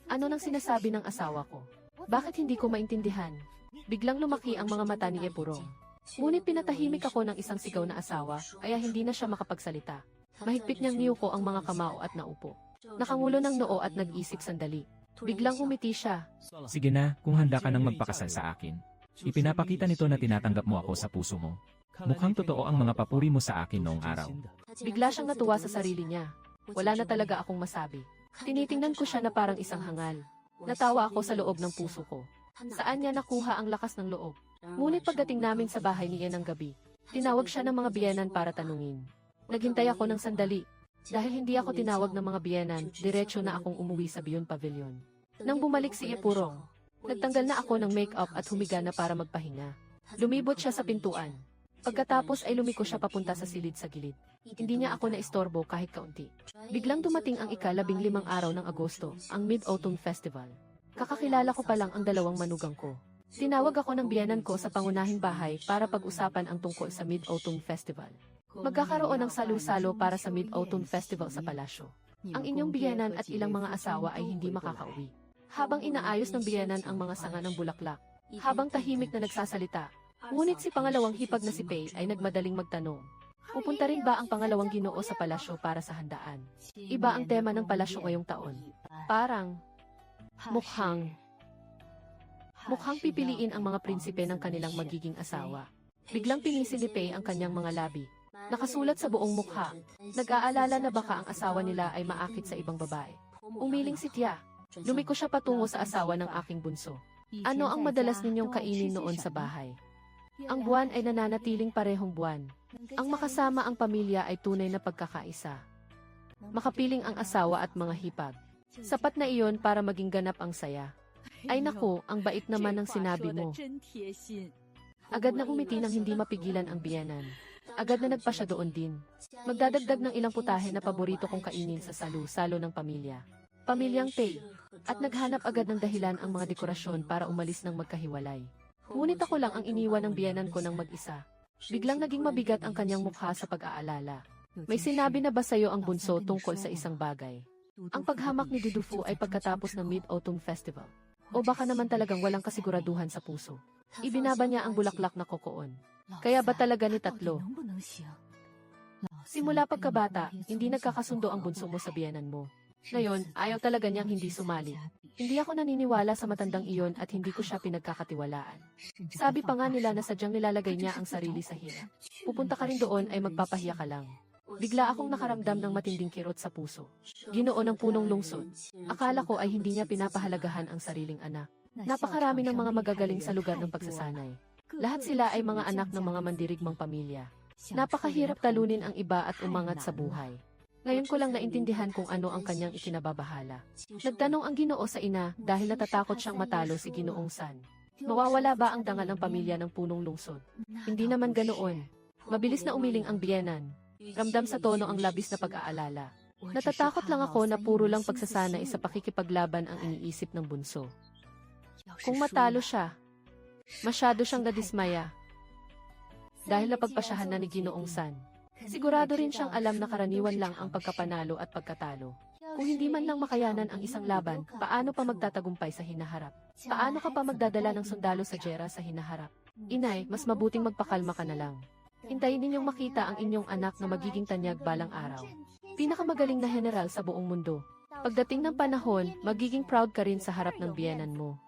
Speaker 1: Ano nang sinasabi ng asawa ko? Bakit hindi ko maintindihan? Biglang lumaki ang mga mata ni Yeporong. Ngunit pinatahimik ako ng isang sigaw na asawa, kaya hindi na siya makapagsalita. Mahigpit niyang niyuko ang mga kamao at naupo. Nakangulo ng noo at nag-isip sandali. Biglang umiti siya.
Speaker 2: Sige na, kung handa ka nang magpakasal sa akin. Ipinapakita nito na tinatanggap mo ako sa puso mo. Mukhang totoo ang mga papuri mo sa akin noong araw.
Speaker 1: Bigla siyang natuwa sa sarili niya. Wala na talaga akong masabi. Tinitingnan ko siya na parang isang hangal. Natawa ako sa loob ng puso ko. Saan niya nakuha ang lakas ng loob? Ngunit pagdating namin sa bahay niya ng gabi, tinawag siya ng mga biyenan para tanungin. Naghintay ako ng sandali. Dahil hindi ako tinawag ng mga biyenan, diretso na akong umuwi sa Beyond Pavilion. Nang bumalik si Yeporong, nagtanggal na ako ng make-up at humiga na para magpahinga. Lumibot siya sa pintuan. Pagkatapos ay lumiko siya papunta sa silid sa gilid. Hindi niya ako naistorbo kahit kaunti. Biglang dumating ang ika-15 araw ng Agosto, ang Mid-Autumn Festival. Kakakilala ko pa lang ang dalawang manugang ko. Tinawag ako ng biyenan ko sa pangunahing bahay para pag-usapan ang tungkol sa Mid-Autumn Festival. Magkakaroon ng salo-salo para sa Mid-Autumn Festival sa palasyo. Ang inyong biyenan at ilang mga asawa ay hindi makakauwi. Habang inaayos ng biyenan ang mga sanga ng bulaklak, habang tahimik na nagsasalita, ngunit si pangalawang hipag na si Pei ay nagmadaling magtanong. Pupunta rin ba ang pangalawang ginoo sa palasyo para sa handaan? Iba ang tema ng palasyo ngayong taon. Parang mukhang pipiliin ang mga prinsipe ng kanilang magiging asawa. Biglang pinisi ni Pei ang kanyang mga labi. Nakasulat sa buong mukha. Nag-aalala na baka ang asawa nila ay maakit sa ibang babae. Umiling si Tia. Lumiko siya patungo sa asawa ng aking bunso. Ano ang madalas ninyong kainin noon sa bahay? Ang buwan ay nananatiling parehong buwan. Ang makasama ang pamilya ay tunay na pagkakaisa. Makapiling ang asawa at mga hipag. Sapat na iyon para maging ganap ang saya. Ay naku, ang bait naman ng sinabi mo. Agad na umiti nang hindi mapigilan ang biyenan. Agad na nagpa siya doon din. Magdadagdag ng ilang putahe na paborito kong kainin sa salo-salo ng pamilya. Pamilyang Pei. At naghanap agad ng dahilan ang mga dekorasyon para umalis ng magkahiwalay. Ngunit ako lang ang iniwan ng biyenan ko ng mag-isa. Biglang naging mabigat ang kanyang mukha sa pag-aalala. May sinabi na ba sa'yo ang bunso tungkol sa isang bagay? Ang paghamak ni Dudufu ay pagkatapos ng Mid-Autumn Festival. O baka naman talagang walang kasiguraduhan sa puso. Ibinaba niya ang bulaklak na kokoon. Kaya ba talaga ni tatlo? Simula pagkabata, hindi nagkakasundo ang bunso mo sa biyenan mo. Ngayon, ayaw talaga niyang hindi sumali. Hindi ako naniniwala sa matandang iyon at hindi ko siya pinagkakatiwalaan. Sabi pa nga nila na sadyang nilalagay niya ang sarili sa hirap. Pupunta ka rin doon ay magpapahiya ka lang. Bigla akong nakaramdam ng matinding kirot sa puso. Ginoo ng punong lungsod. Akala ko ay hindi niya pinapahalagahan ang sariling anak. Napakarami ng mga magagaling sa lugar ng pagsasanay. Lahat sila ay mga anak ng mga mandirigmang pamilya. Napakahirap talunin ang iba at umangat sa buhay. Ngayon ko lang naintindihan kung ano ang kanyang ikinababahala. Nagtanong ang Ginoo sa ina dahil natatakot siyang matalo si Ginoong San. Mawawala ba ang dangal ng pamilya ng punong lungsod? Hindi naman ganoon. Mabilis na umiling ang biyenan. Ramdam sa tono ang labis na pag-aalala. Natatakot lang ako na puro lang pagsasanay sa pakikipaglaban ang iniisip ng bunso. Kung matalo siya, masyado siyang nadismaya. dahil napagpasyahan na ni Ginoong San. Sigurado rin siyang alam na karaniwan lang ang pagkapanalo at pagkatalo. Kung hindi man lang makayanan ang isang laban, paano pa magtatagumpay sa hinaharap? Paano ka pa magdadala ng sundalo sa giyera sa hinaharap? Inay, mas mabuting magpakalma ka na lang. Hintayin ninyong makita ang inyong anak na magiging tanyag balang araw. Pinakamagaling na general sa buong mundo. Pagdating ng panahon, magiging proud ka rin sa harap ng biyenan mo.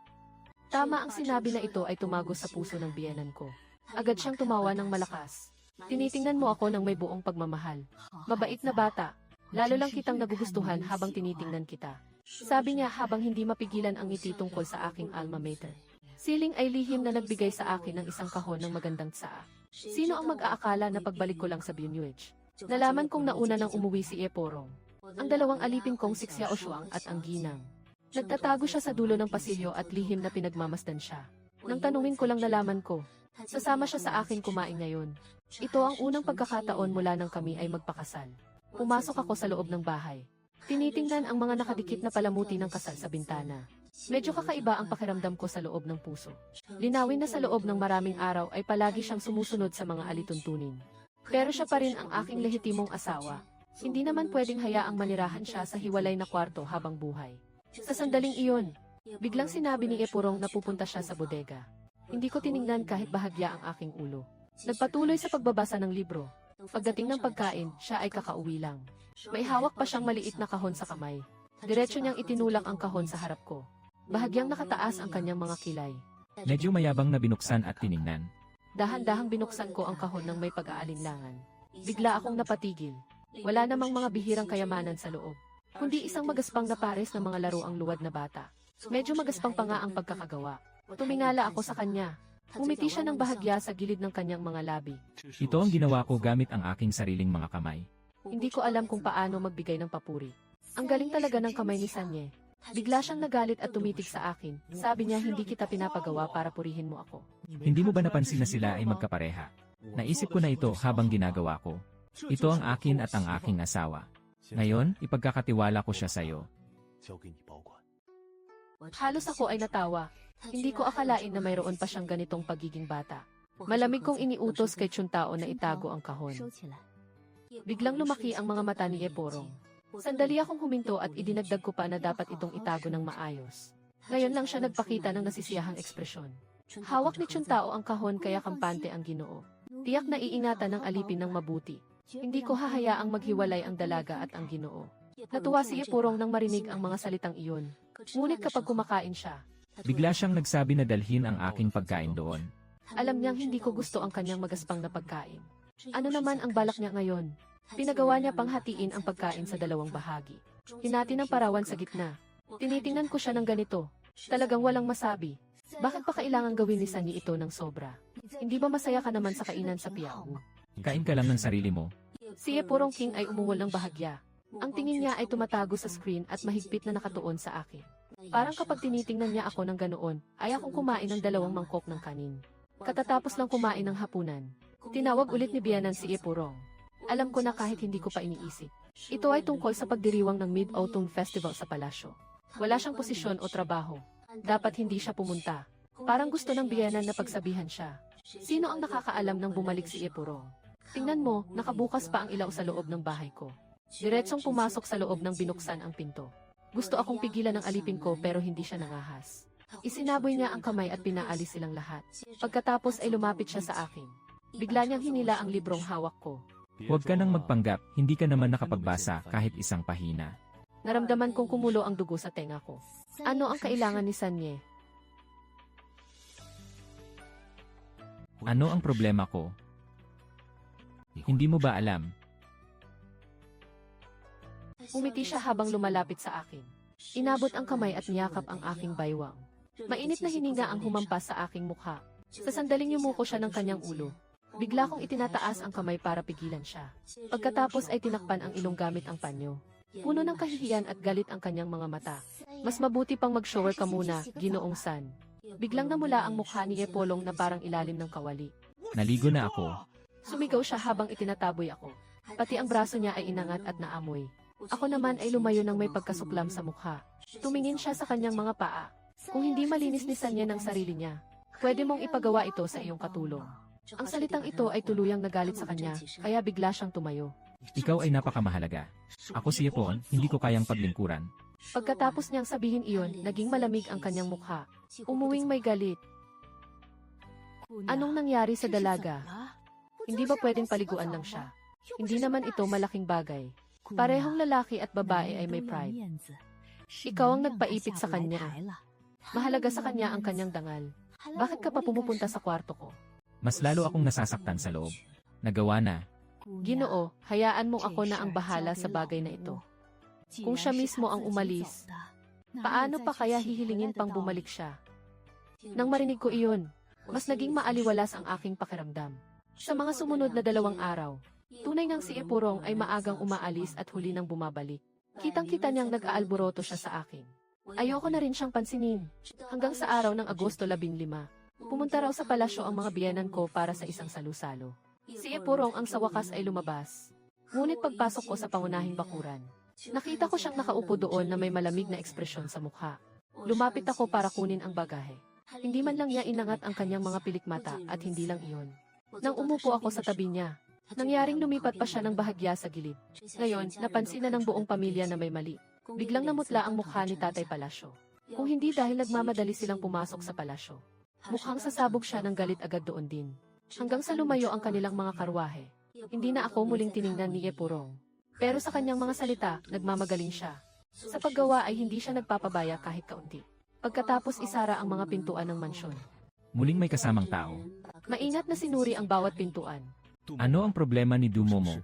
Speaker 1: Tama ang sinabi na ito ay tumagos sa puso ng biyenan ko. Agad siyang tumawa ng malakas. Tinitingnan mo ako ng may buong pagmamahal. Mabait na bata. Lalo lang kitang nagugustuhan habang tinitingnan kita. Sabi niya habang hindi mapigilan ang ngiti tungkol sa aking alma mater. Siling ay lihim na nagbigay sa akin ng isang kahon ng magandang tsaa. Sino ang mag-aakala na pagbalik ko lang sa Bunyuej? Nalaman kong nauna nang umuwi si Eporong. Ang dalawang alipin kong si Xiaoshuang at ang ginang. Nagtatago siya sa dulo ng pasilyo at lihim na pinagmamasdan siya. Nang tanungin ko lang nalaman ko, sasama siya sa akin kumain ngayon. Ito ang unang pagkakataon mula nang kami ay magpakasal. Pumasok ako sa loob ng bahay. Tinitingnan ang mga nakadikit na palamuti ng kasal sa bintana. Medyo kakaiba ang pakiramdam ko sa loob ng puso. Linawin na sa loob ng maraming araw ay palagi siyang sumusunod sa mga alituntunin. Pero siya pa rin ang aking lehitimong asawa. Hindi naman pwedeng hayaang manirahan siya sa hiwalay na kwarto habang buhay. Sa sandaling iyon, biglang sinabi ni Epurong na pupunta siya sa bodega. Hindi ko tiningnan kahit bahagya ang aking ulo. Nagpatuloy sa pagbabasa ng libro. Pagdating ng pagkain, siya ay kakauwi lang. May hawak pa siyang maliit na kahon sa kamay. Diretso niyang itinulak ang kahon sa harap ko. Bahagyang nakataas ang kanyang mga kilay.
Speaker 2: Medyo mayabang na binuksan at tiningnan.
Speaker 1: Dahan-dahang binuksan ko ang kahon ng may pag-aalinlangan. Bigla akong napatigil. Wala namang mga bihirang kayamanan sa loob. Kundi isang magaspang na pares ng mga laro ang luwad na bata. Medyo magaspang pa nga ang pagkakagawa. Tumingala ako sa kanya. Umiti siya ng bahagya sa gilid ng kanyang mga labi.
Speaker 2: Ito ang ginawa ko gamit ang aking sariling mga kamay.
Speaker 1: Hindi ko alam kung paano magbigay ng papuri. Ang galing talaga ng kamay ni Sanye. Bigla siyang nagalit at tumitig sa akin. Sabi niya hindi kita pinapagawa para purihin mo ako.
Speaker 2: Hindi mo ba napansin na sila ay magkapareha? Naisip ko na ito habang ginagawa ko. Ito ang akin at ang aking asawa. Ngayon, ipagkakatiwala ko siya sa'yo.
Speaker 1: Halos ako ay natawa. Hindi ko akalain na mayroon pa siyang ganitong pagiging bata. Malamig kong iniutos kay Chuntao na itago ang kahon. Biglang lumaki ang mga mata ni Eporong. Sandali akong huminto at idinagdag ko pa na dapat itong itago ng maayos. Ngayon lang siya nagpakita ng nasisiyahang ekspresyon. Hawak ni Chuntao ang kahon kaya kampante ang Ginoo. Tiyak na iingatan ng alipin ng mabuti. Hindi ko hahayaang maghiwalay ang dalaga at ang Ginoo. Natuwa si Eporong nang marinig ang mga salitang iyon. Ngunit kapag kumakain siya,
Speaker 2: Bigla siyang nagsabi na dalhin ang aking pagkain doon.
Speaker 1: alam niyang hindi ko gusto ang kanyang magaspang na pagkain. Ano naman ang balak niya ngayon? Pinagawa niya pang hatiin ang pagkain sa dalawang bahagi. Hinati ng parawan sa gitna. Tinitingnan ko siya ng ganito. Talagang walang masabi. Bakit pa kailangan gawin ni Sunny ito ng sobra? Hindi ba masaya ka naman sa kainan sa Piao?
Speaker 2: Kain ka lang ng sarili mo.
Speaker 1: Si Epurong King ay umungol ng bahagya. Ang tingin niya ay tumatago sa screen at mahigpit na nakatuon sa akin. Parang kapag tinitingnan niya ako ng ganoon, ay akong kumain ng 2 mangkok ng kanin. Katatapos lang kumain ng hapunan. Tinawag ulit ni Bianan si Epurong. Alam ko na kahit hindi ko pa iniisip. Ito ay tungkol sa pagdiriwang ng Mid-Autumn Festival sa palasyo. Wala siyang posisyon o trabaho. Dapat hindi siya pumunta. Parang gusto ng Bianan na pagsabihan siya. Sino ang nakakaalam ng bumalik si Epurong? Tingnan mo, nakabukas pa ang ilaw sa loob ng bahay ko. Diretsong pumasok sa loob ng binuksan ang pinto. Gusto akong pigilan ng alipin ko pero hindi siya nangahas. Isinaboy niya ang kamay at pinaalis silang lahat. Pagkatapos ay lumapit siya sa akin. Bigla niyang hinila ang librong hawak ko.
Speaker 2: Huwag ka nang magpanggap, hindi ka naman nakapagbasa kahit isang pahina.
Speaker 1: Naramdaman kong kumulo ang dugo sa tenga ko. Ano ang kailangan ni Sanye?
Speaker 2: Ano ang problema ko? Hindi mo ba alam?
Speaker 1: Umiti siya habang lumalapit sa akin. Inabot ang kamay at niyakap ang aking baywang. Mainit na hininga ang humampas sa aking mukha. Sa sandaling yumuko siya ng kanyang ulo. Bigla kong itinataas ang kamay para pigilan siya. Pagkatapos ay tinakpan ang ilong gamit ang panyo. Puno ng kahihiyan at galit ang kanyang mga mata. Mas mabuti pang mag-shower ka muna, Ginoong San. Biglang namula ang mukha ni Epolong na parang ilalim ng kawali.
Speaker 2: Naligo na ako.
Speaker 1: Sumigaw siya habang itinataboy ako. Pati ang braso niya ay inangat at naamoy. Ako naman ay lumayo ng may pagkasuklam sa mukha. Tumingin siya sa kanyang mga paa. Kung hindi malinis ni Sanya ng sarili niya, pwede mong ipagawa ito sa iyong katulong. Ang salitang ito ay tuluyang nagalit sa kanya, kaya bigla siyang tumayo.
Speaker 2: Ikaw ay napakamahalaga. Ako si Epon, hindi ko kayang paglingkuran.
Speaker 1: Pagkatapos niyang sabihin iyon, naging malamig ang kanyang mukha. Umuwing may galit. Anong nangyari sa dalaga? Hindi ba pwedeng paliguan lang siya? Hindi naman ito malaking bagay. Parehong lalaki at babae ay may pride. Ikaw ang nagpaipit sa kanya. Mahalaga sa kanya ang kanyang dangal. Bakit ka pa pumupunta sa kwarto ko?
Speaker 2: Mas lalo akong nasasaktan sa loob. Nagawa na.
Speaker 1: Ginoo, hayaan mong ako na ang bahala sa bagay na ito. Kung siya mismo ang umalis, paano pa kaya hihilingin pang bumalik siya? Nang marinig ko iyon, mas naging maaliwalas ang aking pakiramdam. Sa mga sumunod na 2 araw, tunay ngang si Epurong ay maagang umaalis at huli nang bumabalik. Kitang-kita niyang nag-aalboroto siya sa akin. Ayoko na rin siyang pansinin. Hanggang sa araw ng Agosto 15, pumunta raw sa palasyo ang mga biyenan ko para sa isang salu-salo. Si Epurong ang sa wakas ay lumabas. Ngunit pagpasok ko sa pangunahing bakuran, nakita ko siyang nakaupo doon na may malamig na ekspresyon sa mukha. Lumapit ako para kunin ang bagahe. Hindi man lang niya inangat ang kanyang mga pilikmata at hindi lang iyon. Nang umupo ako sa tabi niya, nangyaring lumipat pa siya ng bahagya sa gilid. Ngayon, napansin na ng buong pamilya na may mali. Biglang namutla ang mukha ni Tatay Palasyo. Kung hindi dahil nagmamadali silang pumasok sa palasyo, mukhang sasabog siya ng galit agad doon din. Hanggang sa lumayo ang kanilang mga karwahe. Hindi na ako muling tiningnan ni Epurong. Pero sa kanyang mga salita, nagmamagaling siya. Sa paggawa ay hindi siya nagpapabaya kahit kaunti. Pagkatapos isara ang mga pintuan ng mansyon.
Speaker 2: Muling may kasamang tao.
Speaker 1: Maingat na sinuri ang bawat pintuan.
Speaker 2: Ano ang problema ni Dumomo?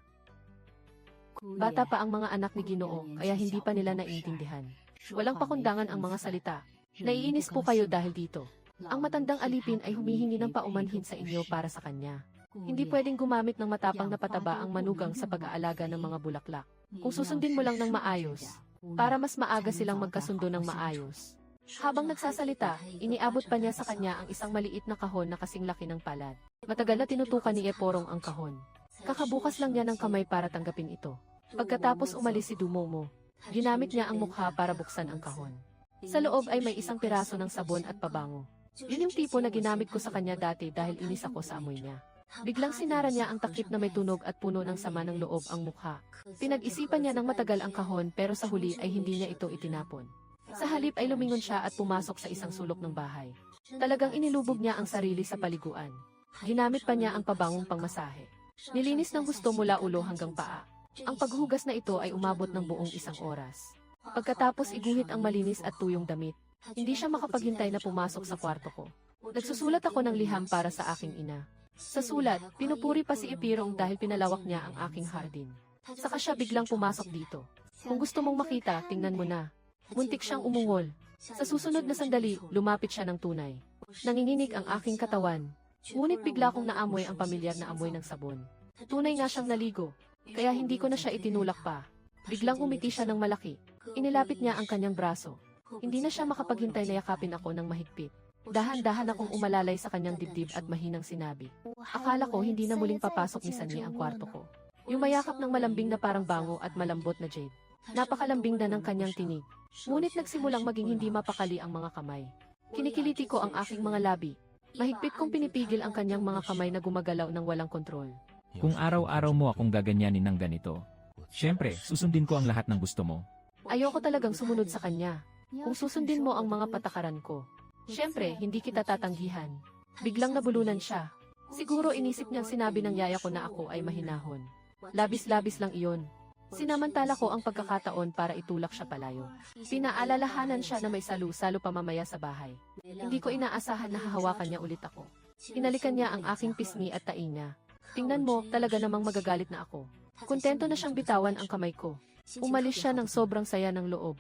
Speaker 1: Bata pa ang mga anak ni Ginoo, kaya hindi pa nila naiintindihan. Walang pakundangan ang mga salita. Naiinis po kayo dahil dito. Ang matandang alipin ay humihingi ng paumanhin sa inyo para sa kanya. Hindi pwedeng gumamit ng matapang na pataba ang manugang sa pag-aalaga ng mga bulaklak. Kung susundin mo lang ng maayos, para mas maaga silang magkasundo ng maayos. Habang nagsasalita, iniabot pa niya sa kanya ang isang maliit na kahon na kasing laki ng palad. Matagal na tinutukan ni Epurong ang kahon. Kakabukas lang niya ng kamay para tanggapin ito. Pagkatapos umalis si Dumomo, ginamit niya ang mukha para buksan ang kahon. Sa loob ay may isang piraso ng sabon at pabango. Yun yung tipo na ginamit ko sa kanya dati dahil inis ako sa amoy niya. Biglang sinara niya ang takip na may tunog at puno ng sama ng loob ang mukha. Pinag-isipan niya ng matagal ang kahon pero sa huli ay hindi niya ito itinapon. Sa halip ay lumingon siya at pumasok sa isang sulok ng bahay. Talagang inilubog niya ang sarili sa paliguan. Ginamit pa niya ang pabangong pangmasahe. Nilinis ng gusto mula ulo hanggang paa. Ang paghugas na ito ay umabot ng buong 1 oras. Pagkatapos iguhit ang malinis at tuyong damit, hindi siya makapaghintay na pumasok sa kwarto ko. Nagsusulat ako ng liham para sa aking ina. Sa sulat, pinupuri pa si Epurong dahil pinalawak niya ang aking hardin. Saka siya biglang pumasok dito. Kung gusto mong makita, tingnan mo na. Muntik siyang umungol. Sa susunod na sandali, lumapit siya ng tunay. Nanginginig ang aking katawan. Ngunit bigla kong naamoy ang pamilyar na amoy ng sabon. Tunay nga siyang naligo. Kaya hindi ko na siya itinulak pa. Biglang umiti siya ng malaki. Inilapit niya ang kanyang braso. Hindi na siya makapaghintay na yakapin ako ng mahigpit. Dahan-dahan akong umalalay sa kanyang dibdib at mahinang sinabi. Akala ko hindi na muling papasok ni Sunny ang kwarto ko. Yung mayakap ng malambing na parang bango at malambot na jade. Napakalambing na ng kanyang tinig. Ngunit nagsimulang maging hindi mapakali ang mga kamay. Kinikiliti ko ang aking mga labi. Mahigpit kong pinipigil ang kanyang mga kamay na gumagalaw ng walang kontrol.
Speaker 2: Kung araw-araw mo akong gaganyanin ng ganito, syempre, susundin ko ang lahat ng gusto mo.
Speaker 1: Ayoko talagang sumunod sa kanya. Kung susundin mo ang mga patakaran ko, syempre, hindi kita tatanggihan. Biglang nabulunan siya. Siguro inisip niyang sinabi ng yaya ko na ako ay mahinahon. Labis-labis lang iyon. Sinamantala ko ang pagkakataon para itulak siya palayo. Pinaalalahanan siya na may salu-salo pa mamaya sa bahay. Hindi ko inaasahan na hahawakan niya ulit ako. Hinalikan niya ang aking pisngi at tainga. Tingnan mo, talaga namang magagalit na ako. Kontento na siyang bitawan ang kamay ko. Umalis siya ng sobrang saya ng loob.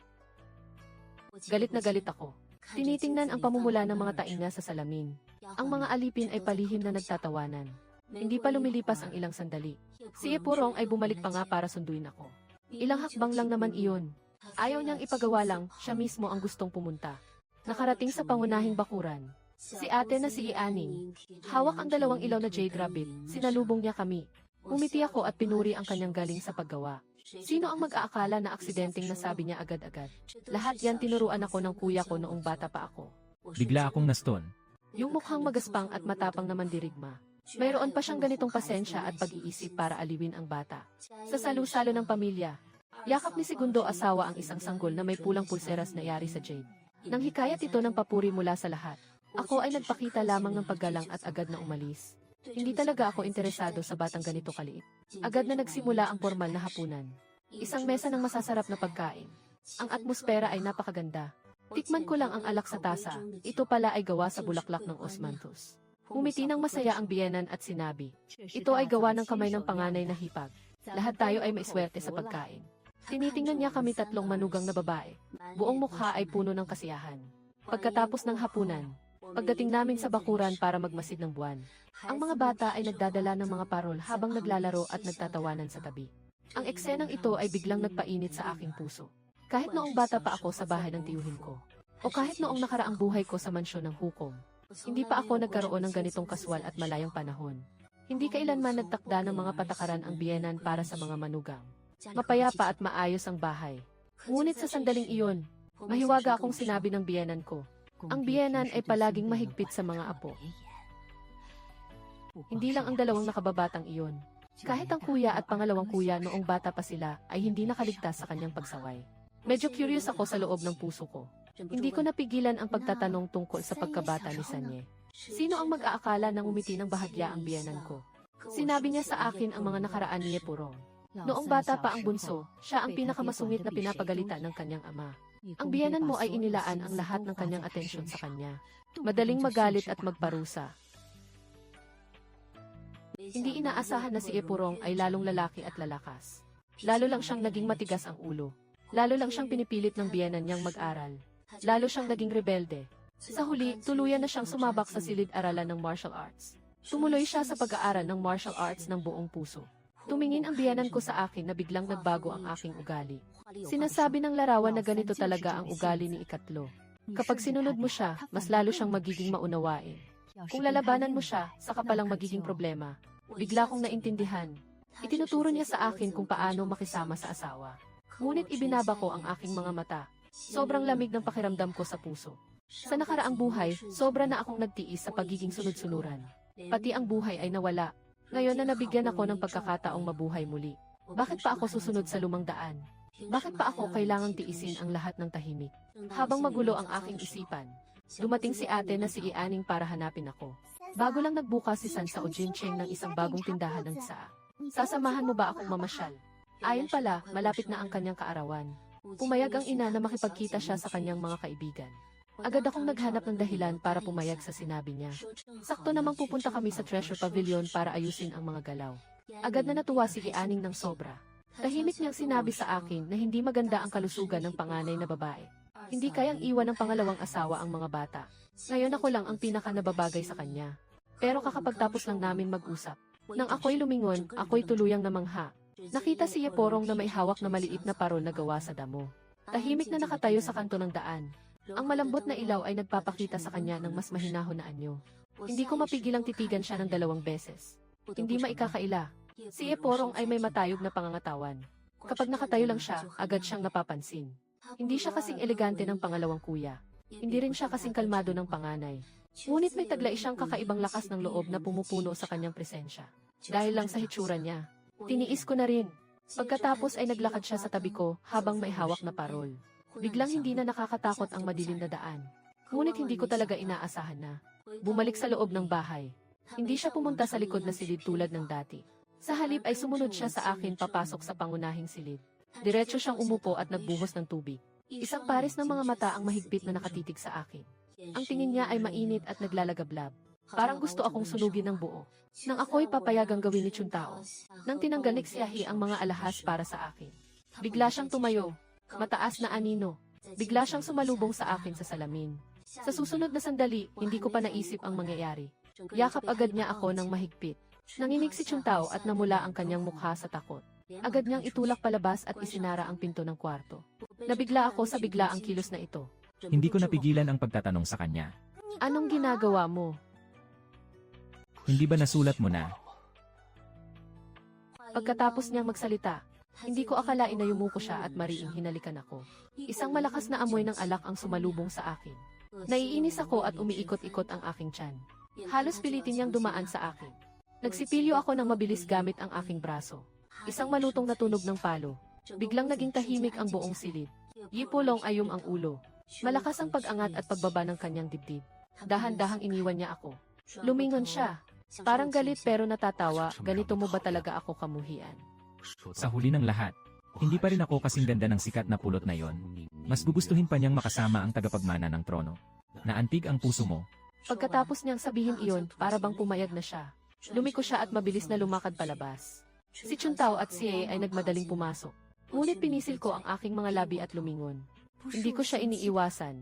Speaker 1: Galit na galit ako. Tinitingnan ang pamumula ng mga tainga sa salamin. Ang mga alipin ay palihim na nagtatawanan. Hindi pa lumilipas ang ilang sandali. Si Epurong ay bumalik pa nga para sunduin ako. Ilang hakbang lang naman iyon. Ayaw niyang ipagawa lang, siya mismo ang gustong pumunta. Nakarating sa pangunahing bakuran. Si ate na si Ianing. Hawak ang 2 ilaw na jade rabbit. Sinalubong niya kami. Umiti ako at pinuri ang kanyang galing sa paggawa. Sino ang mag-aakala na aksidenteng nasabi niya agad-agad? Lahat yan tinuruan ako ng kuya ko noong bata pa ako.
Speaker 2: Bigla akong naston.
Speaker 1: Yung mukhang magaspang at matapang na mandirigma. Mayroon pa siyang ganitong pasensya at pag-iisip para aliwin ang bata. Sa salu-salo ng pamilya, yakap ni Segundo asawa ang isang sanggol na may pulang pulseras na yari sa jade. Nang hikayat ito ng papuri mula sa lahat, ako ay nagpakita lamang ng paggalang at agad na umalis. Hindi talaga ako interesado sa batang ganito kaliit. Agad na nagsimula ang formal na hapunan. Isang mesa ng masasarap na pagkain. Ang atmosfera ay napakaganda. Tikman ko lang ang alak sa tasa. Ito pala ay gawa sa bulaklak ng osmanthus. Umiti ng masaya ang biyenan at sinabi, ito ay gawa ng kamay ng panganay na hipag. Lahat tayo ay may swerte sa pagkain. Tinitingnan niya kami tatlong manugang na babae. Buong mukha ay puno ng kasiyahan. Pagkatapos ng hapunan, pagdating namin sa bakuran para magmasid ng buwan, ang mga bata ay nagdadala ng mga parol habang naglalaro at nagtatawanan sa tabi. Ang eksenang ito ay biglang nagpainit sa aking puso. Kahit noong bata pa ako sa bahay ng tiyuhin ko, o kahit noong nakaraang buhay ko sa mansyon ng hukom, hindi pa ako nagkaroon ng ganitong kaswal at malayang panahon. Hindi kailanman nagtakda ng mga patakaran ang biyenan para sa mga manugang. Mapayapa at maayos ang bahay. Ngunit sa sandaling iyon, mahiwaga akong sinabi ng biyenan ko. Ang biyenan ay palaging mahigpit sa mga apo. Hindi lang ang dalawang nakababatang iyon. Kahit ang kuya at pangalawang kuya noong bata pa sila ay hindi nakaligtas sa kanyang pagsaway. Medyo curious ako sa loob ng puso ko. Hindi ko napigilan ang pagtatanong tungkol sa pagkabata ni Sanye. Sino ang mag-aakala nang umiti ng bahagya ang biyenan ko? Sinabi niya sa akin ang mga nakaraan ni Epurong. Noong bata pa ang bunso, siya ang pinakamasungit na pinapagalitan ng kanyang ama. Ang biyenan mo ay inilaan ang lahat ng kanyang atensyon sa kanya. Madaling magalit at magparusa. Hindi inaasahan na si Epurong ay lalong lalaki at lalakas. Lalo lang siyang naging matigas ang ulo. Lalo lang siyang pinipilit ng biyenan niyang mag-aral. Lalo siyang naging rebelde. Sa huli, tuluyan na siyang sumabak sa silid-aralan ng martial arts. Tumuloy siya sa pag-aaral ng martial arts ng buong puso. Tumingin ang biyenan ko sa akin na biglang nagbago ang aking ugali. Sinasabi ng larawan na ganito talaga ang ugali ni Ikatlo. Kapag sinunod mo siya, mas lalo siyang magiging maunawain. Kung lalabanan mo siya, saka palang magiging problema. Bigla kong naintindihan. Itinuturo niya sa akin kung paano makisama sa asawa. Ngunit ibinaba ko ang aking mga mata. Sobrang lamig ng pakiramdam ko sa puso. Sa nakaraang buhay, sobra na akong nagtiis sa pagiging sunod-sunuran. Pati ang buhay ay nawala. Ngayon na nabigyan ako ng pagkakataong mabuhay muli. Bakit pa ako susunod sa lumang daan? Bakit pa ako kailangang tiisin ang lahat ng tahimik? Habang magulo ang aking isipan, dumating si ate na si Ianing para hanapin ako. Bago lang nagbukas si San sa Ojincheng ng isang bagong tindahan ng tsaa. Sasamahan mo ba akong mamasyal? Ayon pala, malapit na ang kanyang kaarawan. Pumayag ang ina na makipagkita siya sa kanyang mga kaibigan. Agad akong naghanap ng dahilan para pumayag sa sinabi niya. Sakto namang pupunta kami sa Treasure Pavilion para ayusin ang mga galaw. Agad na natuwa si Ianing ng sobra. Tahimik niyang sinabi sa akin na hindi maganda ang kalusugan ng panganay na babae. Hindi kayang iwan ng pangalawang asawa ang mga bata. Ngayon ako lang ang pinaka nababagay sa kanya. Pero kakapagtapos lang namin mag-usap. Nang ako'y lumingon, ako'y tuluyang namangha. Nakita si Yeporong na may hawak na maliit na parol na gawa sa damo. Tahimik na nakatayo sa kanto ng daan. Ang malambot na ilaw ay nagpapakita sa kanya ng mas mahinahon na anyo. Hindi ko mapigilang titigan siya ng 2 beses. Hindi maikakaila. Si Yeporong ay may matayog na pangangatawan. Kapag nakatayo lang siya, agad siyang napapansin. Hindi siya kasing elegante ng pangalawang kuya. Hindi rin siya kasing kalmado ng panganay. Ngunit may taglay siyang kakaibang lakas ng loob na pumupuno sa kanyang presensya. Dahil lang sa hitsura niya. Tiniis ko na rin. Pagkatapos ay naglakad siya sa tabi ko habang may hawak na parol. Biglang hindi na nakakatakot ang madilim na daan. Ngunit hindi ko talaga inaasahan na. Bumalik sa loob ng bahay. Hindi siya pumunta sa likod na silid tulad ng dati. Sa halip ay sumunod siya sa akin papasok sa pangunahing silid. Diretso siyang umupo at nagbuhos ng tubig. Isang pares ng mga mata ang mahigpit na nakatitig sa akin. Ang tingin niya ay mainit at naglalagablab. Parang gusto akong sunugin ng buo. Nang ako'y papayagang gawin ni Chuntao. Nang tinanggal ni Xiaohi ang mga alahas para sa akin. Bigla siyang tumayo. Mataas na anino. Bigla siyang sumalubong sa akin sa salamin. Sa susunod na sandali, hindi ko pa naisip ang mangyayari. Yakap agad niya ako ng mahigpit. Nanginig si Chuntao at namula ang kanyang mukha sa takot. Agad niyang itulak palabas at isinara ang pinto ng kwarto. Nabigla ako sa biglaang kilos na ito.
Speaker 2: Hindi ko napigilan ang pagtatanong sa kanya.
Speaker 1: Anong ginagawa mo?
Speaker 2: Hindi ba nasulat mo na?
Speaker 1: Pagkatapos niyang magsalita, hindi ko akalain na yumuko siya at mariing hinalikan ako. Isang malakas na amoy ng alak ang sumalubong sa akin. Naiinis ako at umiikot-ikot ang aking tiyan. Halos pilitin niyang dumaan sa akin. Nagsipilyo ako ng mabilis gamit ang aking braso. Isang malutong na tunog ng palo. Biglang naging tahimik ang buong silid. Yipolong ayum ang ulo. Malakas ang pag-angat at pagbaba ng kanyang dibdib. Dahan-dahang iniwan niya ako. Lumingon siya. Parang galit pero natatawa, ganito mo ba talaga ako kamuhian?
Speaker 2: Sa huli ng lahat, hindi pa rin ako kasing ganda ng sikat na pulot na yon. Mas gugustuhin pa niyang makasama ang tagapagmana ng trono. Naantig ang puso mo.
Speaker 1: Pagkatapos niyang sabihin iyon, para bang pumayag na siya. Lumiko siya at mabilis na lumakad palabas. Si Chuntao at si Ye ay nagmadaling pumasok. Ngunit pinisil ko ang aking mga labi at lumingon. Hindi ko siya iniiwasan.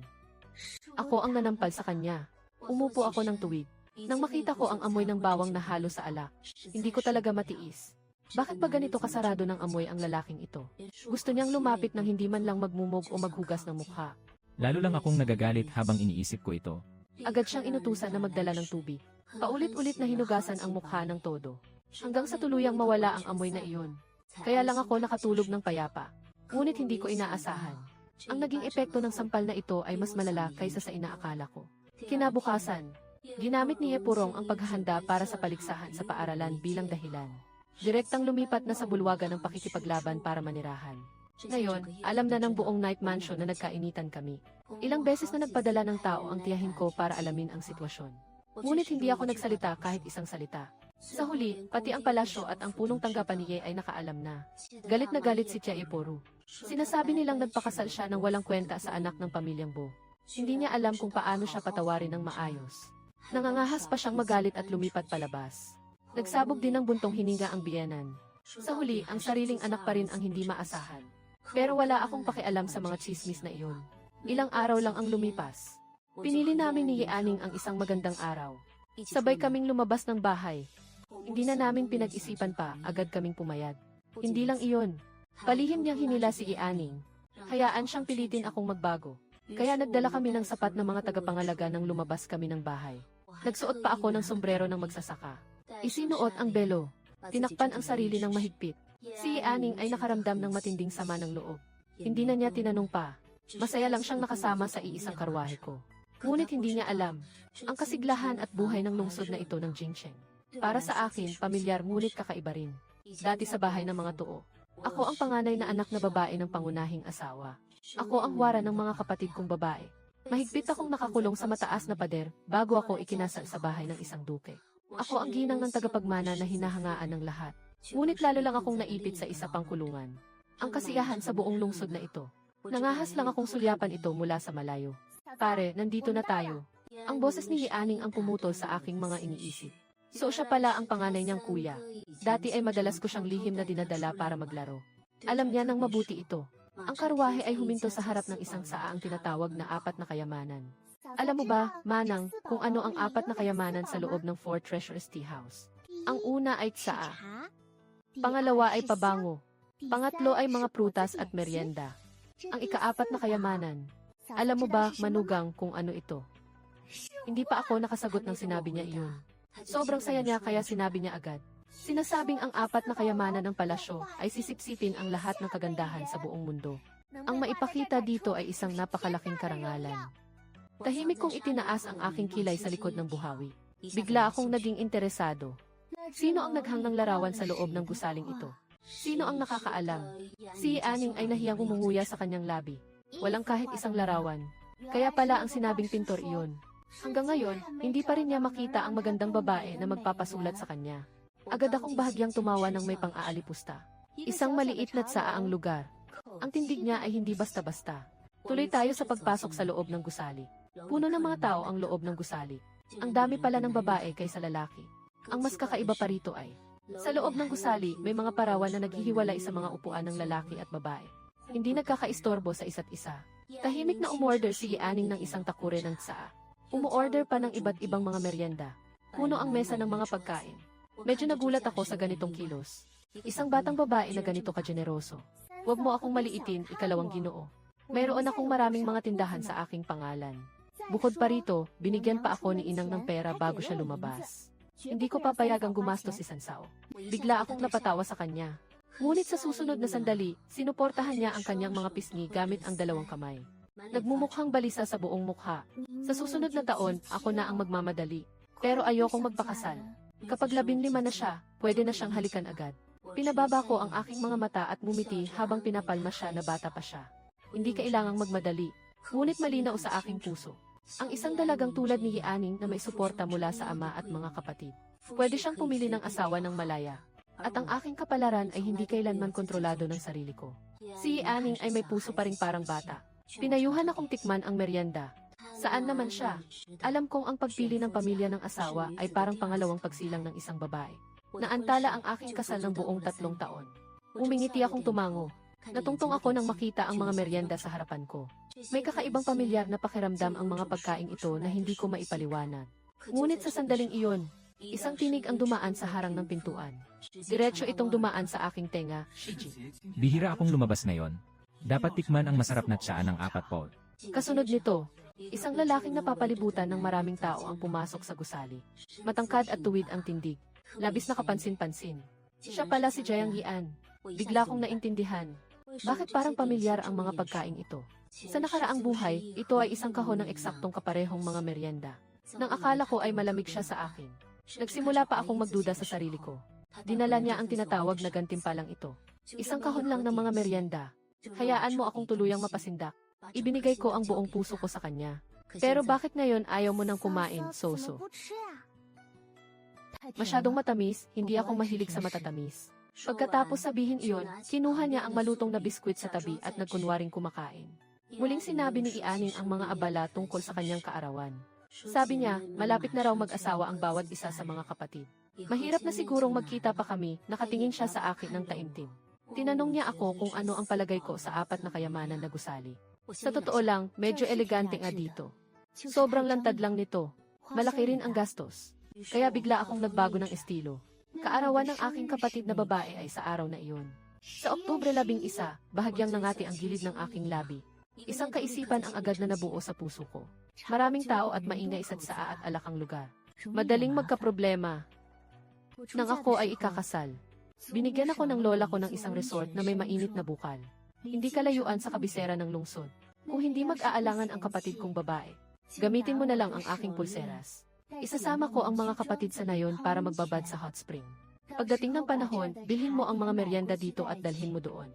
Speaker 1: Ako ang nanampal sa kanya. Umupo ako ng tuwid. Nang makita ko ang amoy ng bawang na halo sa alak, hindi ko talaga matiis. Bakit ba ganito kasarado ng amoy ang lalaking ito? Gusto niyang lumapit nang hindi man lang magmumog o maghugas ng mukha.
Speaker 2: Lalo lang akong nagagalit habang iniisip ko ito.
Speaker 1: Agad siyang inutusan na magdala ng tubig. Paulit-ulit na hinugasan ang mukha ng todo. Hanggang sa tuluyang mawala ang amoy na iyon. Kaya lang ako nakatulog ng payapa. Ngunit hindi ko inaasahan. Ang naging epekto ng sampal na ito ay mas malala kaysa sa inaakala ko. Kinabukasan, ginamit ni Epurong ang paghahanda para sa paligsahan sa paaralan bilang dahilan. Direktang lumipat na sa bulwagan ng pakikipaglaban para manirahan. Ngayon, alam na ng buong Night Mansion na nagkainitan kami. Ilang beses na nagpadala ng tao ang tiyahin ko para alamin ang sitwasyon. Ngunit hindi ako nagsalita kahit isang salita. Sa huli, pati ang palasyo at ang punong tanggapan ni Ye ay nakaalam na. Galit na galit si Tia Epuru. Sinasabi nilang nagpakasal siya ng walang kwenta sa anak ng pamilyang Bo. Hindi niya alam kung paano siya patawarin ng maayos. Nangangahas pa siyang magalit at lumipat palabas. Nagsabog din ng buntong hininga ang biyenan. Sa huli, ang sariling anak pa rin ang hindi maasahan. Pero wala akong pakialam sa mga chismis na iyon. Ilang araw lang ang lumipas. Pinili namin ni Yeaning ang isang magandang araw. Sabay kaming lumabas ng bahay. Hindi na namin pinag-isipan pa, agad kaming pumayag. Hindi lang iyon. Palihim niyang hinila si Yeaning. Hayaan siyang pilitin akong magbago. Kaya nagdala kami ng sapat na mga tagapangalaga nang lumabas kami ng bahay. Nagsuot pa ako ng sombrero ng magsasaka. Isinuot ang belo. Tinakpan ang sarili ng mahigpit. Si Yeaning ay nakaramdam ng matinding sama ng loob. Hindi na niya tinanong pa. Masaya lang siyang nakasama sa iisang karwahe ko. Ngunit hindi niya alam ang kasiglahan at buhay ng lungsod na ito ng Jingcheng. Para sa akin, pamilyar ngunit kakaiba rin. Dati sa bahay ng mga tuo. Ako ang panganay na anak na babae ng pangunahing asawa. Ako ang wara ng mga kapatid kong babae. Mahigpit akong nakakulong sa mataas na pader bago ako ikinasal sa bahay ng isang duke. Ako ang ginang ng tagapagmana na hinahangaan ng lahat. Ngunit lalo lang akong naipit sa isa pang kulungan. Ang kasiyahan sa buong lungsod na ito. Nangahas lang akong sulyapan ito mula sa malayo. Pare, nandito na tayo. Ang boses ni Yeaning ang pumutol sa aking mga iniisip. So siya pala ang panganay niyang kuya. Dati ay madalas ko siyang lihim na dinadala para maglaro. Alam niya nang mabuti ito. Ang karwahe ay huminto sa harap ng isang saa ang tinatawag na apat na kayamanan. Alam mo ba, Manang, kung ano ang apat na kayamanan sa loob ng Four Treasures Tea House? Ang una ay tsaa. Pangalawa ay pabango. Pangatlo ay mga prutas at merienda. Ang ikaapat na kayamanan. Alam mo ba, Manugang, kung ano ito? Hindi pa ako nakasagot ng sinabi niya iyon. Sobrang saya niya kaya sinabi niya agad. Sinasabing ang apat na kayamanan ng palasyo ay sisipsipin ang lahat ng kagandahan sa buong mundo. Ang maipakita dito ay isang napakalaking karangalan. Tahimik kong itinaas ang aking kilay sa likod ng buhawi. Bigla akong naging interesado. Sino ang naghanggang larawan sa loob ng gusaling ito? Sino ang nakakaalam? Si Yeaning ay nahiyang umunguya sa kanyang labi. Walang kahit isang larawan. Kaya pala ang sinabing pintor iyon. Hanggang ngayon, hindi pa rin niya makita ang magandang babae na magpapasulat sa kanya. Agad akong bahagyang tumawa ng may pang-aalipusta. Isang maliit na tsaa ang lugar. Ang tindig niya ay hindi basta-basta. Tuloy tayo sa pagpasok sa loob ng gusali. Puno ng mga tao ang loob ng gusali. Ang dami pala ng babae kaysa lalaki. Ang mas kakaiba pa rito ay, sa loob ng gusali, may mga parawan na naghihiwalay sa mga upuan ng lalaki at babae. Hindi nagkakaistorbo sa isa't isa. Tahimik na umorder si Yeaning ng isang takure ng tsaa. Umuorder pa ng iba't ibang mga merienda. Puno ang mesa ng mga pagkain. Medyo nagulat ako sa ganitong kilos. Isang batang babae na ganito ka-generoso. Huwag mo akong maliitin, ikalawang Ginoo. Mayroon akong maraming mga tindahan sa aking pangalan. Bukod pa rito, binigyan pa ako ni Inang ng pera bago siya lumabas. Hindi ko papayagang gumastos si Sansao. Bigla akong napatawa sa kanya. Ngunit sa susunod na sandali, sinuportahan niya ang kanyang mga pisngi gamit ang dalawang kamay. Nagmumukhang balisa sa buong mukha. Sa susunod na taon, ako na ang magmamadali. Pero ayokong magpakasal. Kapag 15 na siya, pwede na siyang halikan agad. Pinababa ko ang aking mga mata at mumiti habang pinapalma siya na bata pa siya. Hindi kailangang magmadali, ngunit malinaw sa aking puso. Ang isang dalagang tulad ni Yianing na may suporta mula sa ama at mga kapatid. Pwede siyang pumili ng asawa ng malaya. At ang aking kapalaran ay hindi kailanman kontrolado ng sarili ko. Si Yianing ay may puso pa ring parang bata. Pinayuhan akong tikman ang merienda. Saan naman siya? Alam kong ang pagpili ng pamilya ng asawa ay parang pangalawang pagsilang ng isang babae. Naantala ang aking kasal ng buong 3 taon. Umingiti akong tumango. Natungtong ako nang makita ang mga merienda sa harapan ko. May kakaibang pamilyar na pakiramdam ang mga pagkain ito na hindi ko maipaliwanag. Ngunit sa sandaling iyon, isang tinig ang dumaan sa harang ng pintuan. Diretso itong dumaan sa aking tenga, Shiji.
Speaker 2: Bihira akong lumabas ngayon. Dapat tikman ang masarap na tsaa ng 4 Paul.
Speaker 1: Kasunod nito, isang lalaking napapalibutan ng maraming tao ang pumasok sa gusali. Matangkad at tuwid ang tindig. Labis na kapansin-pansin. Siya pala si Jiang Yian. Bigla kong naintindihan. Bakit parang pamilyar ang mga pagkain ito? Sa nakaraang buhay, ito ay isang kahon ng eksaktong kaparehong mga merienda. Nang akala ko ay malamig siya sa akin. Nagsimula pa akong magduda sa sarili ko. Dinala niya ang tinatawag na gantimpalang ito. Isang kahon lang ng mga merienda. Hayaan mo akong tuluyang mapasindak. Ibinigay ko ang buong puso ko sa kanya. Pero bakit ngayon ayaw mo nang kumain, Soso? Masyadong matamis, hindi ako mahilig sa matatamis. Pagkatapos sabihin iyon, kinuha niya ang malutong na biskwit sa tabi at nagkunwaring kumakain. Muling sinabi ni Yianing ang mga abala tungkol sa kanyang kaarawan. Sabi niya, malapit na raw mag-asawa ang bawat isa sa mga kapatid. Mahirap na sigurong magkita pa kami, nakatingin siya sa akin ng taimtim. Tinanong niya ako kung ano ang palagay ko sa 4 na kayamanan na gusali. Sa totoo lang, medyo elegante nga dito. Sobrang lantad lang nito. Malaki rin ang gastos. Kaya bigla akong nagbago ng estilo. Kaarawan ng aking kapatid na babae ay sa araw na iyon. Sa Oktubre 11, bahagyang nangati ang gilid ng aking labi. Isang kaisipan ang agad na nabuo sa puso ko. Maraming tao at maingay isa't saa at alakang lugar. Madaling magkaproblema. Nang ako ay ikakasal. Binigyan ako ng lola ko ng isang resort na may mainit na bukal. Hindi kalayuan sa kabisera ng lungsod. Kung hindi mag-aalangan ang kapatid kong babae, gamitin mo na lang ang aking pulseras. Isasama ko ang mga kapatid sa nayon para magbabad sa hot spring. Pagdating ng panahon, bilhin mo ang mga merienda dito at dalhin mo doon.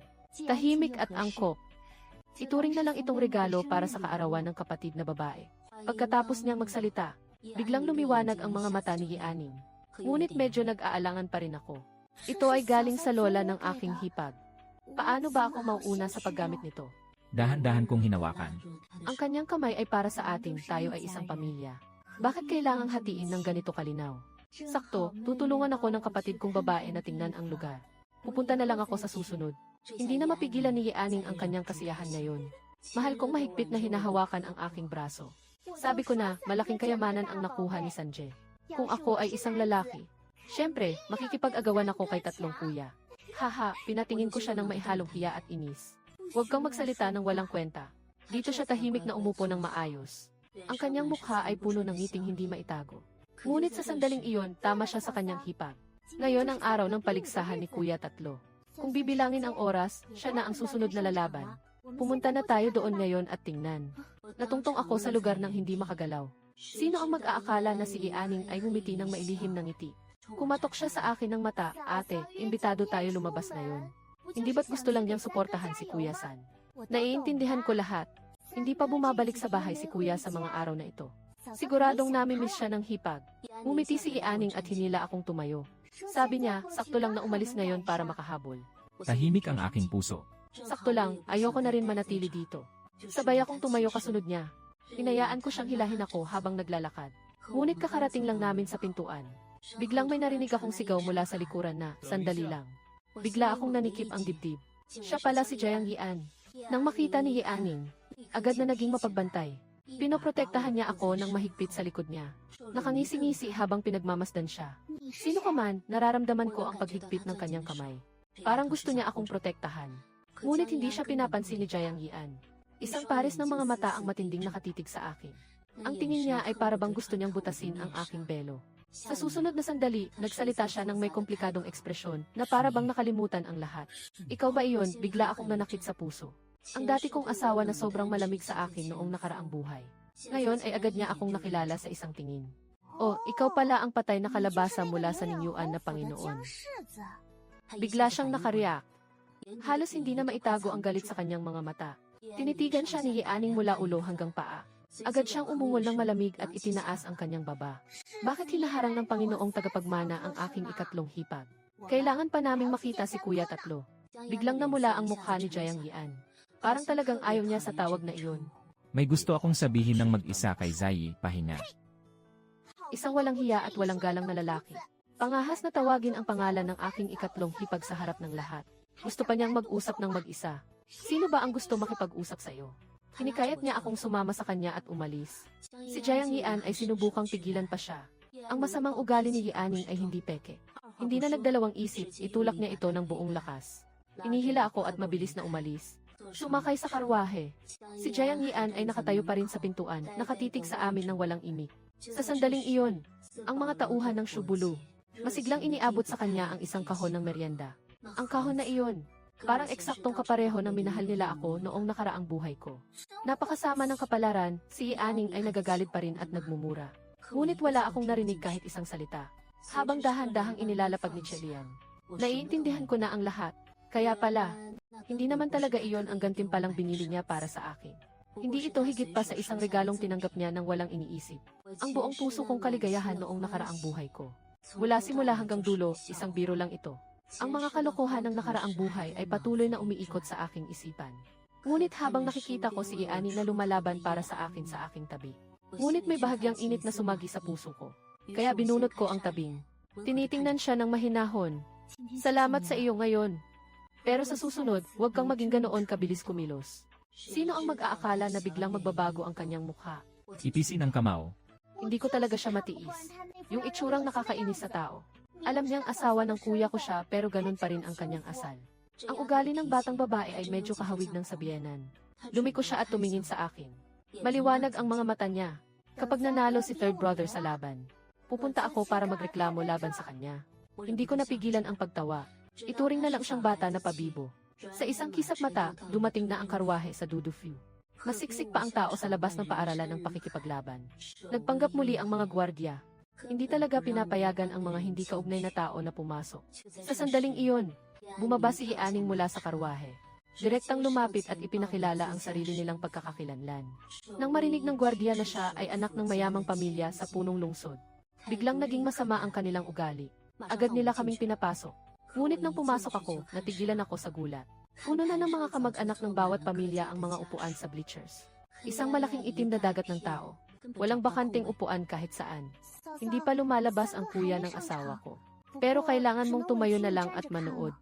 Speaker 1: Tahimik at angkop. Ituring na lang itong regalo para sa kaarawan ng kapatid na babae. Pagkatapos niyang magsalita, biglang lumiwanag ang mga mata ni Yianing. Ngunit medyo nag-aalangan pa rin ako. Ito ay galing sa lola ng aking hipag. Paano ba ako mauuna sa paggamit nito?
Speaker 2: Dahan-dahan kong hinawakan.
Speaker 1: Ang kanyang kamay ay para sa atin, tayo ay isang pamilya. Bakit kailangang hatiin ng ganito kalinaw? Sakto, tutulungan ako ng kapatid kong babae na tingnan ang lugar. Pupunta na lang ako sa susunod. Hindi na mapigilan ni Yianing ang kanyang kasiyahan ngayon. Mahal kong mahigpit na hinahawakan ang aking braso. Sabi ko na, malaking kayamanan ang nakuha ni Sanjay. Kung ako ay isang lalaki, syempre, makikipag-agawan ako kay 3 kuya. Haha, pinatingin ko siya ng maihalong hiya at inis. Huwag kang magsalita ng walang kwenta. Dito siya tahimik na umupo ng maayos. Ang kanyang mukha ay puno ng ngiting hindi maitago. Ngunit sa sandaling iyon, tama siya sa kanyang hipag. Ngayon ang araw ng paligsahan ni Kuya 3. Kung bibilangin ang oras, siya na ang susunod na lalaban. Pumunta na tayo doon ngayon at tingnan. Natungtong ako sa lugar ng hindi makagalaw. Sino ang mag-aakala na si Yianing ay ngumiti ng mailihim ng ngiti? Kumatok siya sa akin ng mata, ate, imbitado tayo lumabas ngayon. Hindi ba't gusto lang niyang suportahan si Kuya San? Naiintindihan ko lahat. Hindi pa bumabalik sa bahay si Kuya sa mga araw na ito. Siguradong namimiss siya ng hipag. Ngumiti si Yianing at hinila akong tumayo. Sabi niya, sakto lang na umalis ngayon para makahabol.
Speaker 2: Tahimik ang aking puso.
Speaker 1: Sakto lang, ayoko na rin manatili dito. Sabay akong tumayo kasunod niya. Hinayaan ko siyang hilahin ako habang naglalakad. Ngunit kakarating lang namin sa pintuan. Biglang may narinig akong sigaw mula sa likuran na, sandali lang. Bigla akong nanikip ang dibdib. Siya pala si Jiang Yian. Nang makita ni Yianing, agad na naging mapagbantay. Pinoprotektahan niya ako ng mahigpit sa likod niya. Nakangisi-ngisi habang pinagmamasdan siya. Sino ka man, nararamdaman ko ang paghigpit ng kanyang kamay. Parang gusto niya akong protektahan. Ngunit hindi siya pinapansin ni Jiang Yian. Isang pares ng mga mata ang matinding nakatitig sa akin. Ang tingin niya ay para bang gusto niyang butasin ang aking belo. Sa susunod na sandali, nagsalita siya ng may komplikadong ekspresyon na para bang nakalimutan ang lahat. Ikaw ba iyon? Bigla akong nanakit sa puso. Ang dati kong asawa na sobrang malamig sa akin noong nakaraang buhay. Ngayon ay agad niya akong nakilala sa isang tingin. Oh, ikaw pala ang patay na kalabasa mula sa ninyuan na Panginoon. Bigla siyang nakariyak. Halos hindi na maitago ang galit sa kanyang mga mata. Tinitigan siya ni Yianing mula ulo hanggang paa. Agad siyang umungol ng malamig at itinaas ang kanyang baba. Bakit hinaharang ng Panginoong tagapagmana ang aking ikatlong hipag? Kailangan pa naming makita si Kuya Tatlo. Biglang namula ang mukha ni Jiang Yian. Parang talagang ayaw niya sa tawag na iyon.
Speaker 2: May gusto akong sabihin ng mag-isa kay Zai, pahinga.
Speaker 1: Isang walang hiya at walang galang na lalaki. Pangahas na tawagin ang pangalan ng aking ikatlong hipag sa harap ng lahat. Gusto pa niyang mag-usap ng mag-isa. Sino ba ang gusto makipag-usap sa iyo? Hinikayat niya akong sumama sa kanya at umalis. Si Jiang Yian ay sinubukang pigilan pa siya. Ang masamang ugali ni Yianing ay hindi peke. Hindi na nagdalawang isip, itulak niya ito ng buong lakas. Inihila ako at mabilis na umalis. Sumakay sa karwahe. Si Jiang Yian ay nakatayo pa rin sa pintuan, nakatitig sa amin ng walang imik. Sa sandaling iyon, ang mga tauhan ng Shubulu, masiglang iniabot sa kanya ang isang kahon ng merienda. Ang kahon na iyon, parang eksaktong kapareho ng minahal nila ako noong nakaraang buhay ko. Napakasama ng kapalaran, si Yianing ay nagagalit pa rin at nagmumura. Ngunit wala akong narinig kahit isang salita. Habang dahan-dahang inilalapag ni Cheliang. Naiintindihan ko na ang lahat. Kaya pala, hindi naman talaga iyon ang gantimpalang binili niya para sa akin. Hindi ito higit pa sa isang regalong tinanggap niya nang walang iniisip. Ang buong puso kong kaligayahan noong nakaraang buhay ko. Mula simula hanggang dulo, isang biro lang ito. Ang mga kalokohan ng nakaraang buhay ay patuloy na umiikot sa aking isipan. Ngunit habang nakikita ko si Yianing na lumalaban para sa aking tabi. Ngunit may bahagyang init na sumagi sa puso ko. Kaya binunot ko ang tabing. Tinitingnan siya ng mahinahon. Salamat sa iyo ngayon. Pero sa susunod, huwag kang maging ganoon kabilis kumilos. Sino ang mag-aakala na biglang magbabago ang kanyang mukha?
Speaker 2: Ipisin ang kamao.
Speaker 1: Hindi ko talaga siya matiis. Yung itsurang nakakainis sa tao. Alam niyang asawa ng kuya ko siya pero ganun pa rin ang kanyang asal. Ang ugali ng batang babae ay medyo kahawig ng sabiyanan. Lumiko siya at tumingin sa akin. Maliwanag ang mga mata niya. Kapag nanalo si third brother sa laban, pupunta ako para magreklamo laban sa kanya. Hindi ko napigilan ang pagtawa. Ituring na lang siyang bata na pabibo. Sa isang kisap mata, dumating na ang karwahe sa Dudufu. Masiksik pa ang tao sa labas ng paaralan ng pakikipaglaban. Nagpanggap muli ang mga gwardya. Hindi talaga pinapayagan ang mga hindi kaugnay na tao na pumasok. Sa sandaling iyon, bumaba si Yianing mula sa karwahe. Direktang lumapit at ipinakilala ang sarili nilang pagkakakilanlan. Nang marinig ng gwardya na siya ay anak ng mayamang pamilya sa punong lungsod, biglang naging masama ang kanilang ugali. Agad nila kaming pinapasok. Ngunit nang pumasok ako, natigilan ako sa gulat. Puno na ng mga kamag-anak ng bawat pamilya ang mga upuan sa bleachers. Isang malaking itim na dagat ng tao. Walang bakanting upuan kahit saan. Hindi pa lumalabas ang kuya ng asawa ko. Pero kailangan mong tumayo na lang at manood.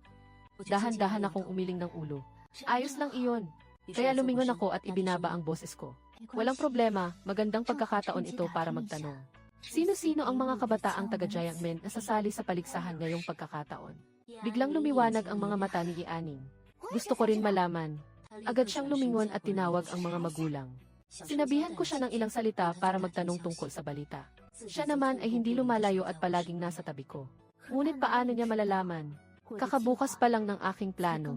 Speaker 1: Dahan-dahan akong umiling ng ulo. Ayos lang iyon. Kaya lumingon ako at ibinaba ang boses ko. Walang problema, magandang pagkakataon ito para magtanong. Sino-sino ang mga kabataang taga-Jiangmen na sasali sa paligsahan ngayong pagkakataon? Biglang lumiwanag ang mga mata ni Yianing. Gusto ko rin malaman. Agad siyang lumingon at tinawag ang mga magulang. Sinabihan ko siya ng ilang salita para magtanong tungkol sa balita. Siya naman ay hindi lumalayo at palaging nasa tabi ko. Ngunit paano niya malalaman? Kakabukas pa lang ng aking plano.